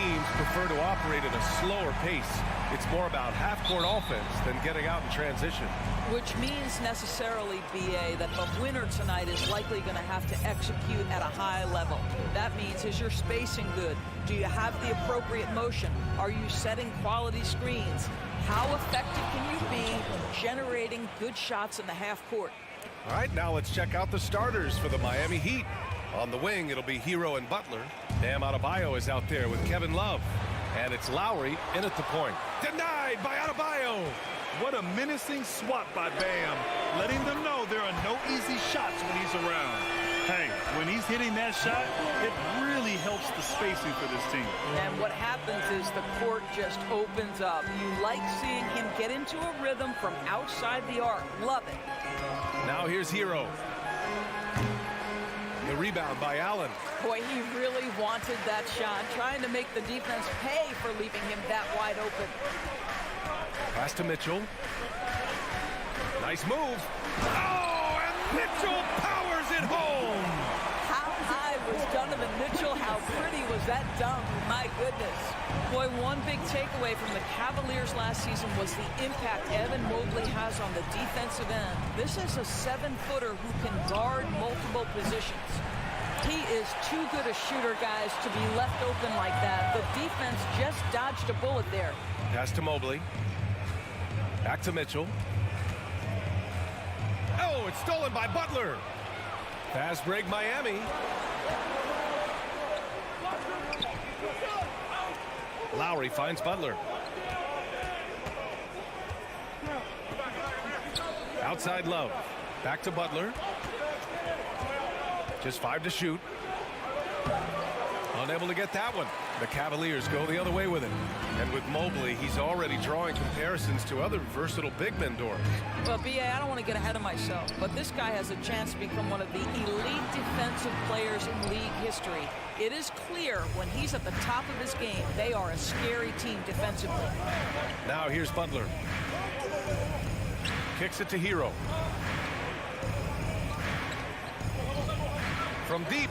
teams prefer to operate at a slower pace. It's more about half-court offense than getting out in transition. Which means necessarily, BA, that the winner tonight is likely going to have to execute at a high level. That means, is your spacing good? Do you have the appropriate motion? Are you setting quality screens? How effective can you be generating good shots in the half court? All right, now let's check out the starters for the Miami Heat. On the wing, it'll be Hero and Butler. Bam Adebayo is out there with Kevin Love. And it's Lowry in at the point. Denied by Adebayo. What a menacing swat by Bam, letting them know there are no easy shots when he's around. Hey, when he's hitting that shot, it really helps the spacing for this team. And what happens is the court just opens up. You like seeing him get into a rhythm from outside the arc. Love it. Now here's Hero. The rebound by Allen. Boy, he really wanted that shot, trying to make the defense pay for leaving him that wide open. Pass to Mitchell. Nice move. Oh, and Mitchell powers it home. How high was Donovan Mitchell? How pretty was that dunk? My goodness. Boy, one big takeaway from the Cavaliers last season was the impact Evan Mobley has on the defensive end. This is a 7-footer who can guard multiple positions. He is too good a shooter, guys, to be left open like that. The defense just dodged a bullet there. Pass to Mobley. Back to Mitchell. Oh, it's stolen by Butler. Fast break, Miami. Lowry finds Butler. Outside Love. Back to Butler. Just 5 to shoot. Unable to get that one. The Cavaliers go the other way with it. And with Mobley, he's already drawing comparisons to other versatile big men, Doris. Well, BA, I don't want to get ahead of myself, but this guy has a chance to become one of the elite defensive players in league history. It is clear when he's at the top of his game, they are a scary team defensively. Now here's Butler. Kicks it to Hero. From deep.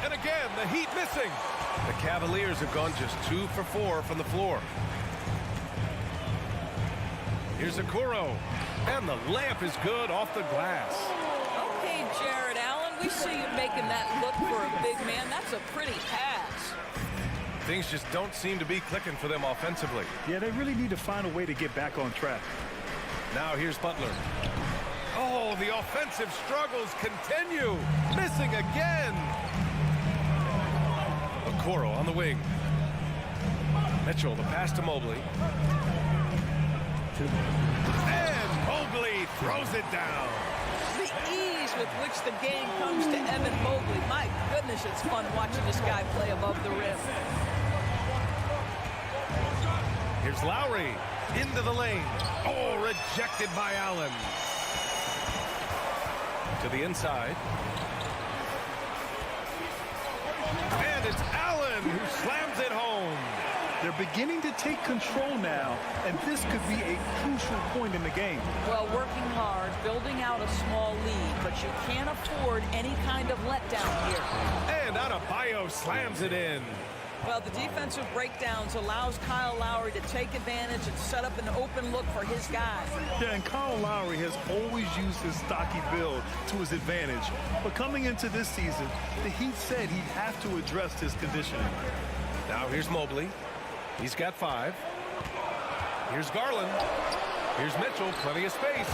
And again, the Heat missing. The Cavaliers have gone just 2 for 4 from the floor. Here's Okoro. And the layup is good off the glass. Okay, Jared Allen, we see you making that look for a big man. That's a pretty pass. Things just don't seem to be clicking for them offensively. Yeah, they really need to find a way to get back on track. Now here's Butler. Oh, the offensive struggles continue. Missing again. Okoro on the wing. Mitchell, the pass to Mobley. And Mobley throws it down. The ease with which the game comes to Evan Mobley. My goodness, it's fun watching this guy play above the rim. Here's Lowry into the lane. Oh, rejected by Allen. To the inside. And it's Allen who slams it home. They're beginning to take control now, and this could be a crucial point in the game. Well, working hard, building out a small lead, but you can't afford any kind of letdown here. And Adebayo slams it in. Well, the defensive breakdowns allows Kyle Lowry to take advantage and set up an open look for his guys. Yeah, and Kyle Lowry has always used his stocky build to his advantage. But coming into this season, the Heat said he'd have to address his conditioning. Now here's Mobley. He's got 5. Here's Garland. Here's Mitchell, plenty of space.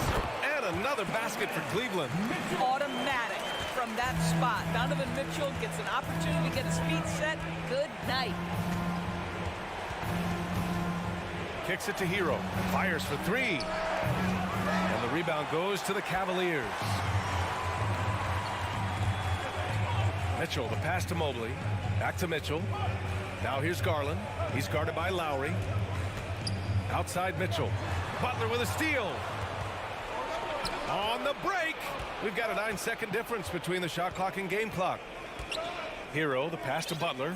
And another basket for Cleveland. Automatic from that spot. Donovan Mitchell gets an opportunity to get his feet set. Good night. Kicks it to Hero. Fires for 3. And the rebound goes to the Cavaliers. Mitchell, the pass to Mobley. Back to Mitchell. Now here's Garland. He's guarded by Lowry. Outside Mitchell. Butler with a steal. On the break. We've got a 9-second difference between the shot clock and game clock. Hero, the pass to Butler.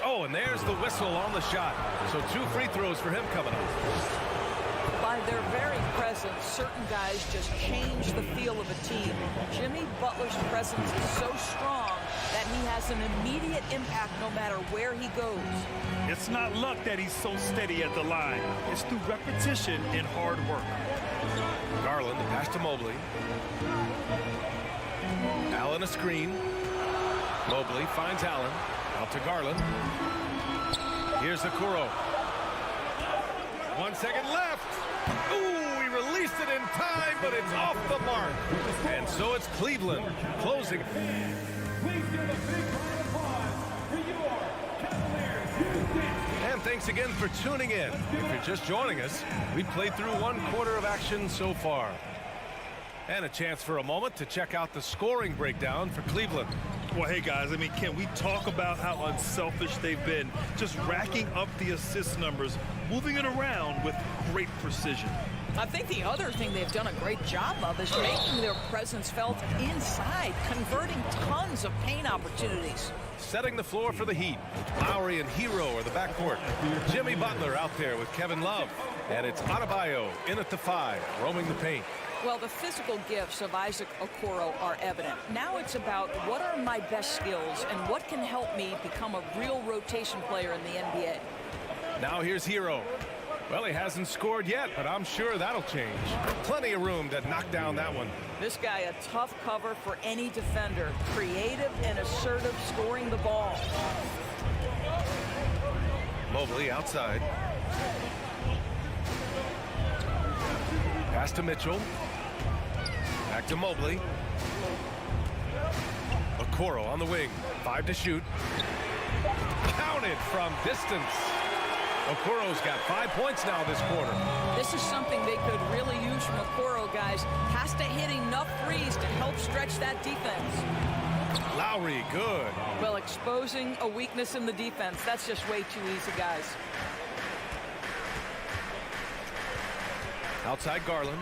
Oh, and there's the whistle on the shot. So 2 free throws for him coming up. By their very presence, certain guys just change the feel of a team. Jimmy Butler's presence is so strong that he has an immediate impact no matter where he goes. It's not luck that he's so steady at the line. It's through repetition and hard work. Garland, the pass to Mobley. Allen a screen. Mobley finds Allen. Out to Garland. Here's Okoro. 1 second left. Ooh, he released it in time, but it's off the mark. And so it's Cleveland closing. Please give a big round of applause for your Cavaliers. And thanks again for tuning in. If you're just joining us, we played through 1/4 of action so far. And a chance for a moment to check out the scoring breakdown for Cleveland. Well, hey, guys, I mean, can we talk about how unselfish they've been? Just racking up the assist numbers, moving it around with great precision. I think the other thing they've done a great job of is making their presence felt inside, converting tons of paint opportunities. Setting the floor for the Heat. Lowry and Hero are the backcourt. Jimmy Butler out there with Kevin Love. And it's Adebayo in at the 5, roaming the paint. Well, the physical gifts of Isaac Okoro are evident. Now it's about what are my best skills and what can help me become a real rotation player in the NBA. Now here's Hero. Well, he hasn't scored yet, but I'm sure that'll change. Plenty of room to knock down that one. This guy, a tough cover for any defender. Creative and assertive scoring the ball. Mobley outside. Pass to Mitchell. Back to Mobley. Okoro on the wing. 5 to shoot. Counted from distance. Okoro's got 5 points now this quarter. This is something they could really use from Okoro, guys. Has to hit enough threes to help stretch that defense. Lowry, good. Well, exposing a weakness in the defense, that's just way too easy, guys. Outside Garland.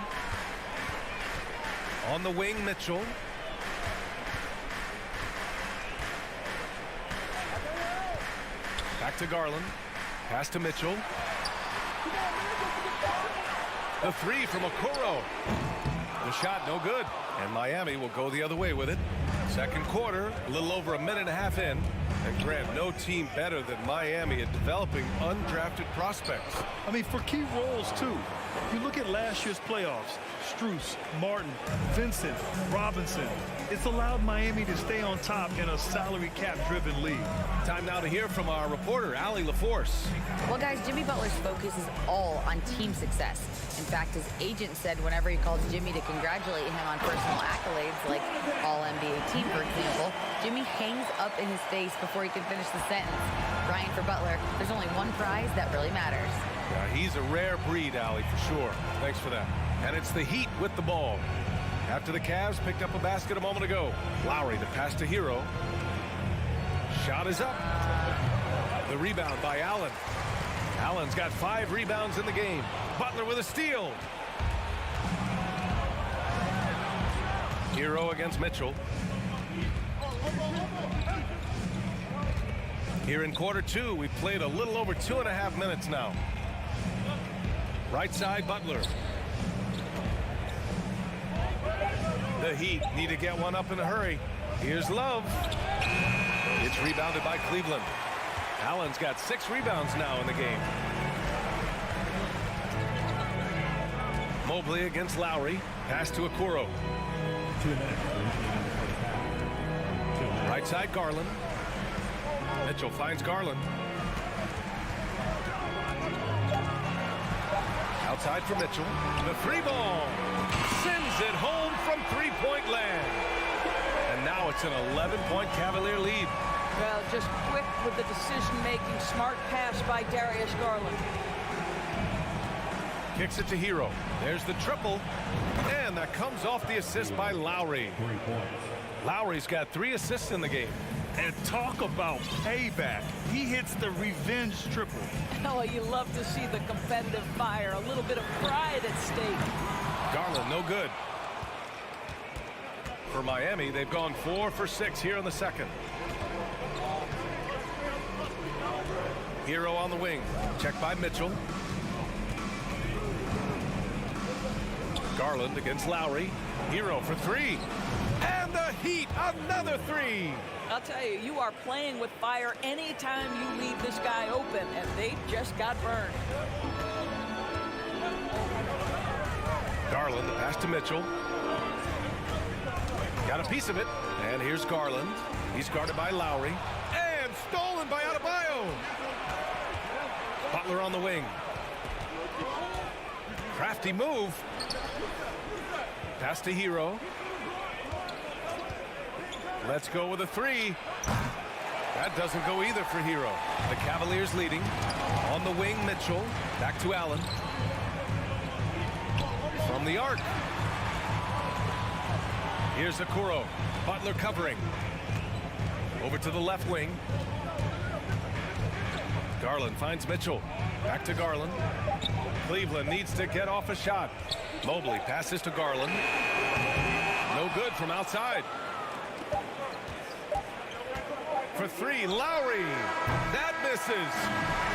On the wing, Mitchell. Back to Garland. Pass to Mitchell. The 3 from Okoro. The shot no good. And Miami will go the other way with it. Second quarter, a little over a minute and a half in. And Grant, no team better than Miami at developing undrafted prospects. I mean, for key roles, too. You look at last year's playoffs, Strus, Martin, Vincent, Robinson. It's allowed Miami to stay on top in a salary cap-driven league. Time now to hear from our reporter, Allie LaForce. Well, guys, Jimmy Butler's focus is all on team success. In fact, his agent said whenever he calls Jimmy to congratulate him on personal accolades, like All-NBA team, for example, Jimmy hangs up in his face before he can finish the sentence. Ryan, for Butler, there's only one prize that really matters. Yeah, he's a rare breed, Allie, for sure. Thanks for that. And it's the Heat with the ball. After the Cavs picked up a basket a moment ago. Lowry, the pass to Hero. Shot is up. The rebound by Allen. Allen's got 5 rebounds in the game. Butler with a steal. Hero against Mitchell. Here in quarter 2, we've played a little over 2.5 minutes now. Right side, Butler. The Heat need to get one up in a hurry. Here's Love. It's rebounded by Cleveland. Allen's got 6 rebounds now in the game. Mobley against Lowry. Pass to Okoro. Right side, Garland. Mitchell finds Garland. Outside for Mitchell. The 3 ball. Sends it home from 3-point land. And now it's an 11-point Cavalier lead. Well, just quick with the decision-making, smart pass by Darius Garland. Kicks it to Hero. There's the triple. And that comes off the assist by Lowry. Lowry's got 3 assists in the game. And talk about payback. He hits the revenge triple. Oh, you love to see the competitive fire. A little bit of pride at stake. Garland, no good. For Miami, they've gone 4 for 6 here in the second. Hero on the wing. Checked by Mitchell. Garland against Lowry. Hero for three. And the Heat, another three. I'll tell you, you are playing with fire anytime you leave this guy open, and they just got burned. Garland, the pass to Mitchell. Got a piece of it, and here's Garland. He's guarded by Lowry. And stolen by Adebayo. Butler on the wing. Crafty move. Pass to Hero. Let's go with a three. That doesn't go either for Hero. The Cavaliers leading. On the wing, Mitchell. Back to Allen. From the arc. Here's Okoro. Butler covering. Over to the left wing. Garland finds Mitchell. Back to Garland. Cleveland needs to get off a shot. Mobley passes to Garland. No good from outside. For three, Lowry. That misses.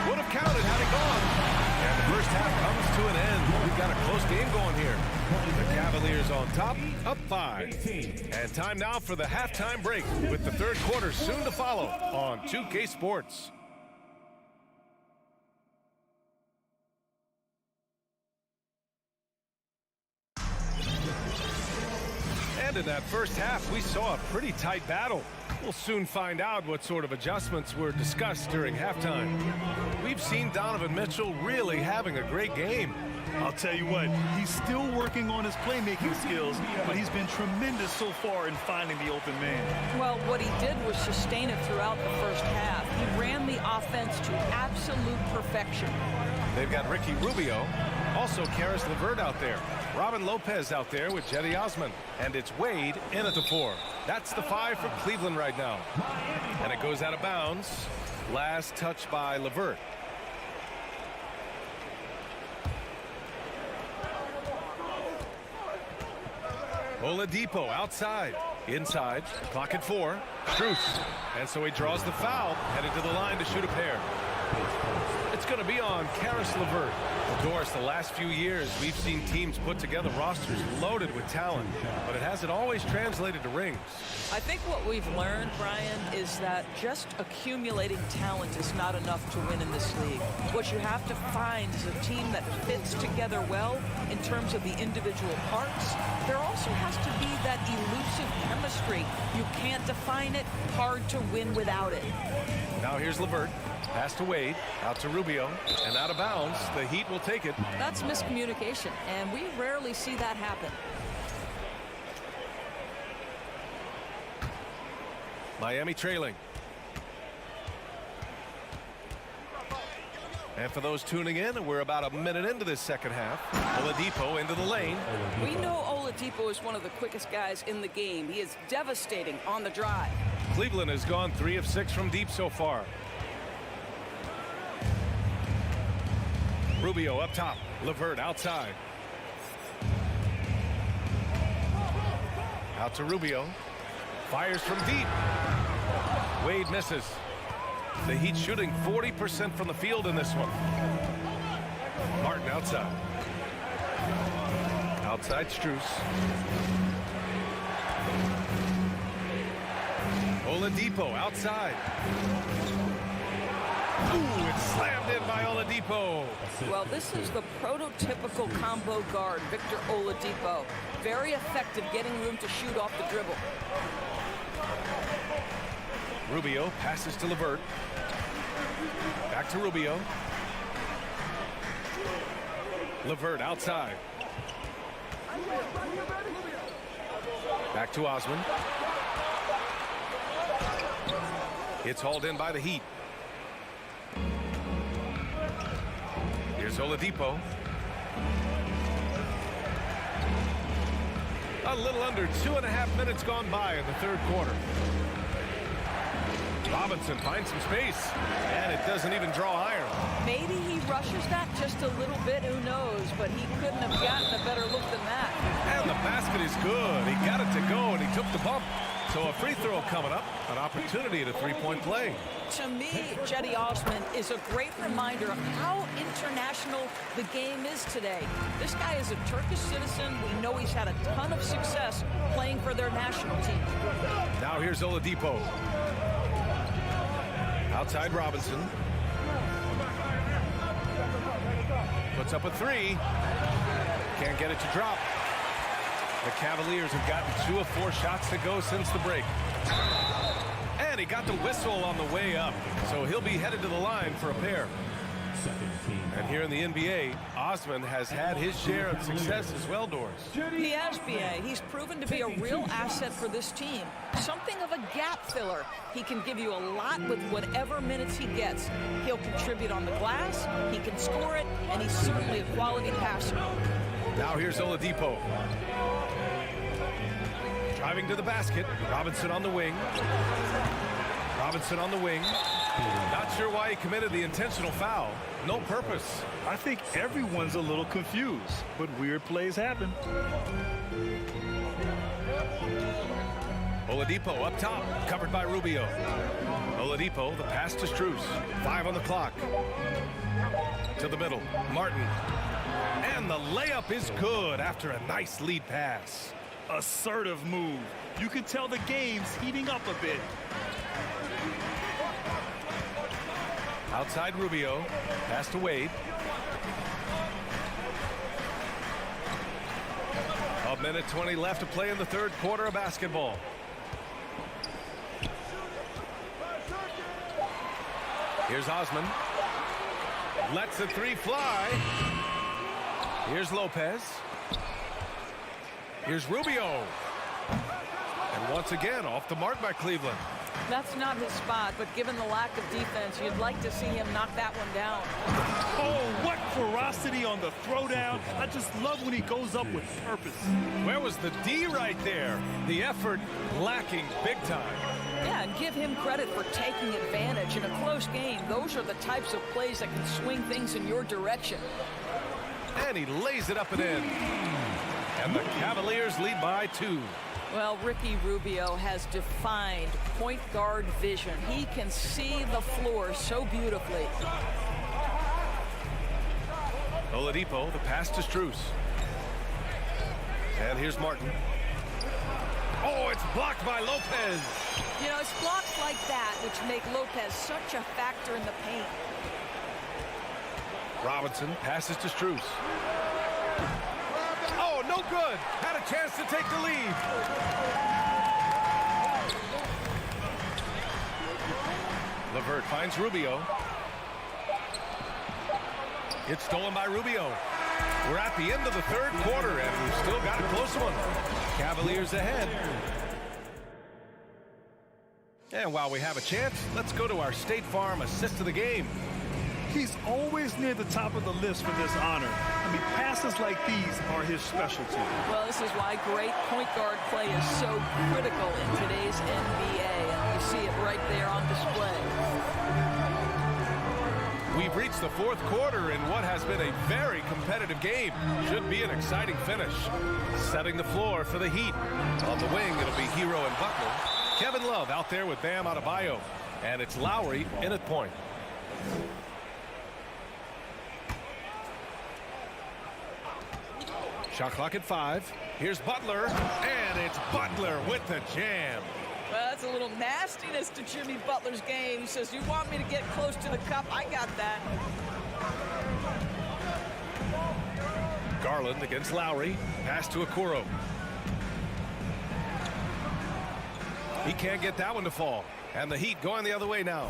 Would have counted had he gone. And the first half comes to an end. We've got a close game going here. The Cavaliers on top, up 5. And time now for the halftime break with the third quarter soon to follow on 2K Sports. And in that first half, we saw a pretty tight battle. We'll soon find out what sort of adjustments were discussed during halftime. We've seen Donovan Mitchell really having a great game. I'll tell you what, he's still working on his playmaking skills, but he's been tremendous so far in finding the open man. Well, what he did was sustain it throughout the first half. He ran the offense to absolute perfection. They've got Ricky Rubio, also Karis LeVert out there. Robin Lopez out there with Jetty Osman. And it's Wade in at the 4. That's the 5 for Cleveland right now. And it goes out of bounds. Last touch by LeVert. Oladipo outside. Inside. Clock at 4. Truce. And so he draws the foul. Headed to the line to shoot a pair. It's going to be on Karis LeVert. Doris, the last few years, we've seen teams put together rosters loaded with talent, but it hasn't always translated to rings. I think what we've learned, Brian, is that just accumulating talent is not enough to win in this league. What you have to find is a team that fits together well in terms of the individual parts. There also has to be that elusive chemistry. You can't define it, hard to win without it. Now here's LeVert. Pass to Wade, out to Rubio, and out of bounds. The Heat will take it. That's miscommunication, and we rarely see that happen. Miami trailing. And for those tuning in, we're about a minute into this second half. Oladipo into the lane. We know Oladipo is one of the quickest guys in the game. He is devastating on the drive. Cleveland has gone 3 of 6 from deep so far. Rubio up top. LeVert outside. Out to Rubio. Fires from deep. Wade misses. The Heat shooting 40% from the field in this one. Martin outside. Outside Strus. Oladipo outside. Ooh, it's slammed in by Oladipo. Well, this is the prototypical combo guard, Victor Oladipo. Very effective getting room to shoot off the dribble. Rubio passes to LeVert. Back to Rubio. LeVert outside. Back to Osman. It's hauled in by the Heat. Here's Oladipo. A little under 2.5 minutes gone by in the third quarter. Robinson finds some space, and it doesn't even draw iron. Maybe he rushes that just a little bit, who knows, but he couldn't have gotten a better look than that. And the basket is good. He got it to go, and he took the bump. So a free throw coming up, an opportunity at a three-point play. To me, Cedi Osman is a great reminder of how international the game is today. This guy is a Turkish citizen. We know he's had a ton of success playing for their national team. Now here's Oladipo. Outside Robinson. Puts up a three. Can't get it to drop. The Cavaliers have gotten 2 of 4 shots to go since the break. And he got the whistle on the way up, so he'll be headed to the line for a pair. And here in the NBA, Osman has had his share of success as well, Doris. He has, B.A. He's proven to be a real asset for this team. Something of a gap filler. He can give you a lot with whatever minutes he gets. He'll contribute on the glass, he can score it, and he's certainly a quality passer. Now here's Oladipo. Driving to the basket. Robinson on the wing. Robinson on the wing. Not sure why he committed the intentional foul. No purpose. I think everyone's a little confused, but weird plays happen. Oladipo up top, covered by Rubio. Oladipo, the pass to Strus. 5 on the clock. To the middle, Martin. And the layup is good after a nice lead pass. Assertive move. You can tell the game's heating up a bit. Outside Rubio, pass to Wade. A minute 20 left to play in the third quarter of basketball. Here's Osman. Lets the three fly. Here's Lopez. Here's Rubio. And once again, off the mark by Cleveland. That's not his spot, but given the lack of defense, you'd like to see him knock that one down. Oh, what ferocity on the throwdown. I just love when he goes up with purpose. Where was the D right there? The effort lacking big time. Yeah, and give him credit for taking advantage in a close game. Those are the types of plays that can swing things in your direction. And he lays it up and in. And the Cavaliers lead by 2. Well, Ricky Rubio has defined point guard vision. He can see the floor so beautifully. Oladipo, the pass to Strus. And here's Martin. Oh, it's blocked by Lopez. You know, it's blocks like that which make Lopez such a factor in the paint. Robinson passes to Strus. Oh, no good. Had a chance to take the lead. LeVert finds Rubio. It's stolen by Rubio. We're at the end of the third quarter, and we've still got a close one. Cavaliers ahead. And while we have a chance, let's go to our State Farm assist of the game. He's always near the top of the list for this honor. I mean, passes like these are his specialty. Well, this is why great point guard play is so critical in today's NBA, and you see it right there on display. We've reached the fourth quarter in what has been a very competitive game. Should be an exciting finish. Setting the floor for the Heat. On the wing, it'll be Hero and Butler. Kevin Love out there with Bam Adebayo. And it's Lowry in at point. Shot clock at 5. Here's Butler, and it's Butler with the jam. Well, that's a little nastiness to Jimmy Butler's game. He says, you want me to get close to the cup? I got that. Garland against Lowry. Pass to Okoro. He can't get that one to fall. And the Heat going the other way now.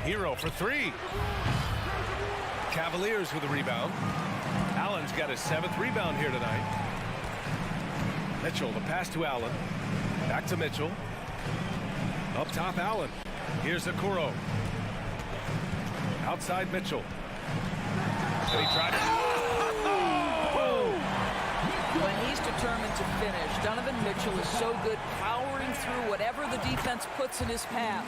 Hero for 3. Cavaliers with a rebound. Allen's got his 7th rebound here tonight. Mitchell, the pass to Allen. Back to Mitchell. Up top, Allen. Here's Okoro. Outside Mitchell. And he tried to... When he's determined to finish, Donovan Mitchell is so good powering through whatever the defense puts in his path.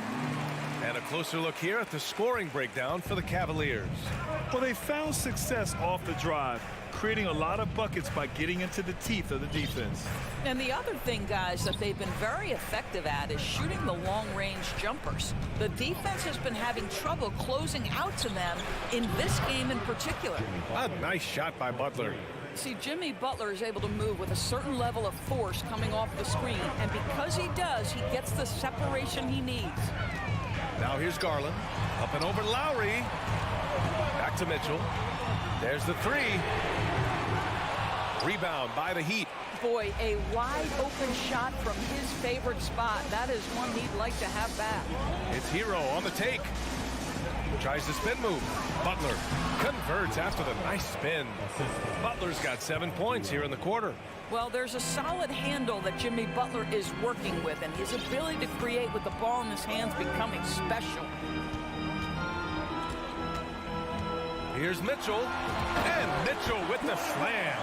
And a closer look here at the scoring breakdown for the Cavaliers. Well, they found success off the drive. creating a lot of buckets by getting into the teeth of the defense. And the other thing, guys, that they've been very effective at is shooting the long-range jumpers. The defense has been having trouble closing out to them in this game in particular. A nice shot by Butler. See, Jimmy Butler is able to move with a certain level of force coming off the screen, and because he does, he gets the separation he needs. Now here's Garland. Up and over Lowry. Back to Mitchell. There's the three. Rebound by the Heat. Boy, a wide open shot from his favorite spot. That is one he'd like to have back. It's Hero on the take. Tries the spin move. Butler converts after the nice spin. Butler's got 7 points here in the quarter. Well, there's a solid handle that Jimmy Butler is working with, and his ability to create with the ball in his hands becoming special. Here's Mitchell, and Mitchell with the slam.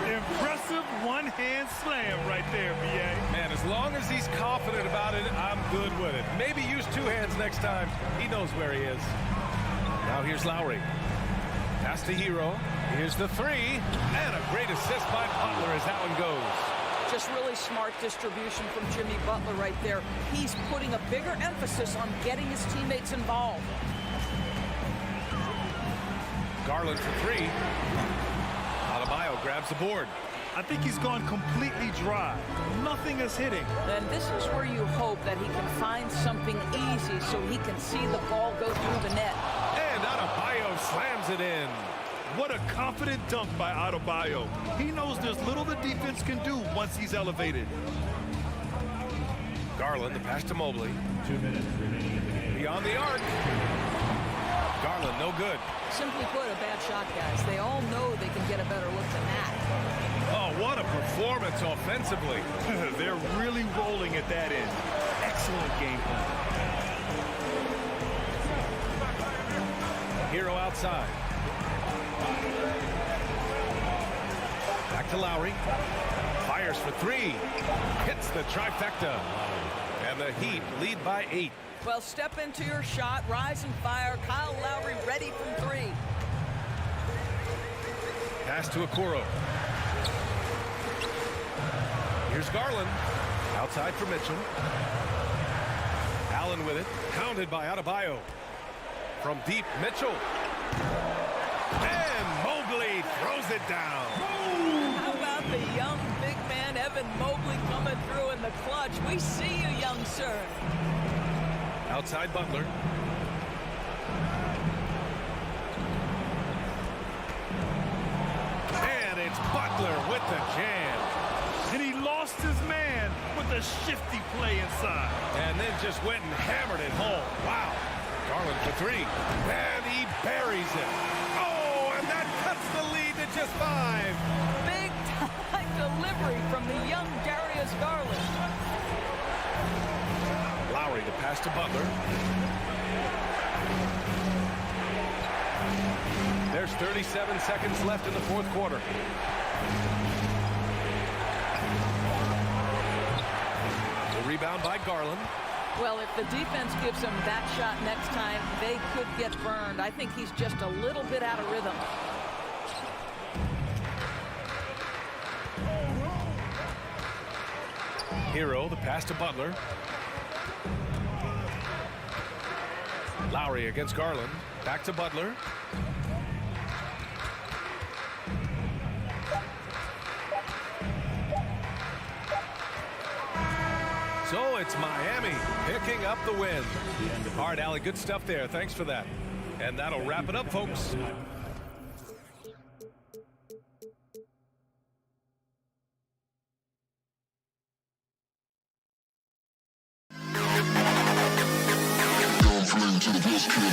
Impressive one-hand slam right there, B.A. Man, as long as he's confident about it, I'm good with it. Maybe use 2 hands next time. He knows where he is. Now here's Lowry. Pass to Hero. Here's the three, and a great assist by Butler as that one goes. Just really smart distribution from Jimmy Butler right there. He's putting a bigger emphasis on getting his teammates involved. Garland for three. Adebayo grabs the board. I think he's gone completely dry. Nothing is hitting. And this is where you hope that he can find something easy so he can see the ball go through the net. And Adebayo slams it in. What a confident dunk by Adebayo. He knows there's little the defense can do once he's elevated. Garland, the pass to Mobley. 2 minutes remaining in the game. Beyond the arc. Garland, no good. Simply put, a bad shot, guys. They all know they can get a better look than that. Oh, what a performance offensively. They're really rolling at that end. Excellent game plan. Hero outside. Back to Lowry. Fires for three. Hits the trifecta. And the Heat lead by 8. Well, step into your shot, rise and fire. Kyle Lowry ready from three. Pass to Okoro. Here's Garland. Outside for Mitchell. Allen with it. Pounded by Adebayo. From deep, Mitchell. And Mobley throws it down. How about the young big man, Evan Mobley, coming through in the clutch? We see you, young sir. Outside Butler. And it's Butler with the jam. And he lost his man with a shifty play inside. And then just went and hammered it home. Wow. Garland for three. And he buries it. Oh, and that cuts the lead to just 5. Big time delivery from the young Darius Garland. Lowry, the pass to Butler. There's 37 seconds left in the fourth quarter. The rebound by Garland. Well, if the defense gives him that shot next time, they could get burned. I think he's just a little bit out of rhythm. Hero, the pass to Butler. Lowry against Garland. Back to Butler. So it's Miami picking up the win. All right, Allie, good stuff there. Thanks for that. And that'll wrap it up, folks. To the best kid.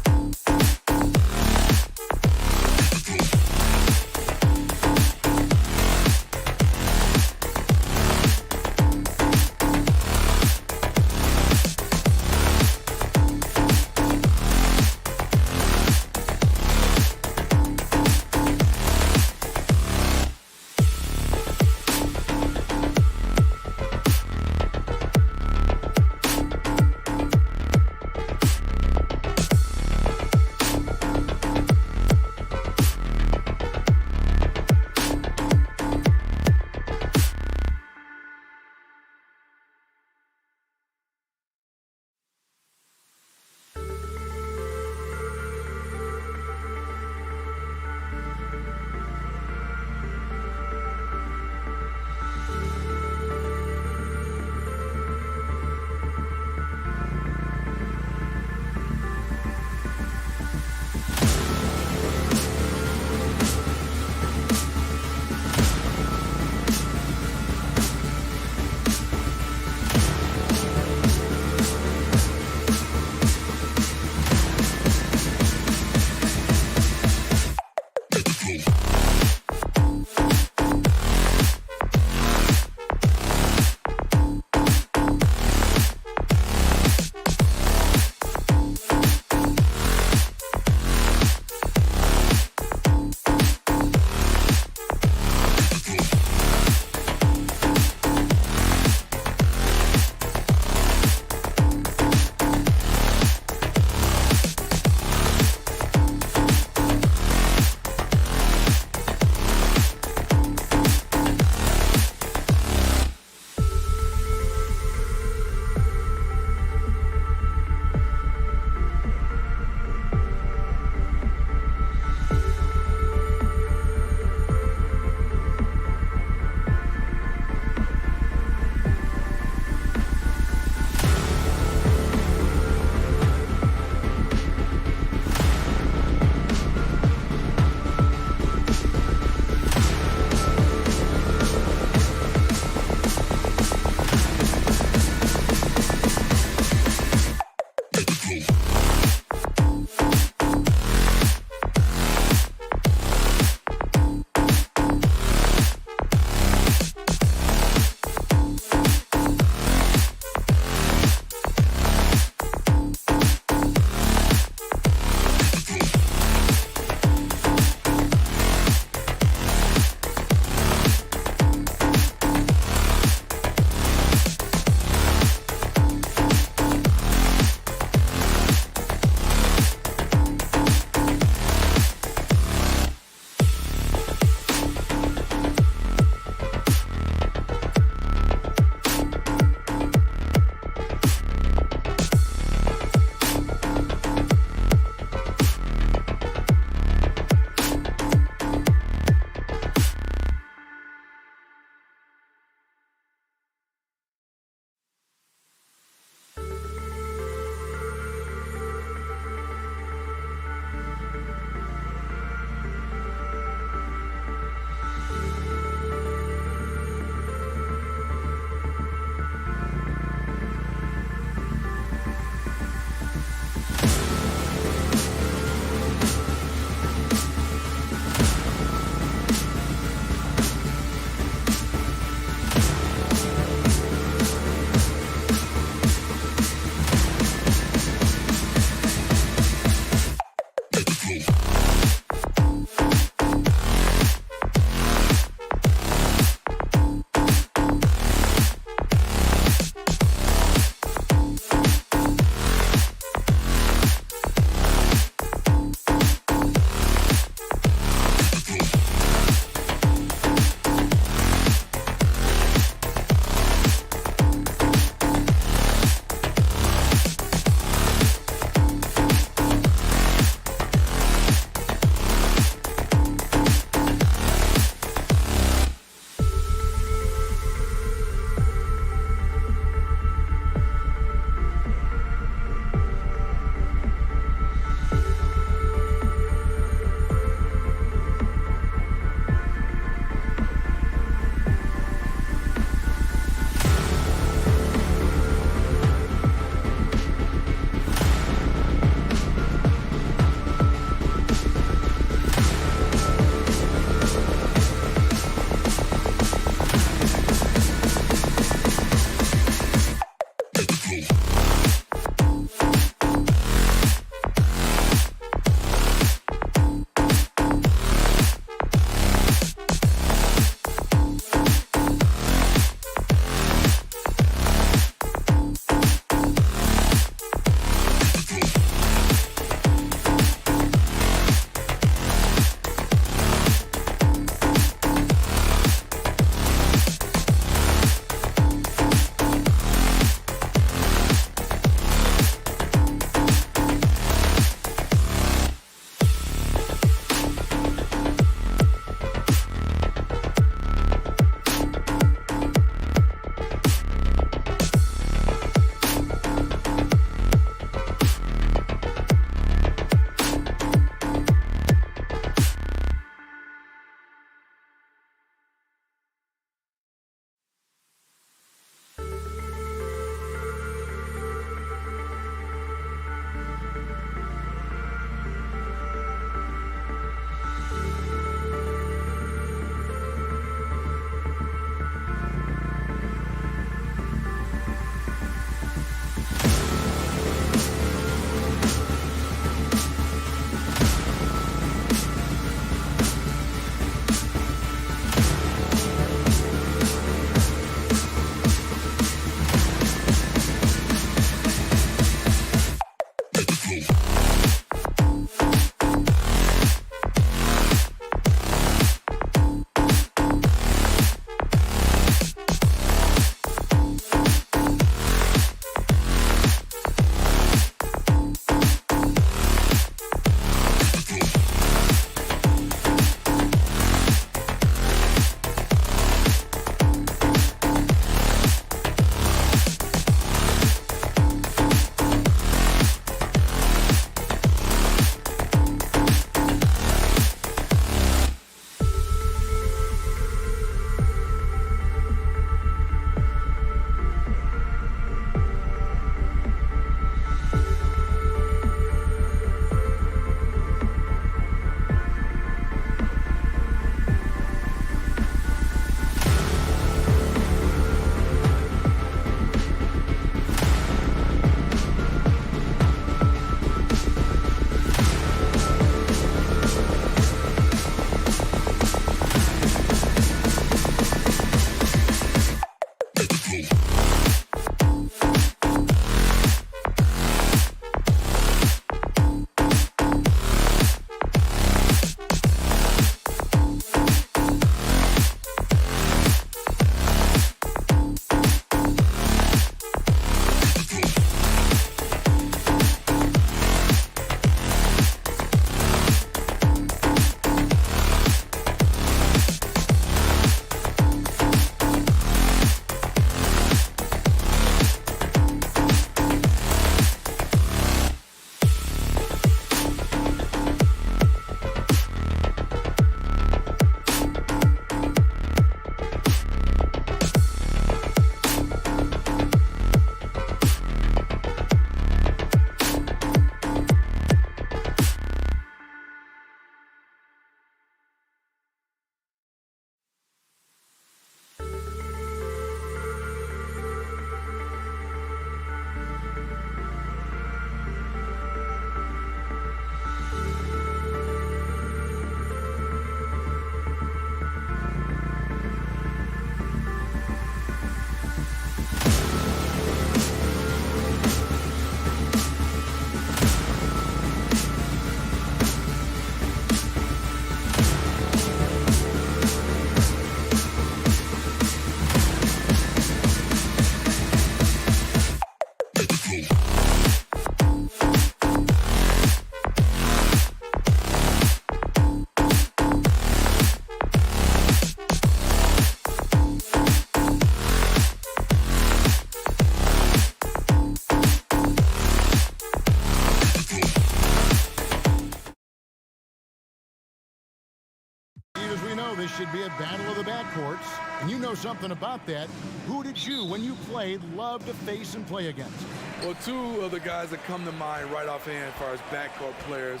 know this should be a battle of the backcourts, and you know something about that. Who did you, when you played, love to face and play against? Well, two of the guys that come to mind right offhand as far as backcourt players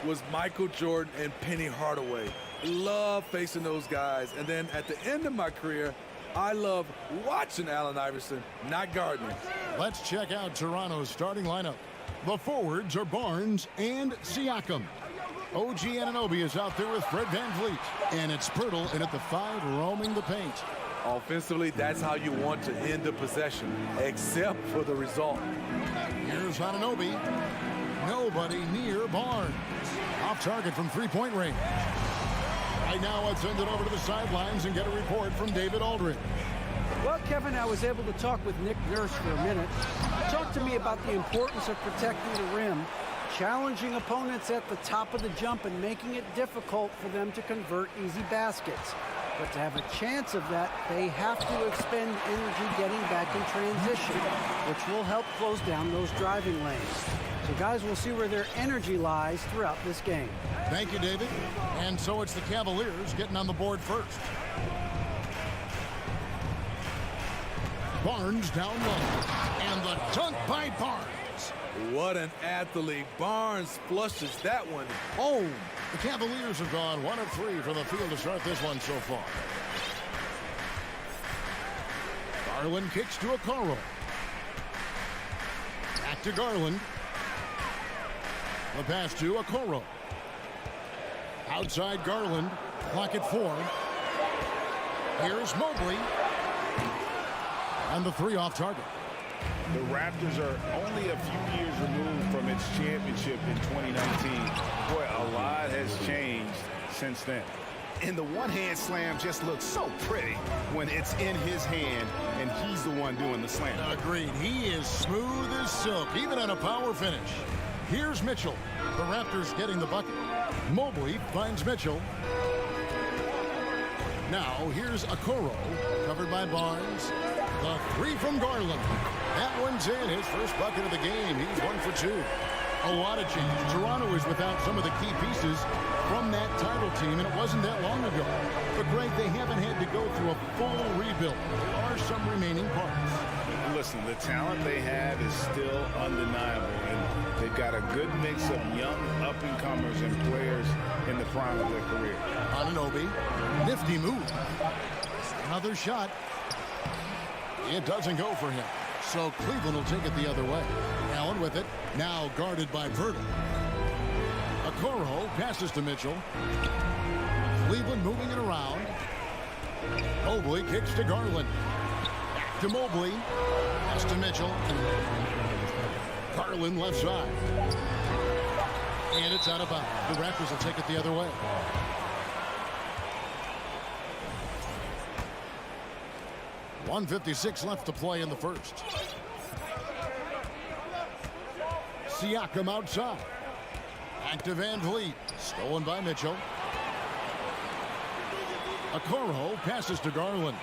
was Michael Jordan and Penny Hardaway. Love facing those guys. And then at the end of my career, I love watching Allen Iverson, not guarding him. Let's check out Toronto's starting lineup. The forwards are Barnes and Siakam. OG Anunoby is out there with Fred VanVleet. And it's Pirtle in at the 5 roaming the paint. Offensively, that's how you want to end the possession, except for the result. Here's Anunoby. Nobody near Barnes. Off target from three-point range. Right now, let's send it over to the sidelines and get a report from David Aldridge. Well, Kevin, I was able to talk with Nick Nurse for a minute. He talked to me about the importance of protecting the rim, challenging opponents at the top of the jump, and making it difficult for them to convert easy baskets. But to have a chance of that, they have to expend energy getting back in transition, which will help close down those driving lanes. So guys, we'll see where their energy lies throughout this game. Thank you, David. And so it's the Cavaliers getting on the board first. Barnes down low. And the dunk by Barnes. What an athlete. Barnes flushes that one home. The Cavaliers have gone 1 of 3 from the field to start this one so far. Garland kicks to Okoro. Back to Garland. The pass to Okoro. Outside Garland. Clock at 4. Here's Mobley. And the 3 off target. The Raptors are only a few years removed from its championship in 2019. Boy, a lot has changed since then. And the one-hand slam just looks so pretty when it's in his hand and he's the one doing the slam. Agreed. He is smooth as silk, even on a power finish. Here's Mitchell. The Raptors getting the bucket. Mobley finds Mitchell. Now here's Okoro, covered by Barnes. The 3 from Garland. That one's in, his first bucket of the game. He's 1 for 2. A lot of change. Toronto is without some of the key pieces from that title team, and it wasn't that long ago. But, Greg, they haven't had to go through a full rebuild. There are some remaining parts. Listen, the talent they have is still undeniable, and they've got a good mix of young up-and-comers and players in the prime of their career. Anunoby, nifty move. Another shot. It doesn't go for him. So Cleveland will take it the other way. Allen with it. Now guarded by Virgil. Okoro passes to Mitchell. Cleveland moving it around. Mobley kicks to Garland. Back to Mobley. Pass to Mitchell. Garland left side. And it's out of bounds. The Raptors will take it the other way. .156 left to play in the first. Siakam outside. Back to VanVleet. Stolen by Mitchell. Okoro passes to Garland.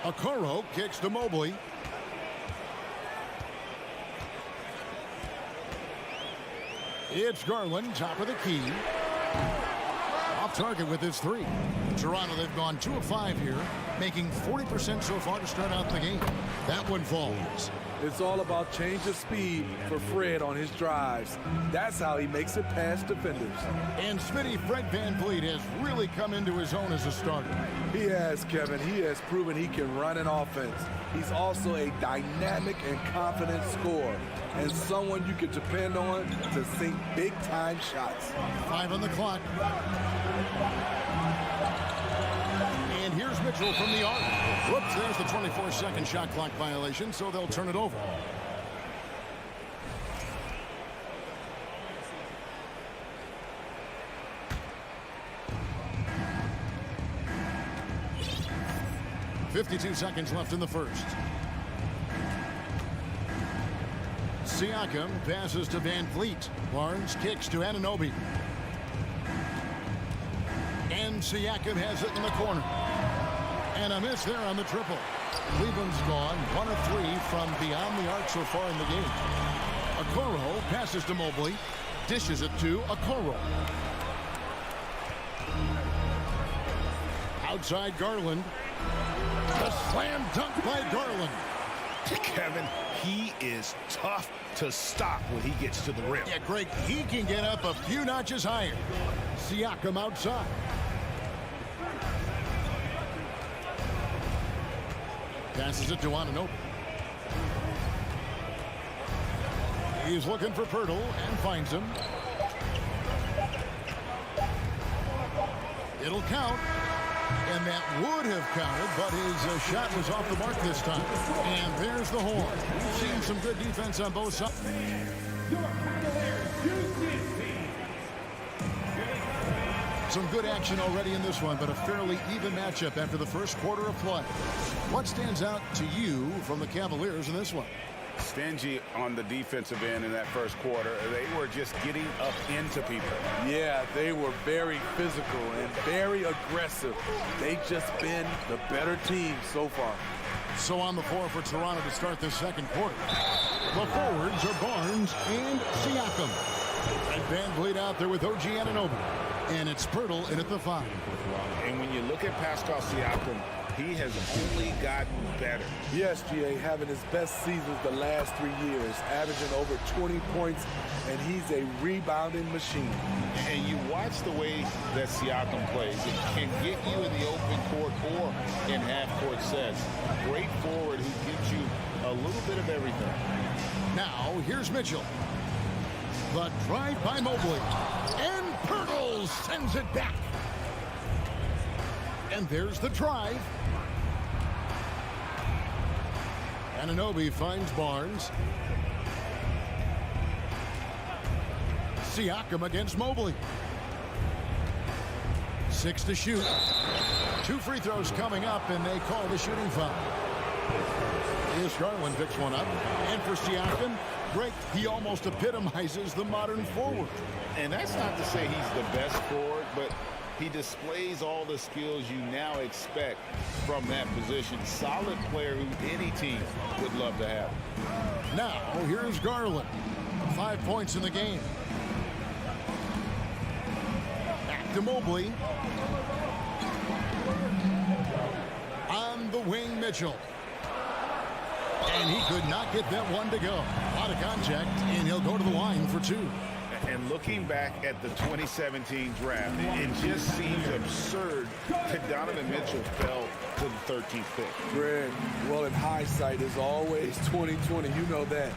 Okoro kicks to Mobley. It's Garland, top of the key. Off target with his 3. Toronto, they've gone 2 of 5 here, making 40% so far to start out the game. That one falls. It's all about change of speed for Fred on his drives. That's how he makes it past defenders. And Smitty, Fred VanVleet has really come into his own as a starter. He has, Kevin. He has proven he can run an offense. He's also a dynamic and confident scorer, and someone you can depend on to sink big-time shots. 5 on the clock. And here's Mitchell from the arc. Whoops, there's the 24-second shot clock violation, so they'll turn it over. .52 seconds left in the first. Siakam passes to VanVleet. Barnes kicks to Anunoby. And Siakam has it in the corner. And a miss there on the triple. Cleveland's gone 1 of 3 from beyond the arc so far in the game. Okoro passes to Mobley. Dishes it to Okoro. Outside Garland. The slam dunk by Garland. Kevin, he is tough to stop when he gets to the rim. Yeah, Greg, he can get up a few notches higher. Siakam outside. Passes it to Anunoby. He's looking for Pirtle and finds him. It'll count. And that would have counted, but his shot was off the mark this time. And there's the horn. We've seen some good defense on both sides. Some good action already in this one, but a fairly even matchup after the first quarter of play. What stands out to you from the Cavaliers in this one? Stingy on the defensive end in that first quarter. They were just getting up into people. Yeah, they were very physical and very aggressive. They've just been the better team so far. So on the floor for Toronto to start this second quarter. The forwards are Barnes and Siakam. And Van Vliet out there with OG Anunoby. And it's Pirtle in at the 5. And when you look at Pascal Siakam, he has only gotten better. Yes, GA, having his best seasons the last 3 years, averaging over 20 points, and he's a rebounding machine. And you watch the way that Siakam plays. It can get you in the open court or in half-court sets. Great forward who gives you a little bit of everything. Now, here's Mitchell. The drive by Mobley. And Pirtle sends it back. And there's the drive. Anunoby finds Barnes. Siakam against Mobley. 6 to shoot. 2 free throws coming up, and they call the shooting foul. Here's Garland picks one up. And for Siakam, Greg, he almost epitomizes the modern forward. And that's not to say he's the best forward, but he displays all the skills you now expect from that position. Solid player who any team would love to have. Now, here's Garland. 5 points in the game. Back to Mobley. On the wing, Mitchell. And he could not get that one to go. A lot of contact, and he'll go to the line for 2. And looking back at the 2017 draft, it just seems absurd that Donovan Mitchell fell to the 13th pick. Greg, well, in hindsight, is always 2020. You know that.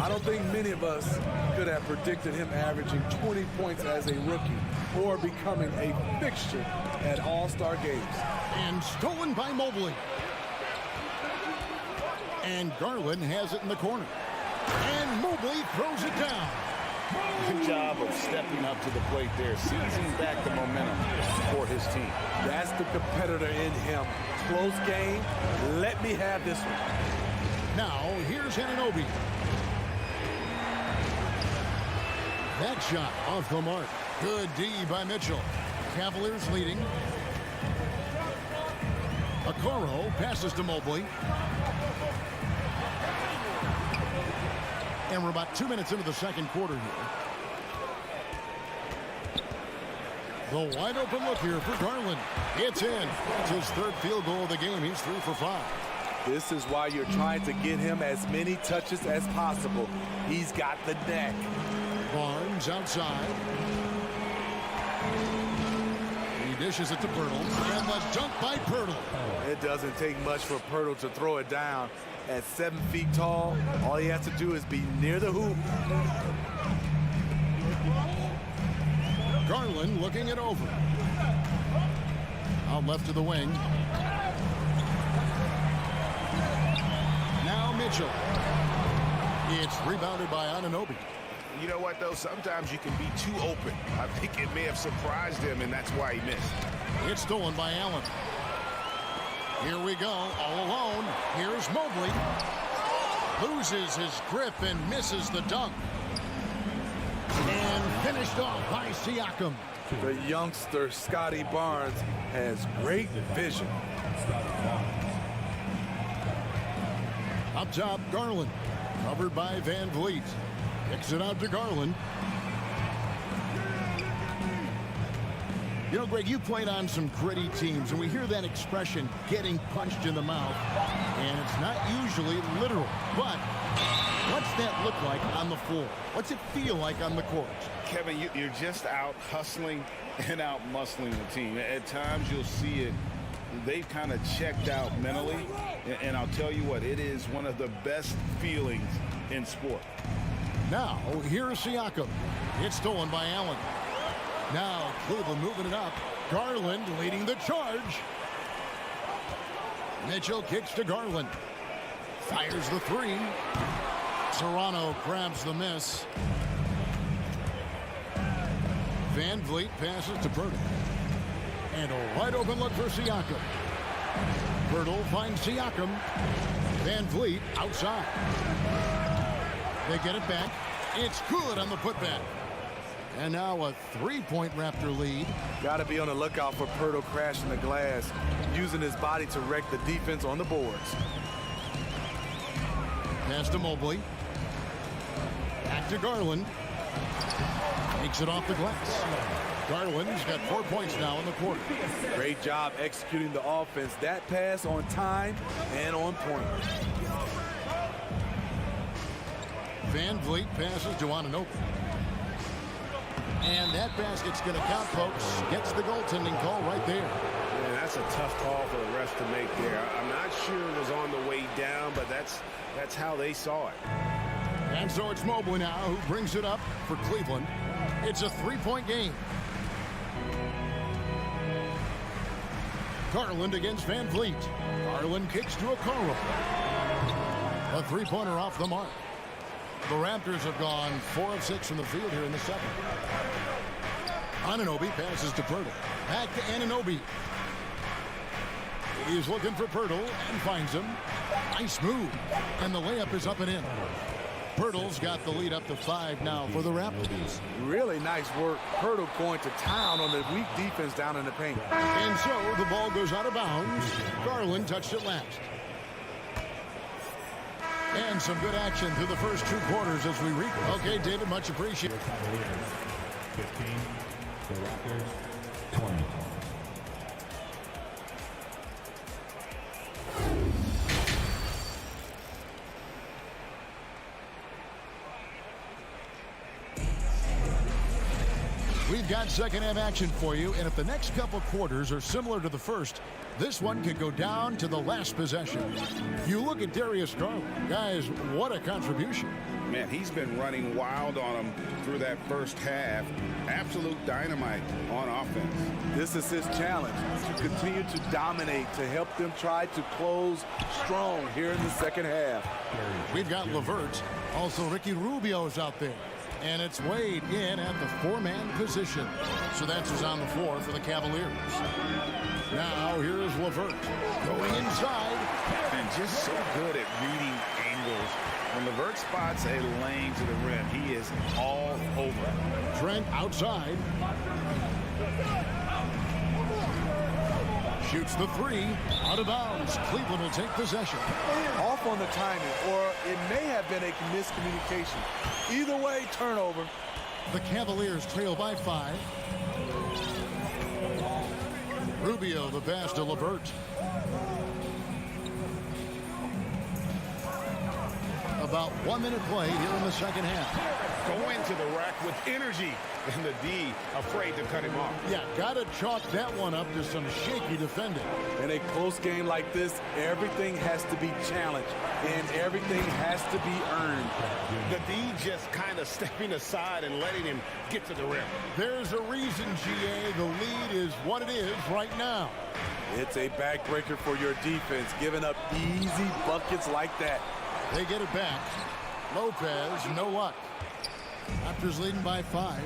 I don't think many of us could have predicted him averaging 20 points as a rookie or becoming a fixture at All-Star games. And stolen by Mobley. And Garland has it in the corner. And Mobley throws it down. Good job of stepping up to the plate there, seizing back the momentum for his team. That's the competitor in him. Close game. Let me have this one. Now, here's Anunoby. That shot off the mark. Good D by Mitchell. Cavaliers leading. Okoro passes to Mobley. And we're about 2 minutes into the second quarter here. The wide open look here for Garland. It's in. It's his 3rd field goal of the game. He's 3 for 5. This is why you're trying to get him as many touches as possible. He's got the neck. Barnes outside. He dishes it to Pirtle. And the dunk by Pirtle. It doesn't take much for Pirtle to throw it down. At 7 feet tall, all he has to do is be near the hoop. Garland looking it over. Out left to the wing. Now Mitchell. It's rebounded by Anunoby. You know what, though? Sometimes you can be too open. I think it may have surprised him, and that's why he missed. It's stolen by Allen. Here we go, all alone. Here's Mobley. Loses his grip and misses the dunk. And finished off by Siakam. The youngster, Scotty Barnes, has great vision. Up top, Garland. Covered by Van Vliet. Kicks it out to Garland. You know, Greg, you played on some gritty teams, and we hear that expression, getting punched in the mouth, and it's not usually literal. But what's that look like on the floor? What's it feel like on the court? Kevin, you're just out hustling and out muscling the team. At times you'll see it. They've kind of checked out mentally, and I'll tell you what, it is one of the best feelings in sport. Now, here's Siakam. It's stolen by Allen. Now, Cleveland moving it up. Garland leading the charge. Mitchell kicks to Garland. Fires the three. Serrano grabs the miss. Van Vliet passes to Pirtle. And a wide open look for Siakam. Pirtle finds Siakam. Van Vliet outside. They get it back. It's good on the putback. And now a three-point Raptor lead. Got to be on the lookout for Pirtle crashing the glass, using his body to wreck the defense on the boards. Pass to Mobley. Back to Garland. Takes it off the glass. Garland's got 4 points now in the quarter. Great job executing the offense. That pass on time and on point. Van Vliet passes to Anunoby. And that basket's going to count, folks. Gets the goaltending call right there. Yeah, that's a tough call for the refs to make there. I'm not sure it was on the way down, but that's how they saw it. And so it's Mobley now who brings it up for Cleveland. It's a three-point game. Garland against Van Vliet. Garland kicks to Okoro. A three-pointer off the mark. The Raptors have gone 4 of 6 from the field here in the second. Anunoby passes to Pirtle. Back to Anunoby. He's looking for Pirtle and finds him. Nice move. And the layup is up and in. Pirtle's got the lead up to 5 now for the Raptors. Really nice work. Pirtle going to town on the weak defense down in the paint. And so the ball goes out of bounds. Garland touched it last. And some good action through the first 2 quarters as we read. Okay, David, much appreciated. 15, the Raptors, 20. We've got second half action for you, and if the next couple quarters are similar to the first, this one could go down to the last possession. You look at Darius Garland. Guys, what a contribution. Man, he's been running wild on him through that first half. Absolute dynamite on offense. This is his challenge, to continue to dominate, to help them try to close strong here in the second half. We've got LeVert. Also, Ricky Rubio's out there. And it's Wade in at the 4-man position. So that's who's on the floor for the Cavaliers. Now here's LeVert going inside. And just so good at reading angles. When LeVert spots a lane to the rim, he is all over. Trent outside. Shoots the 3. Out of bounds. Cleveland will take possession. Off on the timing, or it may have been a miscommunication. Either way, turnover. The Cavaliers trail by 5. Rubio the pass to LeVert. About 1 minute play here in the second half. Going to the rack with energy, and the D afraid to cut him off. Yeah, gotta chalk that one up to some shaky defending. In a close game like this, everything has to be challenged, and everything has to be earned. The D just kind of stepping aside and letting him get to the rim. There's a reason, GA, the lead is what it is right now. It's a backbreaker for your defense, giving up easy buckets like that. They get it back. Lopez, no luck. Raptors leading by 5.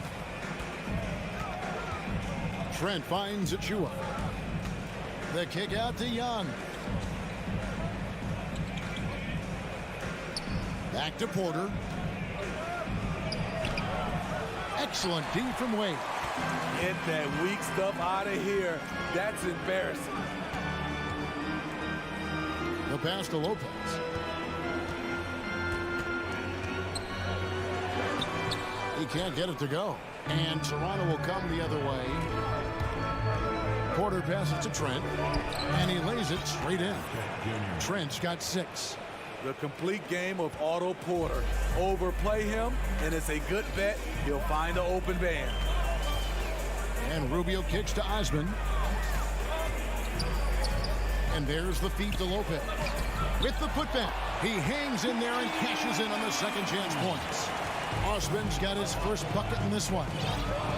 Trent finds Achua. The kick out to Young. Back to Porter. Excellent D from Wade. Get that weak stuff out of here. That's embarrassing. The pass to Lopez. He can't get it to go. And Toronto will come the other way. Porter passes to Trent, and he lays it straight in. Trent's got 6. The complete game of Otto Porter. Overplay him, and it's a good bet he'll find an open man. And Rubio kicks to Osman. And there's the feed to Lopez. With the putback, he hangs in there and cashes in on the second chance points. Osman's got his first bucket in this one.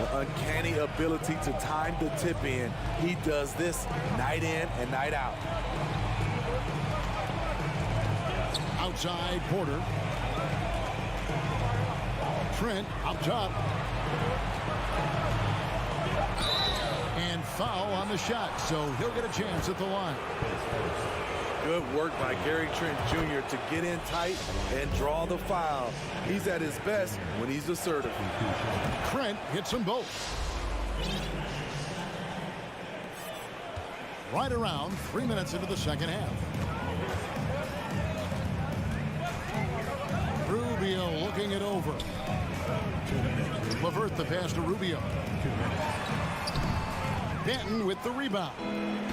The uncanny ability to time the tip in. He does this night in and night out. Outside Porter. Trent up top. And foul on the shot, so he'll get a chance at the line. Good work by Gary Trent Jr. to get in tight and draw the foul. He's at his best when he's assertive. Trent hits them both. Right around 3 minutes into the second half. Rubio looking it over. LeVert the pass to Rubio. Benton with the rebound.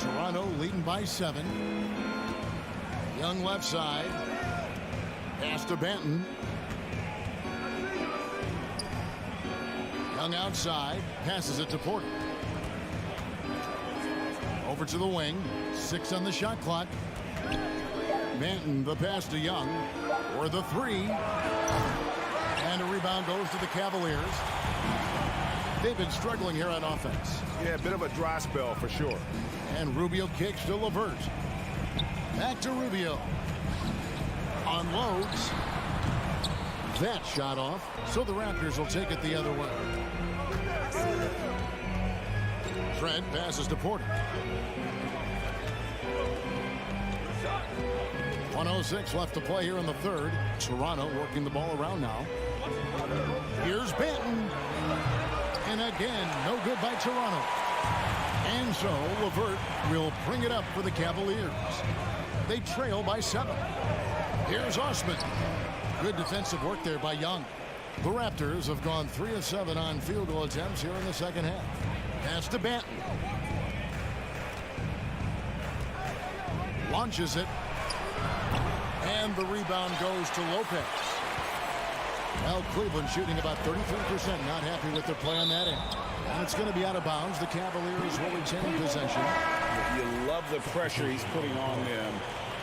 Toronto leading by 7. Young left side. Pass to Benton. Young outside. Passes it to Porter. Over to the wing. 6 on the shot clock. Benton the pass to Young. For the 3. And a rebound goes to the Cavaliers. They've been struggling here on offense. Yeah, a bit of a dry spell for sure. And Rubio kicks to LeVert. Back to Rubio. Unloads. That shot off. So the Raptors will take it the other way. Trent passes to Porter. 1:06 left to play here in the third. Toronto working the ball around now. Here's Benton. And again, no good by Toronto. And so LeVert will bring it up for the Cavaliers. They trail by 7. Here's Osman. Good defensive work there by Young. The Raptors have gone 3 of 7 on field goal attempts here in the second half. Pass to Benton. Launches it. And the rebound goes to Lopez. Well, Cleveland shooting about 33%, not happy with their play on that end. And it's going to be out of bounds. The Cavaliers will retain possession. You love the pressure he's putting on them.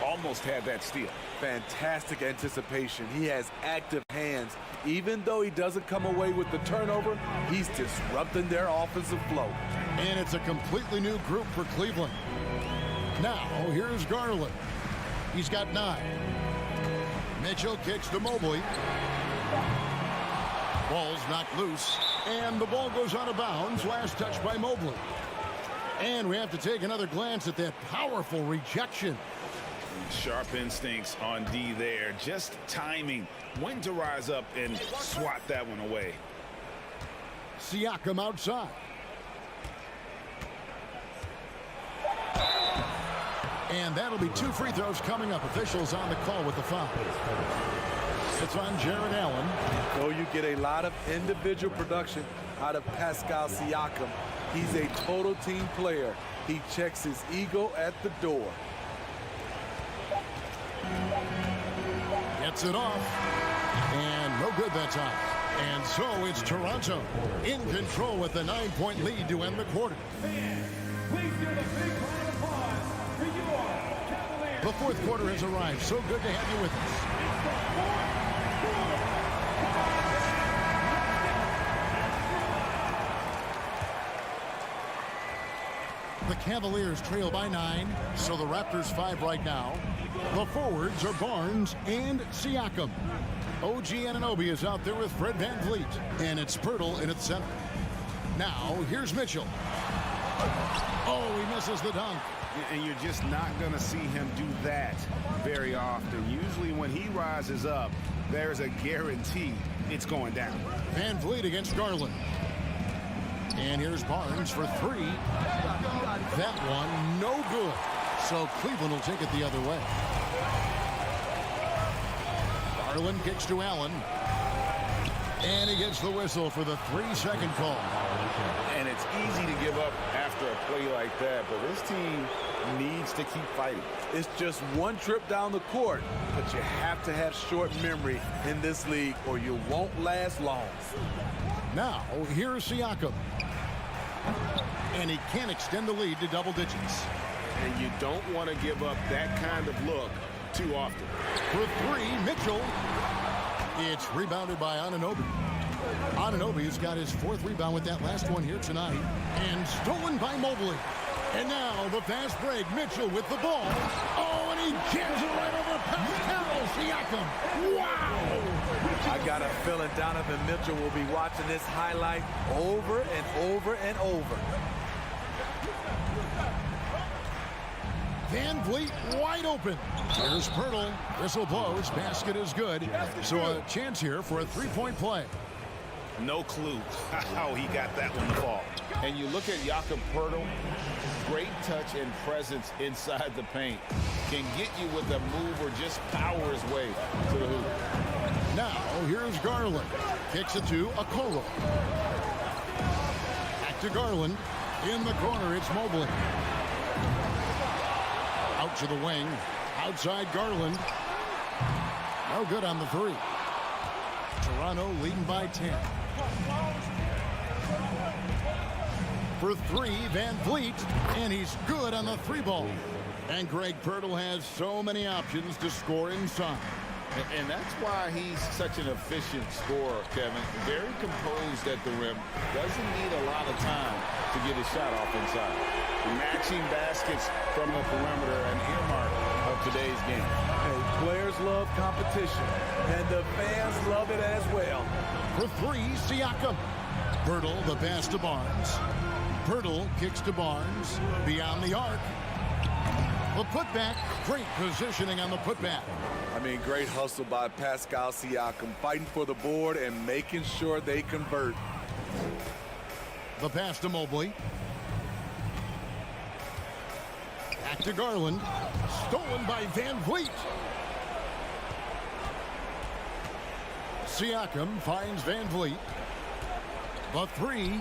Almost had that steal. Fantastic anticipation. He has active hands. Even though he doesn't come away with the turnover, he's disrupting their offensive flow. And it's a completely new group for Cleveland. Now, here's Garland. He's got 9. Mitchell kicks to Mobley. Ball's knocked loose, and the ball goes out of bounds. Last touch by Mobley. And we have to take another glance at that powerful rejection. Sharp instincts on D there. Just timing when to rise up and swat that one away. Siakam outside. And that'll be 2 free throws coming up. Officials on the call with the foul. It's on Jared Allen. Though you get a lot of individual production out of Pascal Siakam, he's a total team player. He checks his ego at the door. Gets it off. And no good that time. And so it's Toronto in control with a 9-point lead to end the quarter. Please give a big round of applause for your Cavaliers. The fourth quarter has arrived. So good to have you with us. The Cavaliers trail by 9, so the Raptors 5 right now. The forwards are Barnes and Siakam. OG Anunoby is out there with Fred VanVleet, and it's Pirtle in its center. Now, here's Mitchell. Oh, he misses the dunk. And you're just not going to see him do that very often. Usually when he rises up, there's a guarantee it's going down. VanVleet against Garland. And here's Barnes for 3. That one, no good. So Cleveland will take it the other way. Garland kicks to Allen. And he gets the whistle for the 3-second call. And it's easy to give up after a play like that, but this team needs to keep fighting. It's just one trip down the court, but you have to have short memory in this league or you won't last long. Now, here's Siakam. And he can't extend the lead to double digits. And you don't want to give up that kind of look too often. For three, Mitchell. It's rebounded by Anunoby. Anunoby's got his 4th rebound with that last one here tonight. And stolen by Mobley. And now the fast break. Mitchell with the ball. Oh, and he jams it right over Pascal Siakam. Wow! I got a feeling Donovan Mitchell will be watching this highlight over and over and over. Van Vliet wide open. Here's Pirtle. Whistle blows. Basket is good. So a chance here for a 3-point play. No clue how he got that one to fall. And you look at Jakob Pirtle, great touch and presence inside the paint. Can get you with a move or just power his way to the hoop. Now, here's Garland. Kicks it to Okoro. Back to Garland. In the corner, it's Mobley. Out to the wing. Outside Garland. No good on the 3. Toronto leading by 10. For 3, Van Vliet. And he's good on the 3-ball. And Greg Pirtle has so many options to score inside. And that's why he's such an efficient scorer, Kevin. Very composed at the rim. Doesn't need a lot of time to get his shot off inside. Matching baskets from the perimeter, an earmark of today's game. Hey, players love competition, and the fans love it as well. For 3, Siakam. Pirtle, the pass to Barnes. Pirtle kicks to Barnes. Beyond the arc. The putback. Great positioning on the putback. I mean, great hustle by Pascal Siakam, fighting for the board and making sure they convert. The pass to Mobley. Back to Garland. Stolen by Van Vliet. Siakam finds Van Vliet. The 3.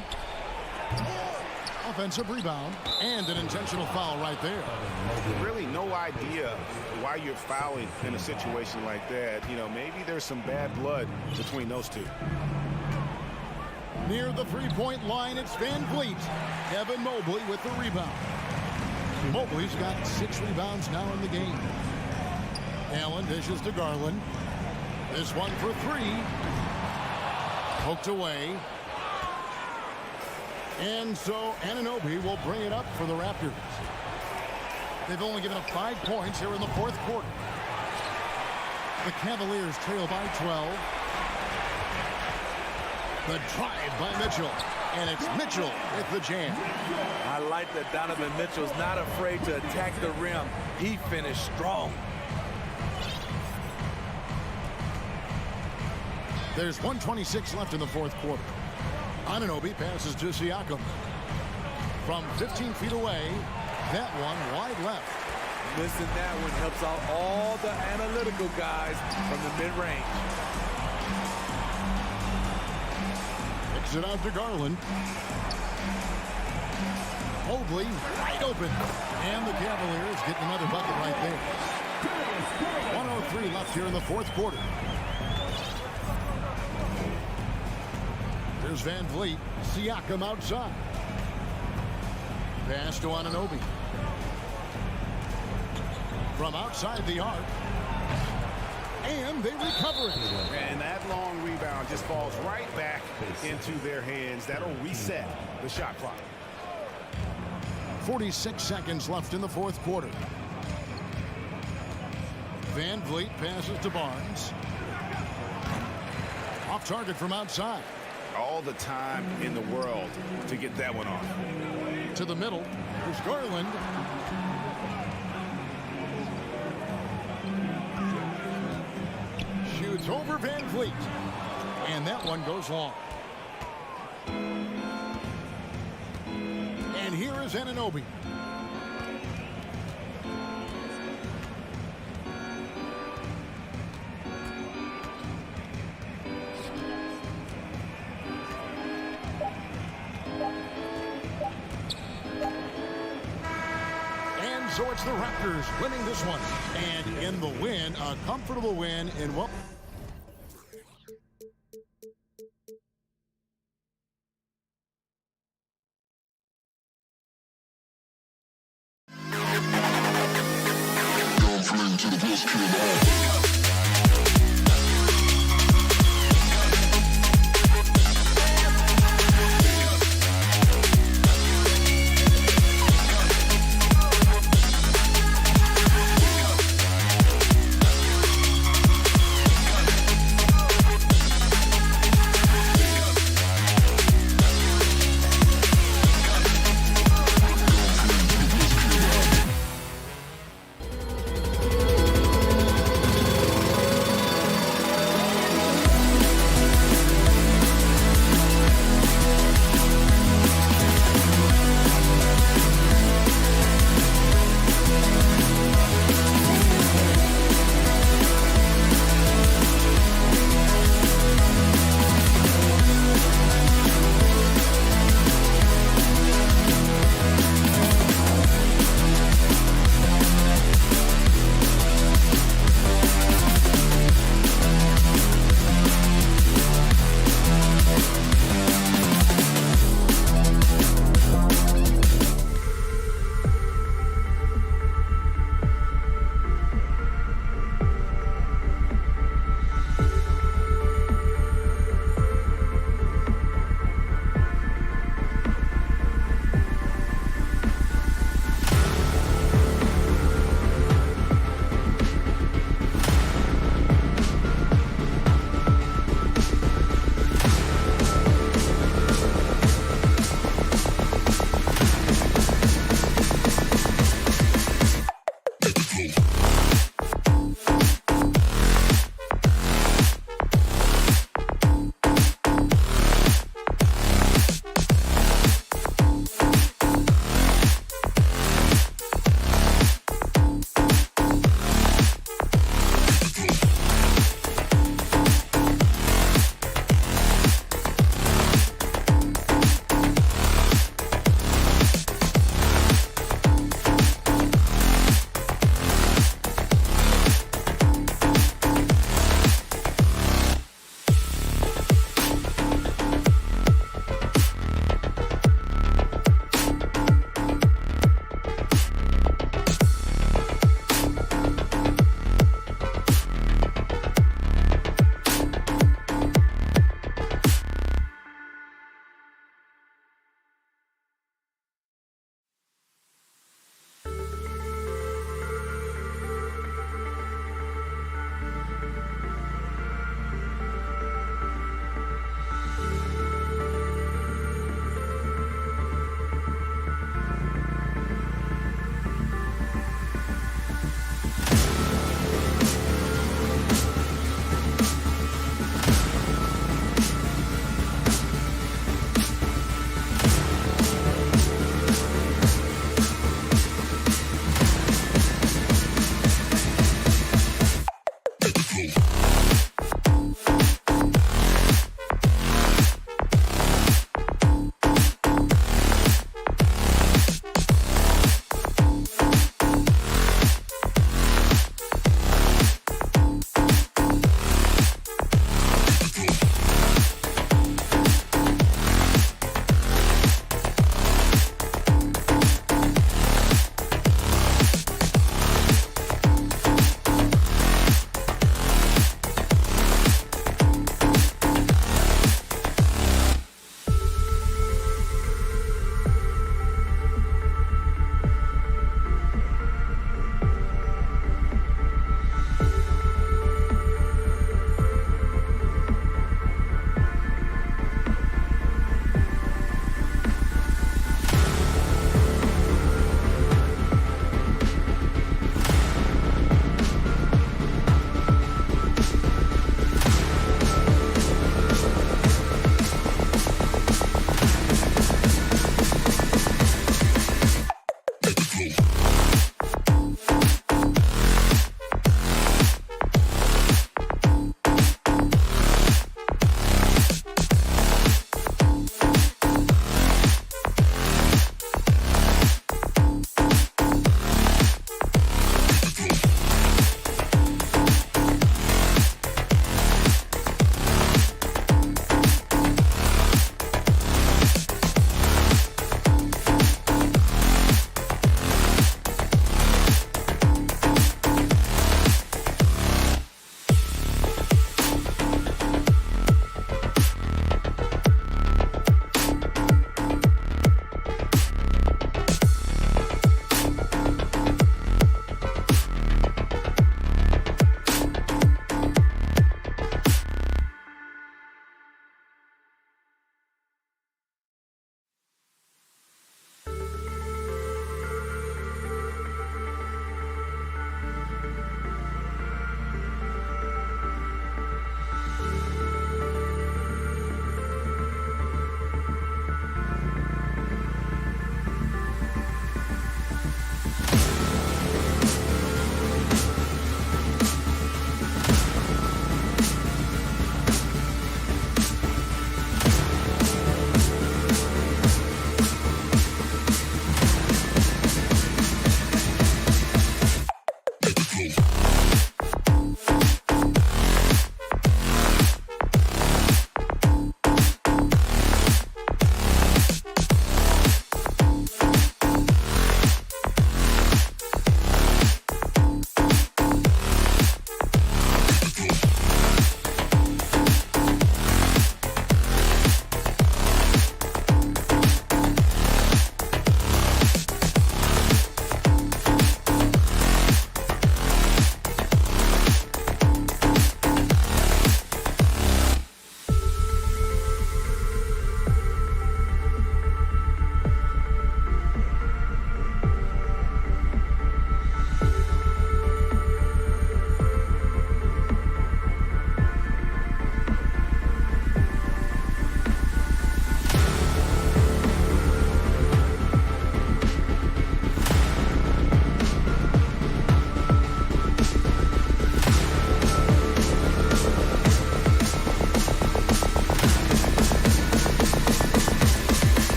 Offensive rebound and an intentional foul right there. Really no idea why you're fouling in a situation like that. You know, maybe there's some bad blood between those two. Near the 3-point line, it's Van Vliet. Evan Mobley with the rebound. Mobley's got 6 rebounds now in the game. Allen dishes to Garland. This one for 3. Poked away. And so Anunoby will bring it up for the Raptors. They've only given up 5 points here in the 4th quarter. The Cavaliers trail by 12. The drive by Mitchell. And it's Mitchell with the jam. I like that Donovan Mitchell's not afraid to attack the rim. He finished strong. There's 1:26 left in the 4th quarter. Anunoby passes to Siakam. From 15 feet away, that one wide left. Missing that one helps out all the analytical guys from the mid-range. Kicks it out to Garland. Mobley wide open. And the Cavaliers get another bucket right there. 1:03 left here in the 4th quarter. There's Van Vliet. Siakam outside. Pass to Anunoby. From outside the arc. And they recover it. And that long rebound just falls right back into their hands. That'll reset the shot clock. 46 seconds left in the 4th quarter. Van Vliet passes to Barnes. Off target from outside. All the time in the world to get that one off. To the middle. There's Garland. Shoots over Van Vliet. And that one goes long. And here is Anunoby. So it's the Raptors winning this one. And in the win, a comfortable win in what... To the best kid in the hall.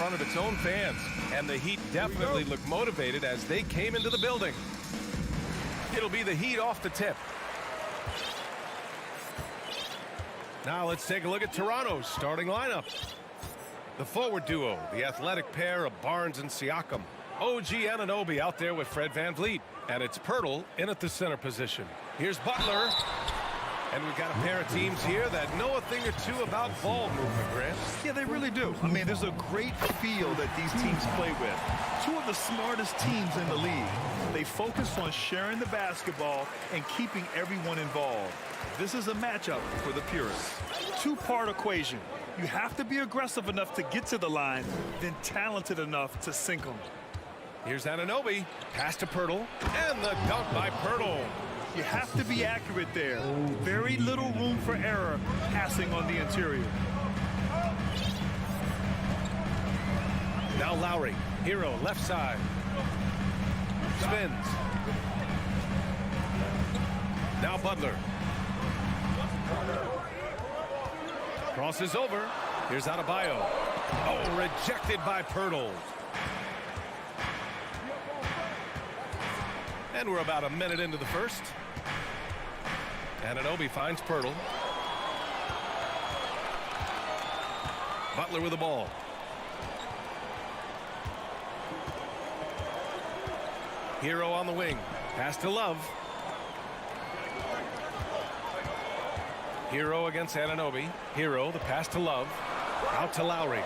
front of its own fans. And the Heat definitely look motivated as they came into the building. It'll be the Heat off the tip. Now let's take a look at Toronto's starting lineup. The forward duo, the athletic pair of Barnes and Siakam. OG Anunoby out there with Fred VanVleet. And it's Pirtle in at the center position. Here's Butler. And we've got a pair of teams here that know a thing or two about ball movement, Grant. Yeah, they really do. I mean, there's a great feel that these teams play with. Two of the smartest teams in the league. They focus on sharing the basketball and keeping everyone involved. This is a matchup for the purists. Two-part equation. You have to be aggressive enough to get to the line, then talented enough to sink them. Here's Anunoby. Pass to Pirtle. And the dunk by Pirtle. You have to be accurate there. Very little room for error passing on the interior. Now Lowry. Hero left side. Spins. Now Butler. Crosses over. Here's Adebayo. Oh, rejected by Pirtle. And we're about a minute into the first. Anunoby finds Pirtle. Butler with the ball. Hero on the wing. Pass to Love. Hero against Anunoby. Hero, the pass to Love. Out to Lowry.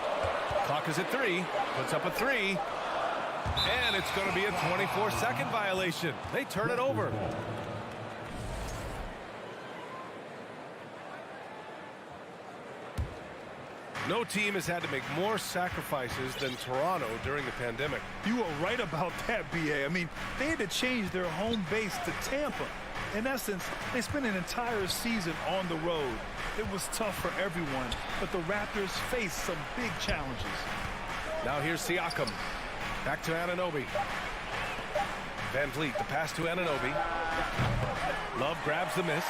Clock is at 3. Puts up a 3. And it's going to be a 24-second violation. They turn it over. No team has had to make more sacrifices than Toronto during the pandemic. You are right about that, B.A. I mean, they had to change their home base to Tampa. In essence, they spent an entire season on the road. It was tough for everyone, but the Raptors faced some big challenges. Now here's Siakam. Back to Anunoby. VanVleet, the pass to Anunoby. Love grabs the miss.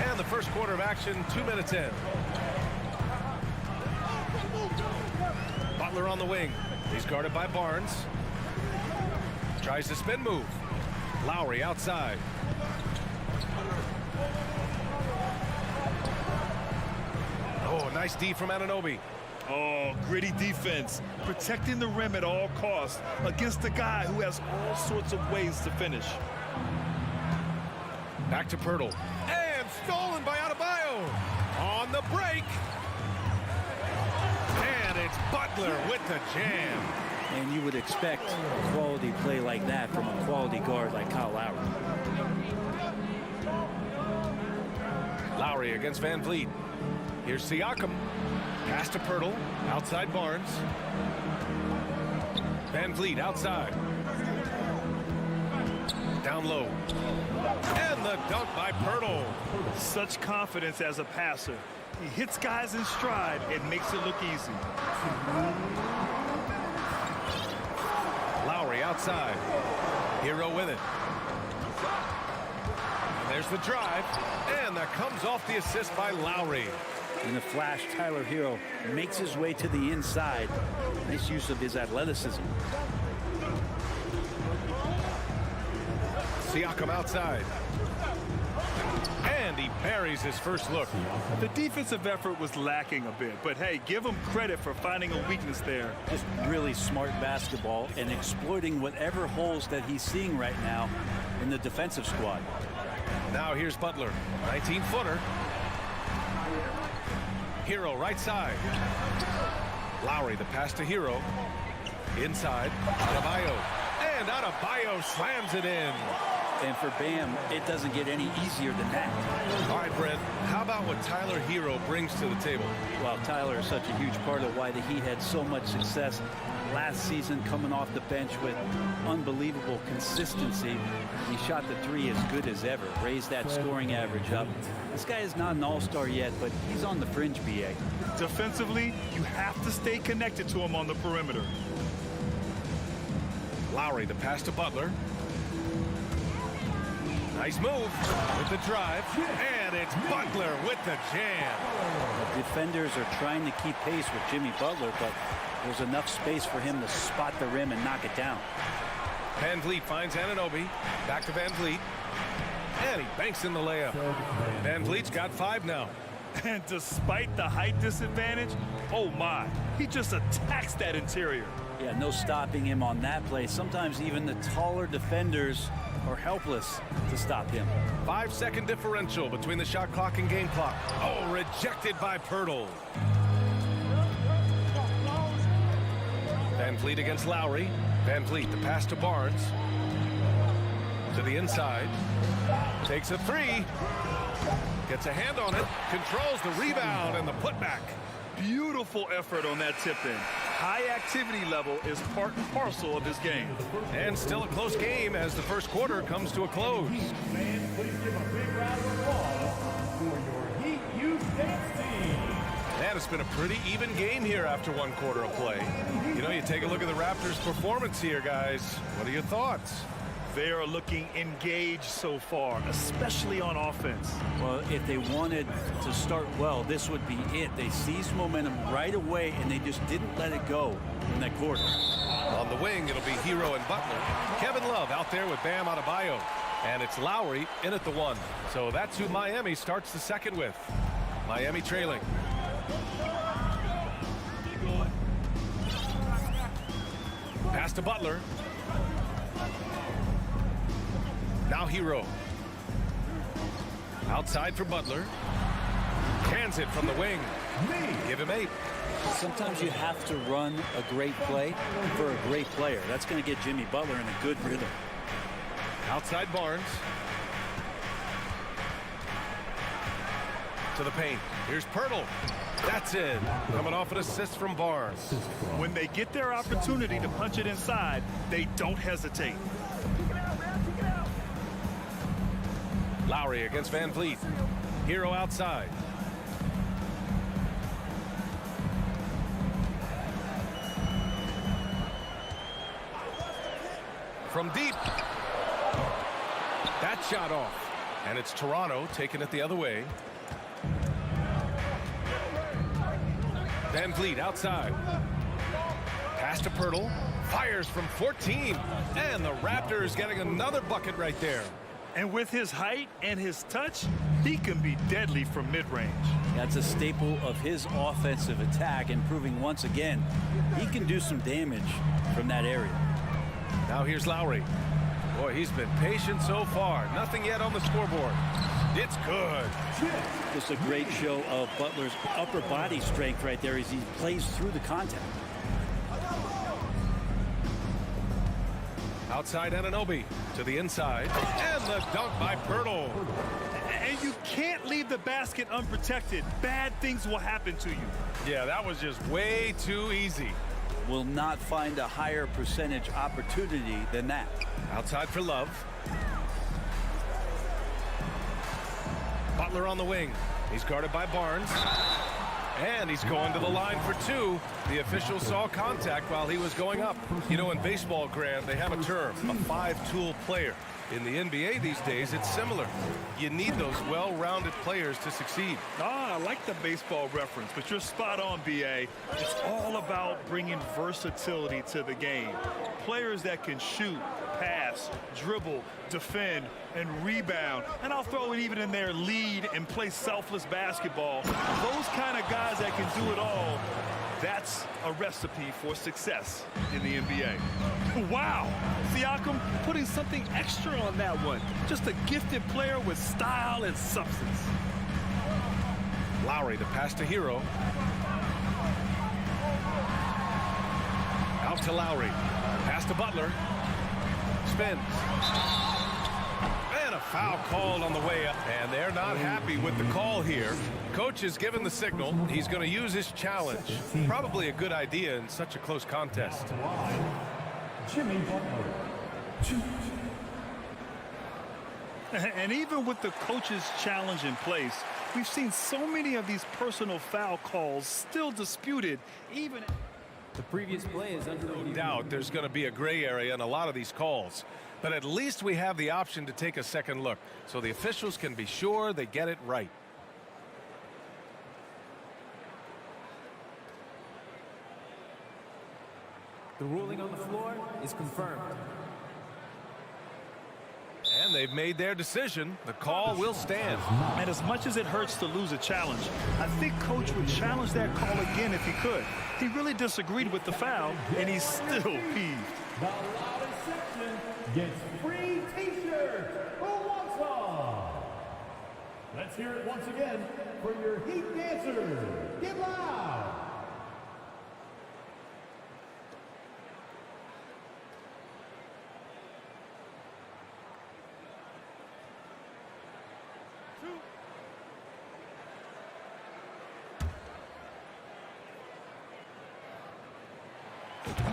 And the first quarter of action, 2 minutes in. Butler on the wing. He's guarded by Barnes. Tries to spin move. Lowry outside. Oh, nice D from Anunoby. Oh, gritty defense. Protecting the rim at all costs against a guy who has all sorts of ways to finish. Back to Pirtle. And stolen by Adebayo. On the break. And it's Butler with the jam. And you would expect a quality play like that from a quality guard like Kyle Lowry. Lowry against VanVleet. Here's Siakam. Pass to Pirtle. Outside Barnes. VanVleet outside. Down low. And the dunk by Pirtle. Such confidence as a passer. He hits guys in stride and makes it look easy. Lowry outside. Hero with it. There's the drive. And that comes off the assist by Lowry. In the flash, Tyler Hero makes his way to the inside. Nice use of his athleticism. Siakam outside. And he buries his first look. The defensive effort was lacking a bit, but hey, give him credit for finding a weakness there. Just really smart basketball and exploiting whatever holes that he's seeing right now in the defensive squad. Now here's Butler, 19-footer. Hero right side. Lowry, the pass to Hero. Inside, Adebayo. And Adebayo slams it in. And for Bam, it doesn't get any easier than that. All right, Brent, how about what Tyler Hero brings to the table? Well, Tyler is such a huge part of why the Heat had so much success last season, coming off the bench with unbelievable consistency. He shot the three as good as ever, raised that scoring average up. This guy is not an all-star yet, but he's on the fringe, B.A. Defensively, you have to stay connected to him on the perimeter. Lowry, the pass to Butler. Nice move with the drive, and And it's Butler with the jam. The defenders are trying to keep pace with Jimmy Butler, but there's enough space for him to spot the rim and knock it down. Van Vliet finds Anunoby. Back to Van Vliet. And he banks in the layup. Van Vliet's got 5 now. And despite the height disadvantage, oh my, he just attacks that interior. Yeah, no stopping him on that play. Sometimes even the taller defenders are helpless to stop him. 5-second differential between the shot clock and game clock. Oh, rejected by Pirtle. Van Vliet against Lowry. Van Vliet, the pass to Barnes. To the inside. Takes a 3. Gets a hand on it. Controls the rebound and the putback. Beautiful effort on that tip-in. High activity level is part and parcel of his game. And still a close game as the first quarter comes to a close. Fans, please give a big round of applause for your Heat Youth Dance team. And it's been a pretty even game here after one quarter of play. You know, you take a look at the Raptors' performance here, guys. What are your thoughts? They are looking engaged so far, especially on offense. Well, if they wanted to start well, this would be it. They seized momentum right away, and they just didn't let it go in that quarter. On the wing, it'll be Hero and Butler. Kevin Love out there with Bam Adebayo. And it's Lowry in at the 1. So that's who Miami starts the second with. Miami trailing. Pass to Butler. Now Hero. Outside for Butler. Cans it from the wing. Give him 8. Sometimes you have to run a great play for a great player. That's going to get Jimmy Butler in a good rhythm. Outside Barnes. To the paint. Here's Pirtle. That's it. Coming off an assist from Barnes. When they get their opportunity to punch it inside, they don't hesitate. Lowry against Van Vliet. Hero outside. From deep. That shot off. And it's Toronto taking it the other way. Van Vliet outside. Pass to Pirtle. Fires from 14. And the Raptors getting another bucket right there. And with his height and his touch, he can be deadly from mid-range. That's a staple of his offensive attack, and proving once again he can do some damage from that area. Now here's Lowry. Boy, he's been patient so far. Nothing yet on the scoreboard. It's good. Just a great show of Butler's upper body strength right there as he plays through the contact. Outside Anunoby to the inside. And the dunk by Pirtle. And you can't leave the basket unprotected. Bad things will happen to you. Yeah, that was just way too easy. Will not find a higher percentage opportunity than that. Outside for Love. Butler on the wing. He's guarded by Barnes. And he's going to the line for 2. The official saw contact while he was going up. You know, in baseball, Grant, they have a term, a 5-tool player. In the NBA these days, it's similar. You need those well-rounded players to succeed. I like the baseball reference, but you're spot on, B.A. It's all about bringing versatility to the game. Players that can shoot, pass, dribble, defend, and rebound. And I'll throw it even in there, lead and play selfless basketball. Those kind of guys that can do it all, that's a recipe for success in the NBA. Wow! Siakam putting something extra on that one. Just a gifted player with style and substance. Lowry, the pass to Hero. Out to Lowry. Pass to Butler. Spins. And a foul called on the way up. And they're not happy with the call here. Coach has given the signal. He's going to use his challenge. Probably a good idea in such a close contest. Jimmy Butler. And even with the coach's challenge in place, we've seen so many of these personal foul calls still disputed, even... The previous play is under no doubt there's going to be a gray area in a lot of these calls. But at least we have the option to take a second look, so the officials can be sure they get it right. The ruling on the floor is confirmed. And they've made their decision. The call will stand. And as much as it hurts to lose a challenge, I think Coach would challenge that call again if he could. He really disagreed with the foul, and he's still peeved. The loudest section gets free t-shirts. Who wants some? Let's hear it once again for your Heat dancers. Get loud.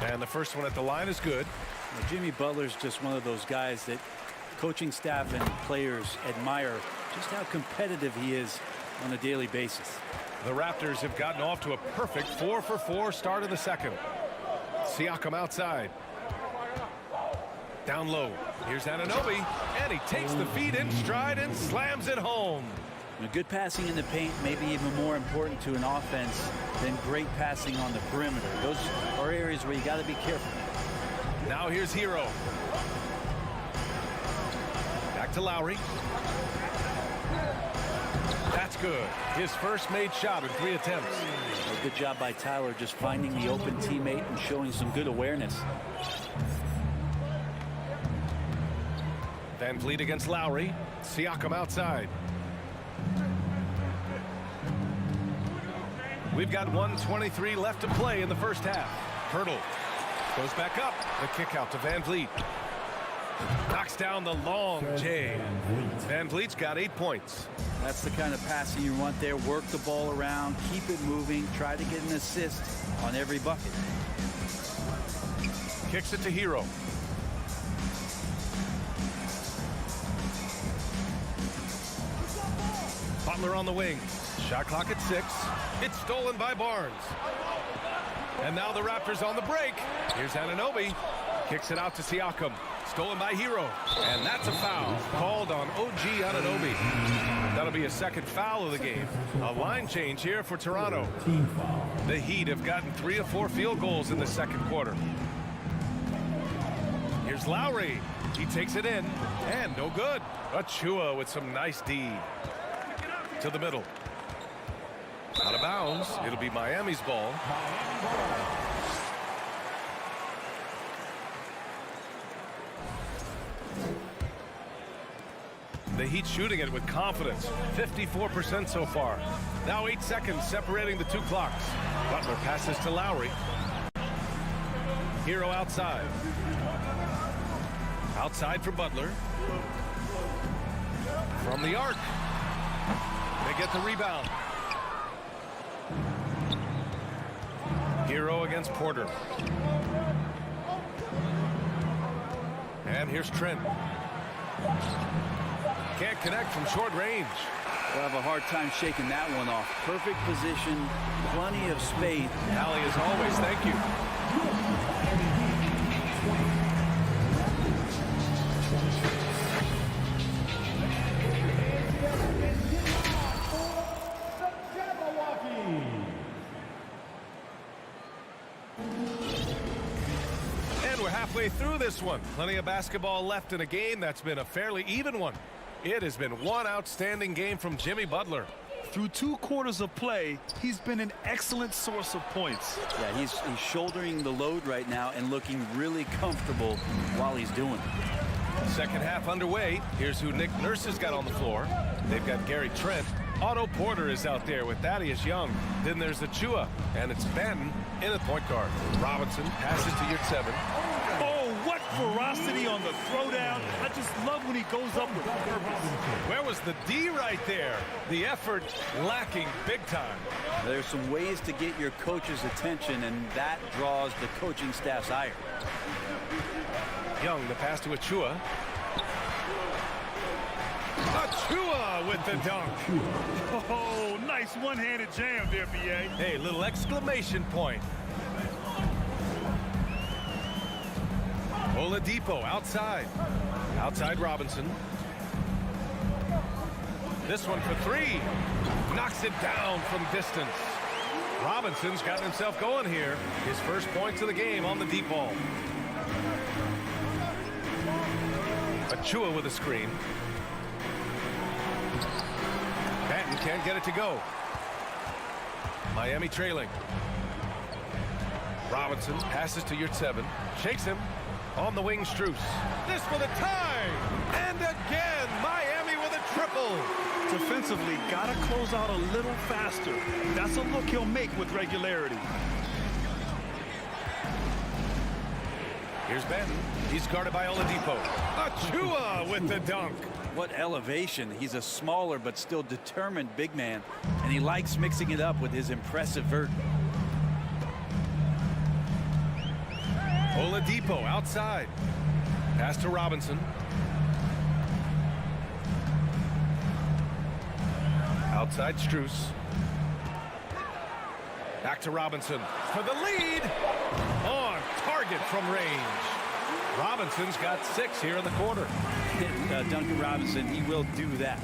And the first one at the line is good. Well, Jimmy Butler's just one of those guys that coaching staff and players admire just how competitive he is on a daily basis. The Raptors have gotten off to a perfect 4-for-4 start of the second. Siakam outside. Down low. Here's Anunoby, and he takes the feed in stride and slams it home. Good passing in the paint may be even more important to an offense than great passing on the perimeter. Those are areas where you got to be careful. Now here's Hero. Back to Lowry. That's good. His first made shot in 3 attempts. Well, good job by Tyler just finding the open teammate and showing some good awareness. Van Vliet against Lowry. Siakam outside. We've got 1:23 left to play in the first half. Hurdle goes back up. The kick out to Van Vliet. Knocks down the long J. Van Vliet's got 8 points. That's the kind of passing you want there. Work the ball around, keep it moving, try to get an assist on every bucket. Kicks it to Hero. Butler on the wing. Shot clock at 6. It's stolen by Barnes. And now the Raptors on the break. Here's Anunoby. Kicks it out to Siakam. Stolen by Hero. And that's a foul called on OG Anunoby. That'll be a second foul of the game. A line change here for Toronto. The Heat have gotten 3 of 4 field goals in the second quarter. Here's Lowry. He takes it in. And no good. Achua with some nice D. To the middle. Out of bounds. It'll be Miami's ball. The Heat shooting it with confidence. 54% so far. Now 8 seconds separating the 2 clocks. Butler passes to Lowry. Hero outside. Outside for Butler. From the arc. They get the rebound. Hero against Porter. And here's Trent. Can't connect from short range. We'll have a hard time shaking that one off. Perfect position, plenty of space. Allie, as always, thank you. Halfway through this one. Plenty of basketball left in a game that's been a fairly even one. It has been one outstanding game from Jimmy Butler. Through 2 quarters of play, he's been an excellent source of points. Yeah, he's shouldering the load right now and looking really comfortable while he's doing it. Second half underway. Here's who Nick Nurse has got on the floor. They've got Gary Trent. Otto Porter is out there with Thaddeus Young. Then there's Achua, and it's Banton in at point guard. Robinson passes to Yurtseven. Oh, what ferocity on the throwdown. I just love when he goes up with purpose. Where was the D right there? The effort lacking big time. There's some ways to get your coach's attention, and that draws the coaching staff's ire. Young, the pass to Achua. Achua with the dunk. Oh, nice one-handed jam there, B.A. Hey, little exclamation point. Oladipo outside. Outside Robinson. This one for three. Knocks it down from distance. Robinson's gotten himself going here. His first points of the game on the deep ball. Achua with a screen. Banton can't get it to go. Miami trailing. Robinson passes to Yurtseven. Shakes him. On the wing, Strus. This for the tie. And again, Miami with a triple. Defensively, got to close out a little faster. That's a look he'll make with regularity. Here's Banton. He's guarded by Oladipo. Achua with the dunk. What elevation. He's a smaller but still determined big man, and he likes mixing it up with his impressive vert. Oladipo outside. Pass to Robinson. Outside Strus. Back to Robinson for the lead. On target from range. Robinson's got 6 here in the quarter. Duncan Robinson, he will do that.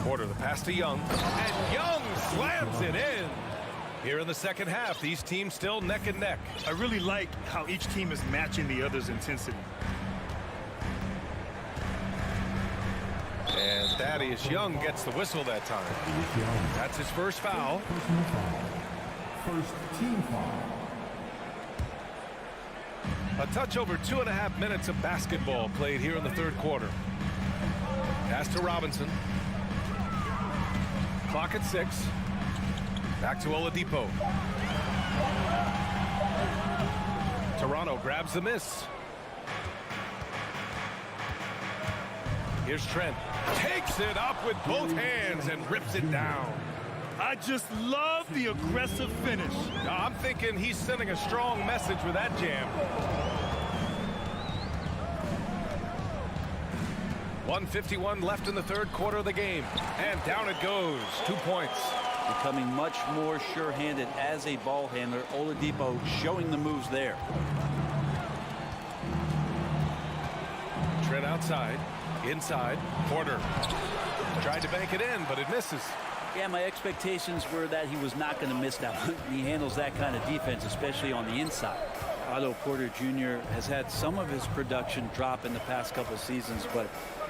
Porter, the pass to Young. And Young slams it in. Here in the second half, these teams still neck and neck. I really like how each team is matching the other's intensity. And Thaddeus Young gets the whistle that time. That's his first foul. First team foul. A touch over 2.5 minutes of basketball played here in the third quarter. Pass to Robinson. Clock at 6. Back to Oladipo. Toronto grabs the miss. Here's Trent. Takes it up with both hands and rips it down. I just love the aggressive finish. I'm thinking he's sending a strong message with that jam. 1:51 left in the third quarter of the game. And down it goes. 2 points. Becoming much more sure-handed as a ball handler. Oladipo showing the moves there. Trent outside. Inside. Porter. Tried to bank it in, but it misses. Yeah, my expectations were that he was not going to miss that one. He handles that kind of defense, especially on the inside. Otto Porter Jr. has had some of his production drop in the past couple of seasons, but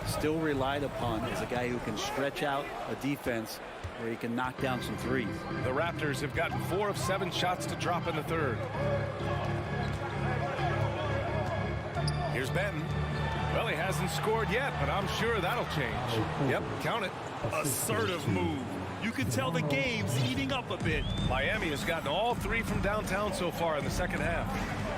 still relied upon as a guy who can stretch out a defense where he can knock down some threes. The Raptors have gotten 4 of 7 shots to drop in the third. Here's Banton. Well, he hasn't scored yet, but I'm sure that'll change. Yep, count it. Assertive move. You can tell the game's heating up a bit. Miami has gotten all 3 from downtown so far in the second half.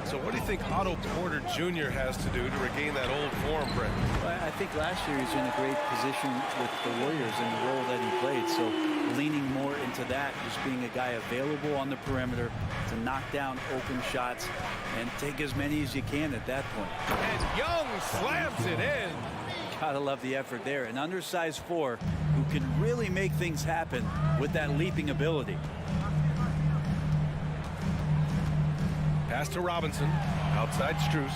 So what do you think Otto Porter Jr. has to do to regain that old form, Brent? Well, I think last year he was in a great position with the Warriors in the role that he played. So leaning more into that, just being a guy available on the perimeter to knock down open shots and take as many as you can at that point. And Young slams it in. Gotta love the effort there. An undersized 4 who can really make things happen with that leaping ability. Pass to Robinson. Outside Strus.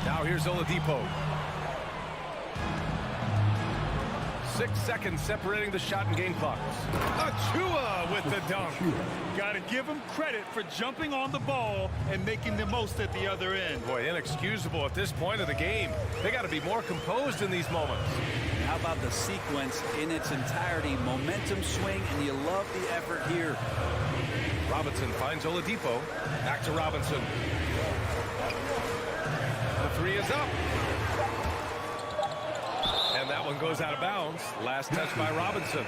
Now here's Oladipo. 6 seconds separating the shot and game clocks. Achua with the dunk. Got to give him credit for jumping on the ball and making the most at the other end. Boy, inexcusable at this point of the game. They got to be more composed in these moments. How about the sequence in its entirety? Momentum swing, and you love the effort here. Robinson finds Oladipo. Back to Robinson. The 3 is up. And that one goes out of bounds. Last touch by Robinson.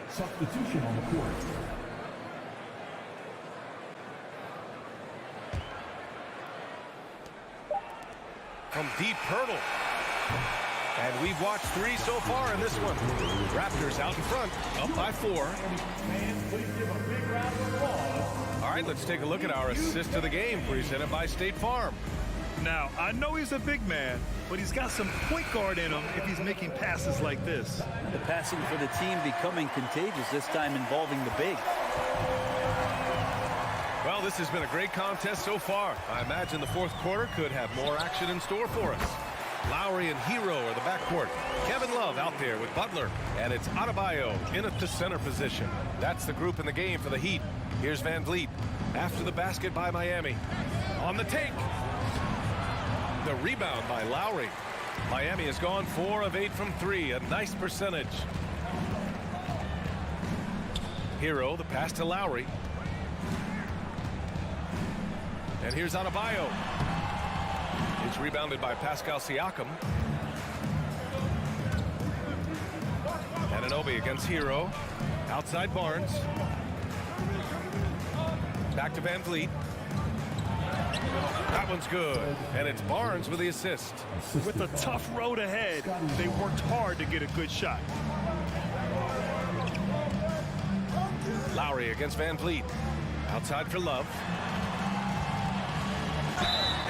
Substitution on the court. From deep Hurdle. And we've watched 3 so far in this one. Raptors out in front, up by 4. All right, let's take a look at our assist of the game presented by State Farm. Now, I know he's a big man, but he's got some point guard in him if he's making passes like this. The passing for the team becoming contagious, this time involving the big. Well, this has been a great contest so far. I imagine the fourth quarter could have more action in store for us. Lowry and Hero are the backcourt. Kevin Love out there with Butler. And it's Adebayo in at the center position. That's the group in the game for the Heat. Here's Van Vliet after the basket by Miami. On the take. The rebound by Lowry. Miami has gone 4 of 8 from 3. A nice percentage. Hero, the pass to Lowry. And here's Adebayo. It's rebounded by Pascal Siakam. Anunoby against Hero. Outside Barnes. Back to Van Vliet. That one's good. And it's Barnes with the assist. With a tough road ahead, they worked hard to get a good shot. Lowry against Van Vliet. Outside for Love.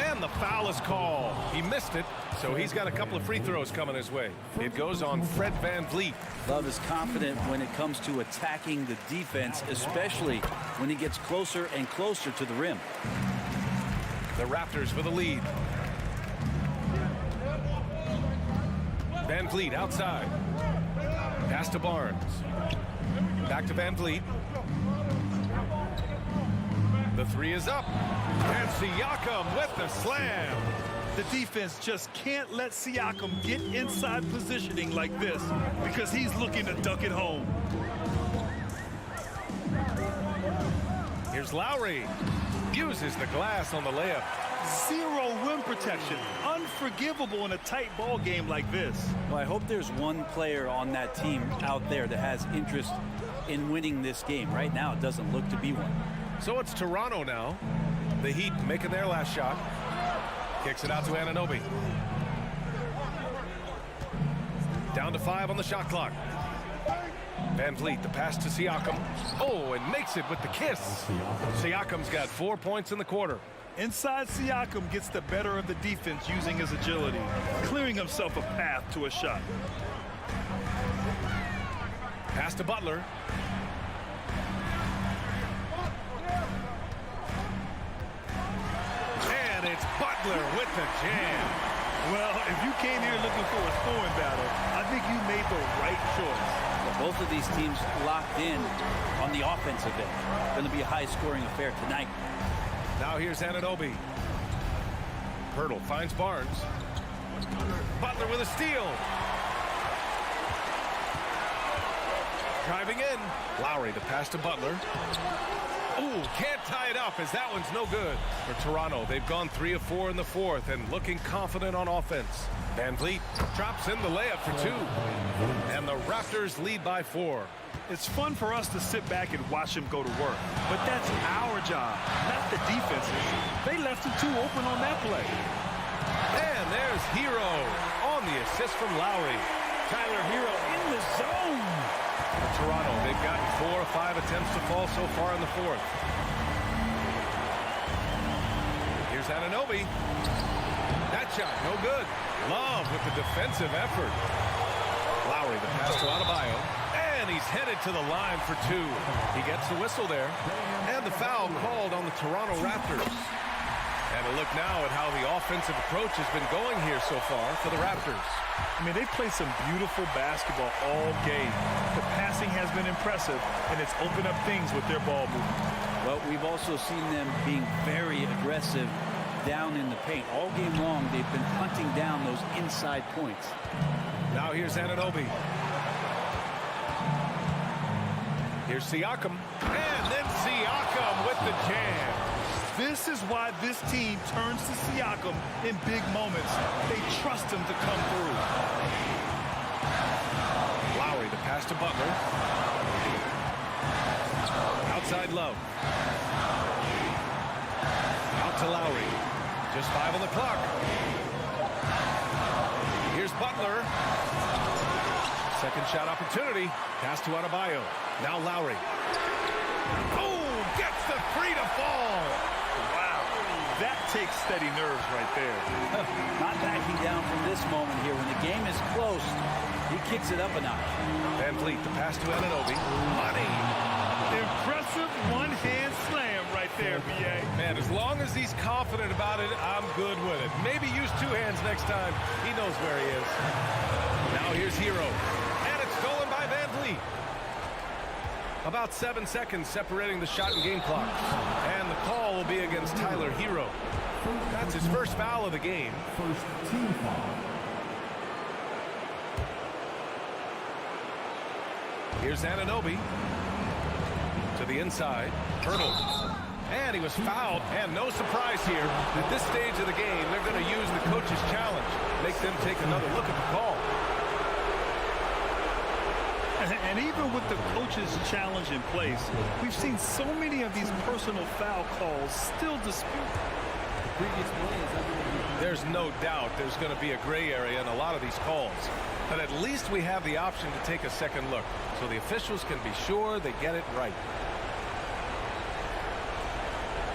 And the foul is called. He missed it, so he's got a couple of free throws coming his way. It goes on Fred Van Vliet. Love is confident when it comes to attacking the defense, especially when he gets closer and closer to the rim. The Raptors with a lead. Van Vliet outside. Pass to Barnes. Back to Van Vliet. The three is up. And Siakam with the slam. The defense just can't let Siakam get inside positioning like this because he's looking to duck it home. Here's Lowry. Uses the glass on the layup. Zero rim protection. Unforgivable in a tight ball game like this. Well, I hope there's one player on that team out there that has interest in winning this game. Right now, it doesn't look to be one. So it's Toronto now. The Heat making their last shot. Kicks it out to Anunoby. Down to 5 on the shot clock. Van Vliet, the pass to Siakam. Oh, and makes it with the kiss. Siakam's got 4 points in the quarter. Inside Siakam gets the better of the defense using his agility, clearing himself a path to a shot. Pass to Butler. And it's Butler with the jam. Well, if you came here looking for a scoring battle, I think you made the right choice. Well, both of these teams locked in on the offensive end. Going to be a high-scoring affair tonight. Now here's Anunoby. Pirtle finds Barnes. Butler with a steal. Driving in. Lowry, the pass to Butler. Ooh, can't tie it up as that one's no good. For Toronto, they've gone 3 of 4 in the fourth and looking confident on offense. Van Vliet drops in the layup for 2. And the Raptors lead by 4. It's fun for us to sit back and watch him go to work. But that's our job, not the defense's. They left him too open on that play. And there's Hero on the assist from Lowry. Tyler Hero in the zone. For Toronto, they've gotten 4 or 5 attempts to fall so far in the fourth. Here's Anunoby. That shot, no good. Love with the defensive effort. Lowry, the pass to Adebayo. And he's headed to the line for 2. He gets the whistle there. And the foul called on the Toronto Raptors. And a look now at how the offensive approach has been going here so far for the Raptors. I mean, they played some beautiful basketball all game. The passing has been impressive, and it's opened up things with their ball movement. Well, we've also seen them being very aggressive down in the paint. All game long, they've been hunting down those inside points. Now here's Anunoby. Here's Siakam. And then Siakam with the jam. This is why this team turns to Siakam in big moments. They trust him to come through. Lowry, the pass to Butler. Outside Love. Out to Lowry. Just 5 on the clock. Here's Butler. Second shot opportunity. Pass to Adebayo. Now Lowry. Oh, gets the 3 to fall. Wow, that takes steady nerves right there. Not backing down from this moment here. When the game is close, he kicks it up a notch. Van Vliet, the pass to Anunoby. Money. Impressive one-hand slam right there, B.A. Man, as long as he's confident about it, I'm good with it. Maybe use two hands next time. He knows where he is. Now here's Hero. And it's stolen by Van Vliet. About 7 seconds separating the shot and game clock. And the call will be against Tyler Hero. That's his first foul of the game. First team foul. Here's Anunoby. To the inside. Hurdle. And he was fouled. And no surprise here. At this stage of the game, they're going to use the coach's challenge. Make them take another look at the call. And even with the coach's challenge in place, we've seen so many of these personal foul calls still disputed. There's no doubt there's going to be a gray area in a lot of these calls. But at least we have the option to take a second look, so the officials can be sure they get it right.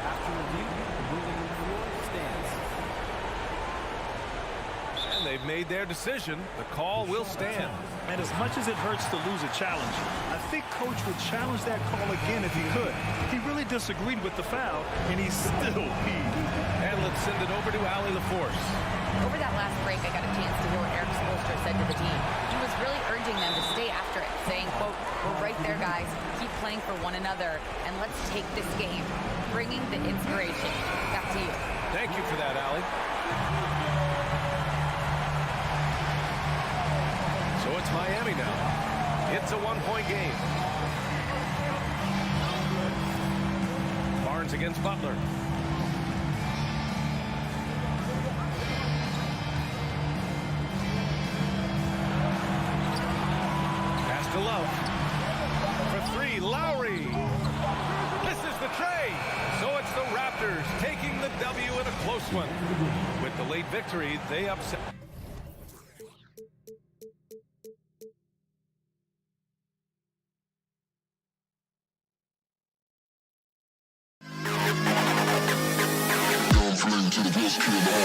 After review, the ruling on the floor stands. And they've made their decision. The call will stand. And as much as it hurts to lose a challenge, I think Coach would challenge that call again if he could. He really disagreed with the foul, and he still peed. And let's send it over to Allie LaForce. Over that last break, I got a chance to hear what Eric Spoelstra said to the team. He was really urging them to stay after it, saying, quote, "We're right there, guys. Keep playing for one another, and let's take this game." Bringing the inspiration. Back to you. Thank you for that, Allie. So it's Miami now. It's a one-point game. Barnes against Butler. Pass to Love. For three, Lowry. Misses the tray. So it's the Raptors taking the W in a close one. With the late victory, they upset. To the history of all.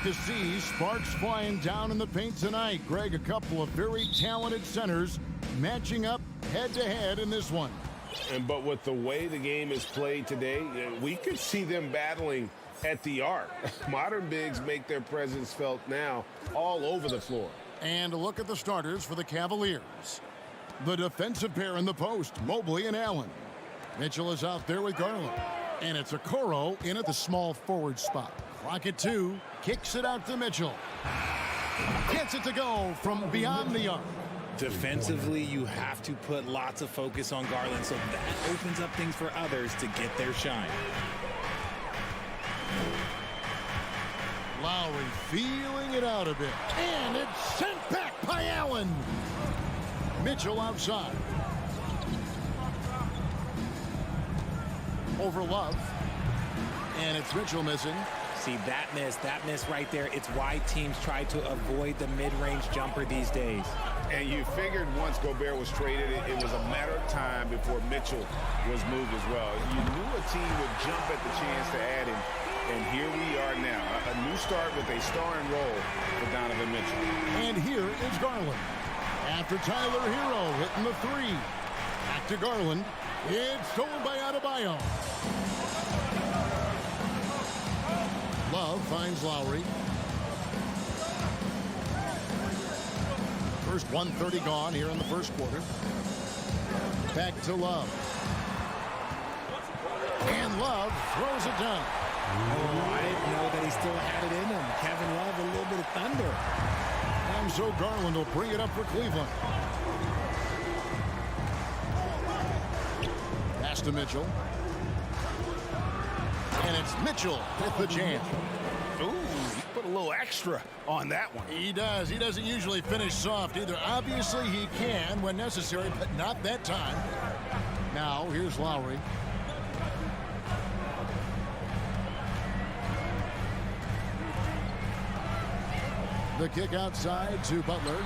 like to see sparks flying down in the paint tonight. Greg, a couple of very talented centers matching up head-to-head in this one. But with the way the game is played today, we could see them battling at the arc. Modern bigs make their presence felt now all over the floor. And a look at the starters for the Cavaliers. The defensive pair in the post, Mobley and Allen. Mitchell is out there with Garland. And it's Okoro in at the small forward spot. Clock at 2, kicks it out to Mitchell. Gets it to go from beyond the arc. Defensively, you have to put lots of focus on Garland, so that opens up things for others to get their shine. Lowry feeling it out a bit. And it's sent back by Allen. Mitchell outside. Over Love. And it's Mitchell missing. See, that miss right there, it's why teams try to avoid the mid-range jumper these days. And you figured once Gobert was traded, it was a matter of time before Mitchell was moved as well. You knew a team would jump at the chance to add him, and here we are now. A new start with a starring role for Donovan Mitchell. And here is Garland. After Tyler Hero hitting the 3. Back to Garland. It's stolen by Adebayo. Love finds Lowry. First 1:30 gone here in the first quarter. Back to Love. And Love throws it down. Oh, I didn't know that he still had it in him. Kevin Love, a little bit of thunder. And so Garland will bring it up for Cleveland. Pass to Mitchell. And it's Mitchell with the jam. Ooh, he put a little extra on that one. He does. He doesn't usually finish soft either. Obviously, he can when necessary, but not that time. Now, here's Lowry. The kick outside to Butler.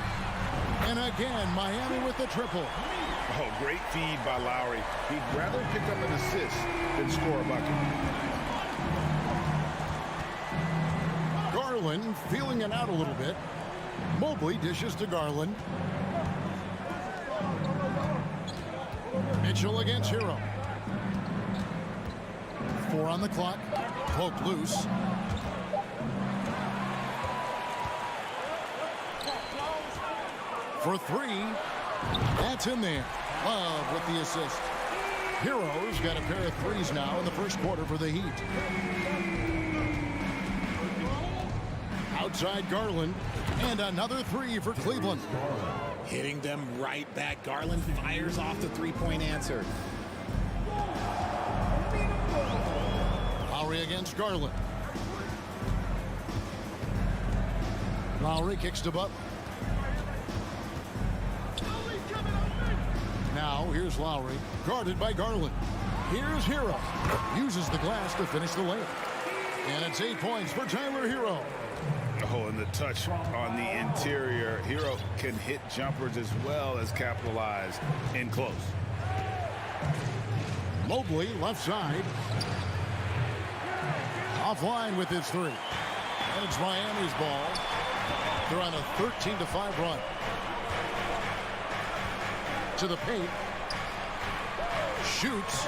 And again, Miami with the triple. Oh, great feed by Lowry. He'd rather pick up an assist than score a bucket. Garland feeling it out a little bit. Mobley dishes to Garland. Mitchell against Hero. 4 on the clock. Poked loose. For 3. That's in there. Love with the assist. Hero's got a pair of 3s now in the first quarter for the Heat. Outside Garland. And another 3 for Cleveland. Hitting them right back. Garland fires off the three-point answer. Lowry against Garland. Lowry kicks to Butler. Now here's Lowry, guarded by Garland. Here's Hero. Uses the glass to finish the layup. And it's 8 points for Tyler Hero. Oh, and the touch on the interior. Hero can hit jumpers as well as capitalize in close. Mobley left side. Offline with his 3. And it's Miami's ball. They're on a 13-5 run. To the paint. Shoots.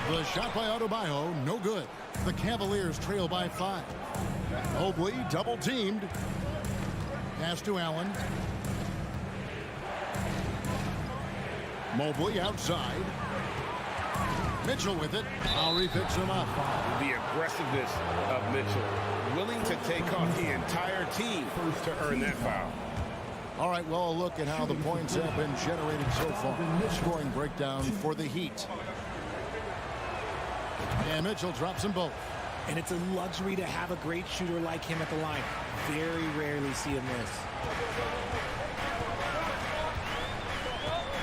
The shot by Adebayo, no good. The Cavaliers trail by 5. Mobley double teamed. Pass to Allen. Mobley outside. Mitchell with it. Lowry picks him up. The aggressiveness of Mitchell, willing to take on the entire team to earn that foul. All right, well, a look at how the points have been generated so far. Scoring breakdown for the Heat. And Mitchell drops them both. And it's a luxury to have a great shooter like him at the line. Very rarely see him miss.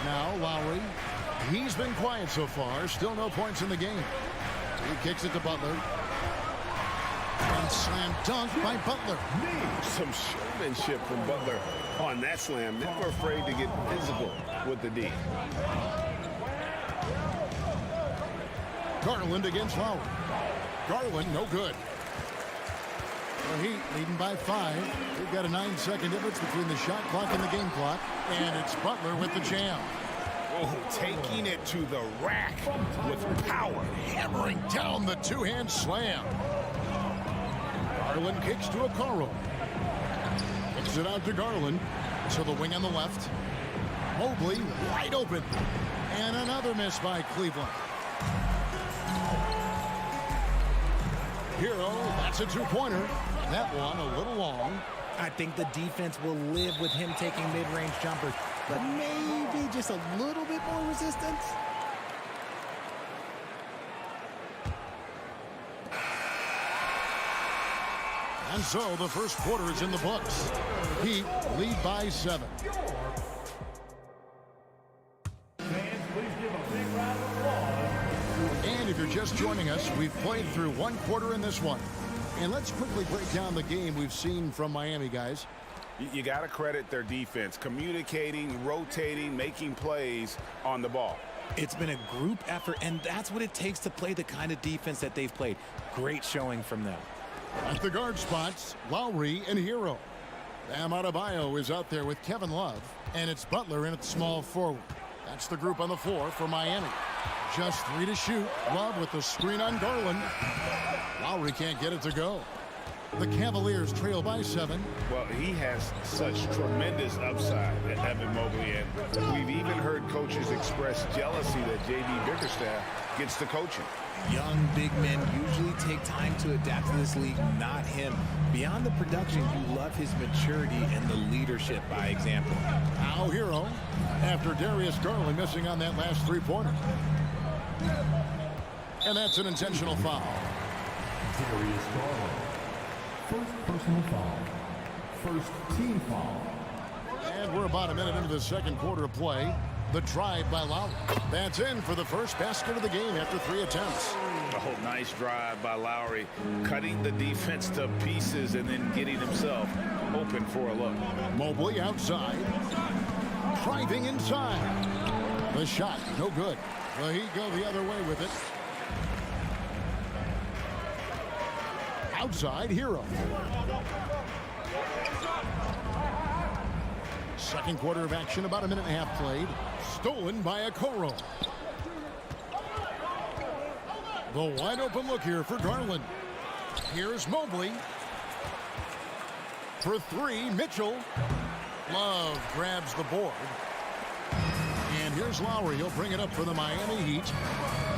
Now Lowry. He's been quiet so far. Still no points in the game. He kicks it to Butler. And slam dunk by Butler. Some showmanship from Butler on that slam. Never afraid to get physical with the D. Garland against Lowry. Garland, no good. The Heat leading by 5. We've got a 9-second difference between the shot clock and the game clock. And it's Butler with the jam. Oh, taking it to the rack with power. Hammering down the two-hand slam. Garland kicks to Okoro. Kicks it out to Garland. To the wing on the left. Mobley wide open. And another miss by Cleveland. Hero, that's a two-pointer. That one a little long. I think the defense will live with him taking mid-range jumpers, but maybe just a little bit more resistance. And so the first quarter is in the books. Heat lead by 7. And if you're just joining us, we've played through one quarter in this one. And let's quickly break down the game we've seen from Miami, guys. You got to credit their defense, communicating, rotating, making plays on the ball. It's been a group effort, and that's what it takes to play the kind of defense that they've played. Great showing from them. At the guard spots, Lowry and Hero. Bam Adebayo is out there with Kevin Love, and it's Butler in at small forward. That's the group on the floor for Miami. Just 3 to shoot. Love with the screen on Garland. Lowry can't get it to go. The Cavaliers trail by 7. Well, he has such tremendous upside, Evan Mobley, and we've even heard coaches express jealousy that J.B. Bickerstaff gets the coaching. Young big men usually take time to adapt to this league, not him. Beyond the production, you love his maturity and the leadership by example. Now Hero, after Darius Garland missing on that last three-pointer. And that's an intentional foul. Darius Garland. First personal foul. First team foul. And we're about a minute into the second quarter of play. The drive by Lowry. That's in for the first basket of the game after 3 attempts. Oh, nice drive by Lowry, cutting the defense to pieces and then getting himself open for a look. Mobley outside. Driving inside. The shot, no good. The Heat go the other way with it. Outside, Hero. Second quarter of action, about a minute and a half played. Stolen by Okoro. The wide open look here for Garland. Here's Mobley. For 3, Mitchell. Love grabs the board. And here's Lowry. He'll bring it up for the Miami Heat.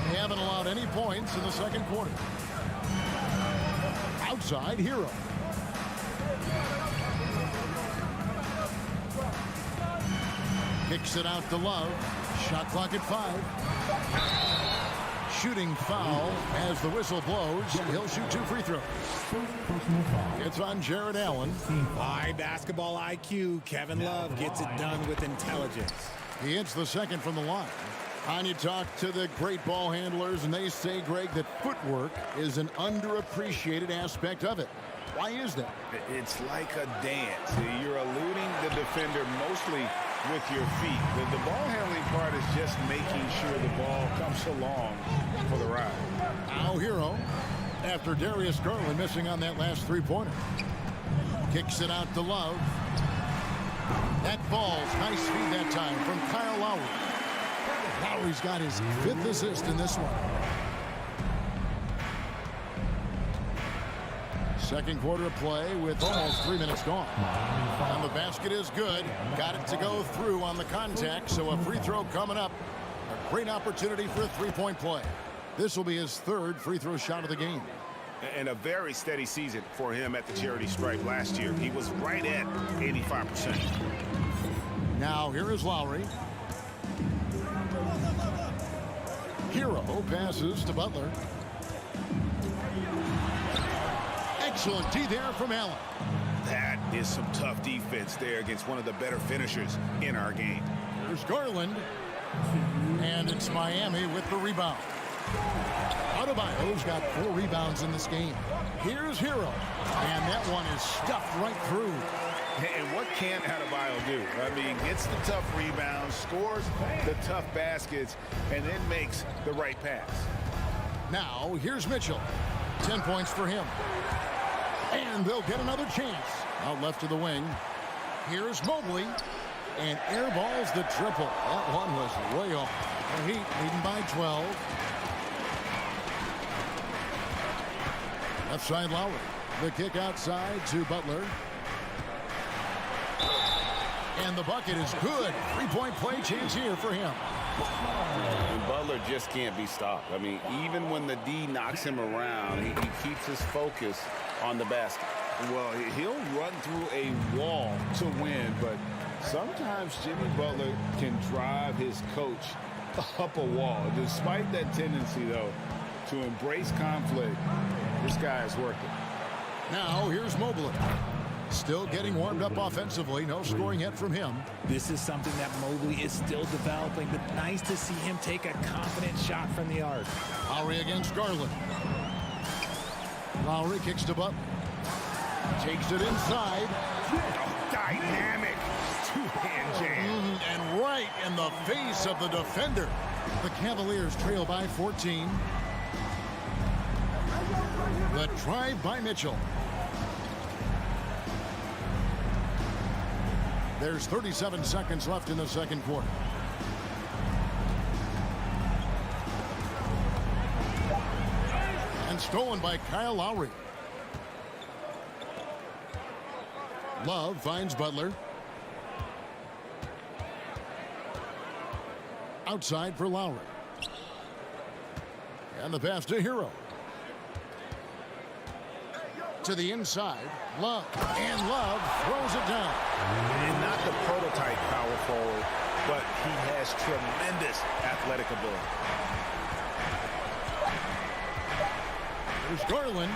They haven't allowed any points in the second quarter. Outside, Hero. Kicks it out to Love. Shot clock at 5. Shooting foul as the whistle blows. He'll shoot 2 free throws. It's on Jared Allen. High basketball IQ. Kevin Love gets it done with intelligence. He hits the second from the line. And you talk to the great ball handlers, and they say, Greg, that footwork is an underappreciated aspect of it. Why is that? It's like a dance. You're eluding the defender mostly with your feet. The ball handling part is just making sure the ball comes along for the ride. Now Hero, after Darius Garland missing on that last three-pointer. Kicks it out to Love. That ball's nice feed that time from Kyle Lowry. Lowry's got his 5th assist in this one. Second quarter of play with almost 3 minutes gone. And the basket is good. Got it to go through on the contact, so a free throw coming up. A great opportunity for a three-point play. This will be his 3rd free throw shot of the game. And a very steady season for him at the charity stripe last year. He was right at 85%. Now here is Lowry. Hero passes to Butler. Excellent D there from Allen. That is some tough defense there against one of the better finishers in our game. There's Garland. And it's Miami with the rebound. Adebayo's got 4 rebounds in this game. Here's Hero. And that one is stuffed right through. And what can Adebayo do? I mean, gets the tough rebounds, scores the tough baskets, and then makes the right pass. Now, here's Mitchell. 10 points for him. And they'll get another chance. Out left to the wing. Here's Mobley. And airballs the triple. That one was way off. The Heat leading by 12. Left side Lowry. The kick outside to Butler. And the bucket is good. Three-point play chance here for him. And Butler just can't be stopped. I mean, even when the D knocks him around, he keeps his focus on the basket. Well, he'll run through a wall to win, but sometimes Jimmy Butler can drive his coach up a wall. Despite that tendency, though, to embrace conflict, this guy is working. Now, here's Mobley. Still getting warmed up offensively. No scoring yet from him. This is something that Mobley is still developing, but nice to see him take a confident shot from the arc. Lowry against Garland. Lowry kicks to Butler. Takes it inside. Dynamic two-hand jam. And right in the face of the defender. The Cavaliers trail by 14. The drive by Mitchell. There's 37 seconds left in the second quarter. And stolen by Kyle Lowry. Love finds Butler. Outside for Lowry. And the pass to Hero. To the inside. Love. And Love throws it down. And not the prototype power forward, but he has tremendous athletic ability. There's Garland.